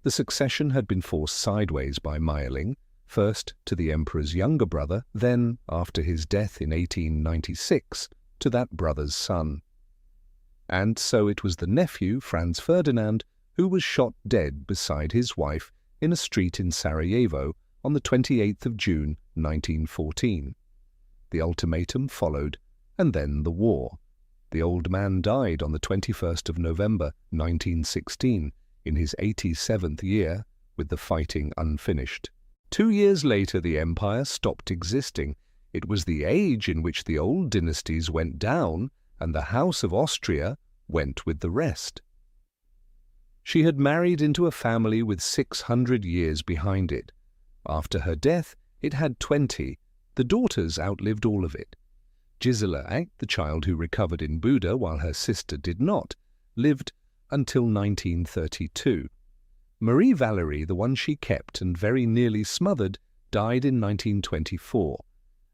The succession had been forced sideways by Mayerling, first to the emperor's younger brother, then, after his death in 1896, to that brother's son. And so it was the nephew, Franz Ferdinand, who was shot dead beside his wife in a street in Sarajevo on the 28th of June 1914. The ultimatum followed, and then the war. The old man died on the 21st of November 1916, in his 87th year, with the fighting unfinished. 2 years later the empire stopped existing. It was the age in which the old dynasties went down, and the House of Austria went with the rest. She had married into a family with 600 years behind it. After her death, it had 20. The daughters outlived all of it. Gisela, the child who recovered in Buda while her sister did not, lived until 1932. Marie Valerie, the one she kept and very nearly smothered, died in 1924,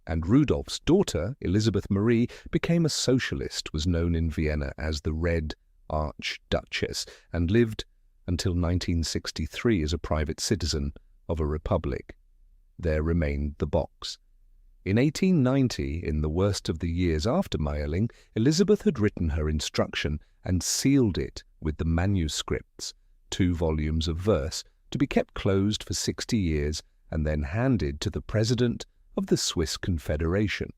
and Rudolph's daughter, Elizabeth Marie, became a socialist, was known in Vienna as the Red Archduchess, and lived until 1963 as a private citizen of a republic. There remained the box. In 1890, in the worst of the years after Mayerling, Elizabeth had written her instruction and sealed it with the manuscripts, 2 volumes of verse, to be kept closed for 60 years and then handed to the President of the Swiss Confederation,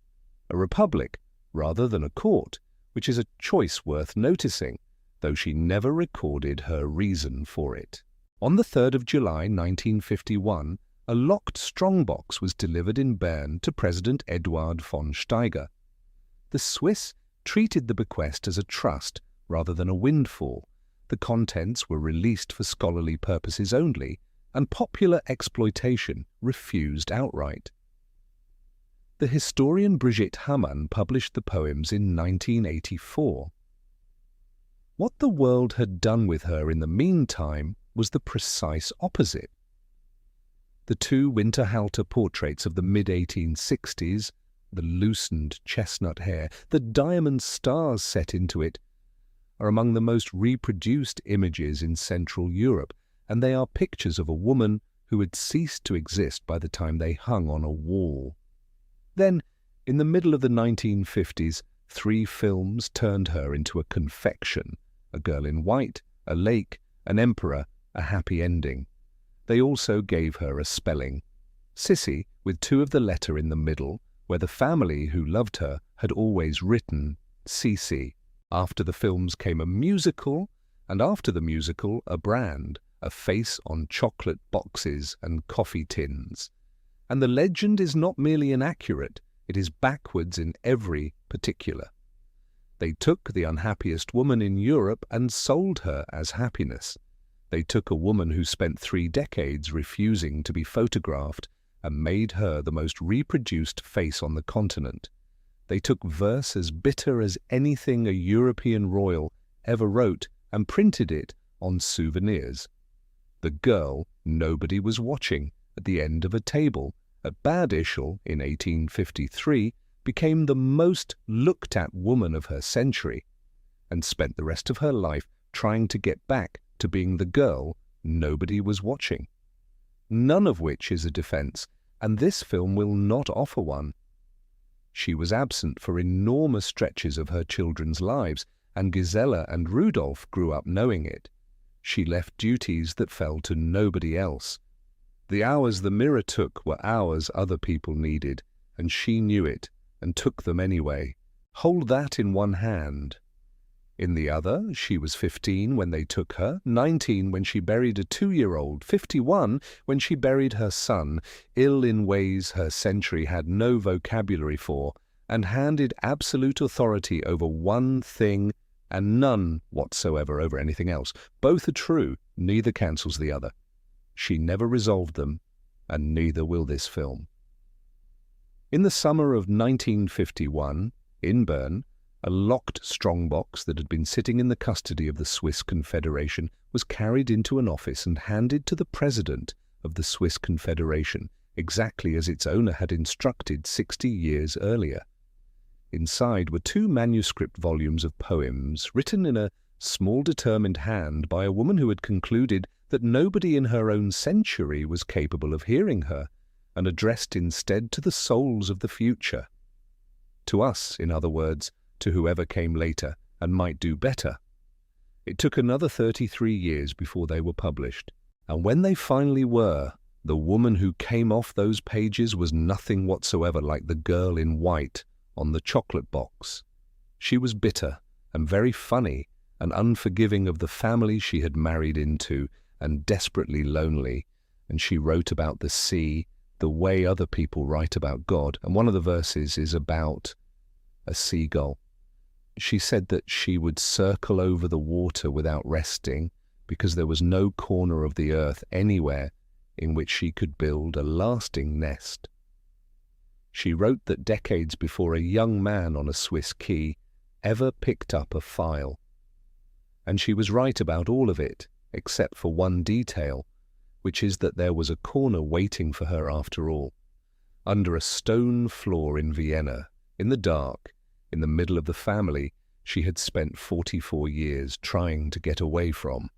a republic rather than a court, which is a choice worth noticing, though she never recorded her reason for it. On the 3rd of July 1951, a locked strongbox was delivered in Bern to President Eduard von Steiger. The Swiss treated the bequest as a trust rather than a windfall. The contents were released for scholarly purposes only, and popular exploitation refused outright. The historian Brigitte Hamann published the poems in 1984. What the world had done with her in the meantime was the precise opposite. The 2 Winterhalter portraits of the mid-1860s, the loosened chestnut hair, the diamond stars set into it, are among the most reproduced images in Central Europe, and they are pictures of a woman who had ceased to exist by the time they hung on a wall. Then, in the middle of the 1950s, 3 films turned her into a confection: A Girl in White, A Lake, An Emperor, A Happy Ending. They also gave her a spelling, Sisi, with 2 of the letter in the middle, where the family who loved her had always written Sisi. After the films came a musical, and after the musical a brand, a face on chocolate boxes and coffee tins. And the legend is not merely inaccurate, it is backwards in every particular. They took the unhappiest woman in Europe and sold her as happiness. They took a woman who spent 3 decades refusing to be photographed and made her the most reproduced face on the continent. They took verse as bitter as anything a European royal ever wrote and printed it on souvenirs. The girl nobody was watching at the end of a table at Bad Ischl in 1853 became the most looked-at woman of her century and spent the rest of her life trying to get back to being the girl nobody was watching. None of which is a defense, and this film will not offer one. She was absent for enormous stretches of her children's lives, and Gisela and Rudolph grew up knowing it. She left duties that fell to nobody else. The hours the mirror took were hours other people needed, and she knew it, and took them anyway. Hold that in one hand. In the other, she was 15 when they took her, 19 when she buried a 2-year-old, 51 when she buried her son, ill in ways her century had no vocabulary for, and handed absolute authority over one thing and none whatsoever over anything else. Both are true, neither cancels the other. She never resolved them, and neither will this film. In the summer of 1951, in Bern, a locked strongbox that had been sitting in the custody of the Swiss Confederation was carried into an office and handed to the President of the Swiss Confederation, exactly as its owner had instructed 60 years earlier. Inside were 2 manuscript volumes of poems written in a small determined hand by a woman who had concluded that nobody in her own century was capable of hearing her, and addressed instead to the souls of the future. To us, in other words, to whoever came later and might do better. It took another 33 years before they were published, and when they finally were, the woman who came off those pages was nothing whatsoever like the girl in white on the chocolate box. She was bitter and very funny and unforgiving of the family she had married into, and desperately lonely, and she wrote about the sea the way other people write about God, and one of the verses is about a seagull. She said that she would circle over the water without resting because there was no corner of the earth anywhere in which she could build a lasting nest. She wrote that decades before a young man on a Swiss quay ever picked up a file. And she was right about all of it, except for one detail, which is that there was a corner waiting for her after all. Under a stone floor in Vienna, in the dark, in the middle of the family she had spent 44 years trying to get away from.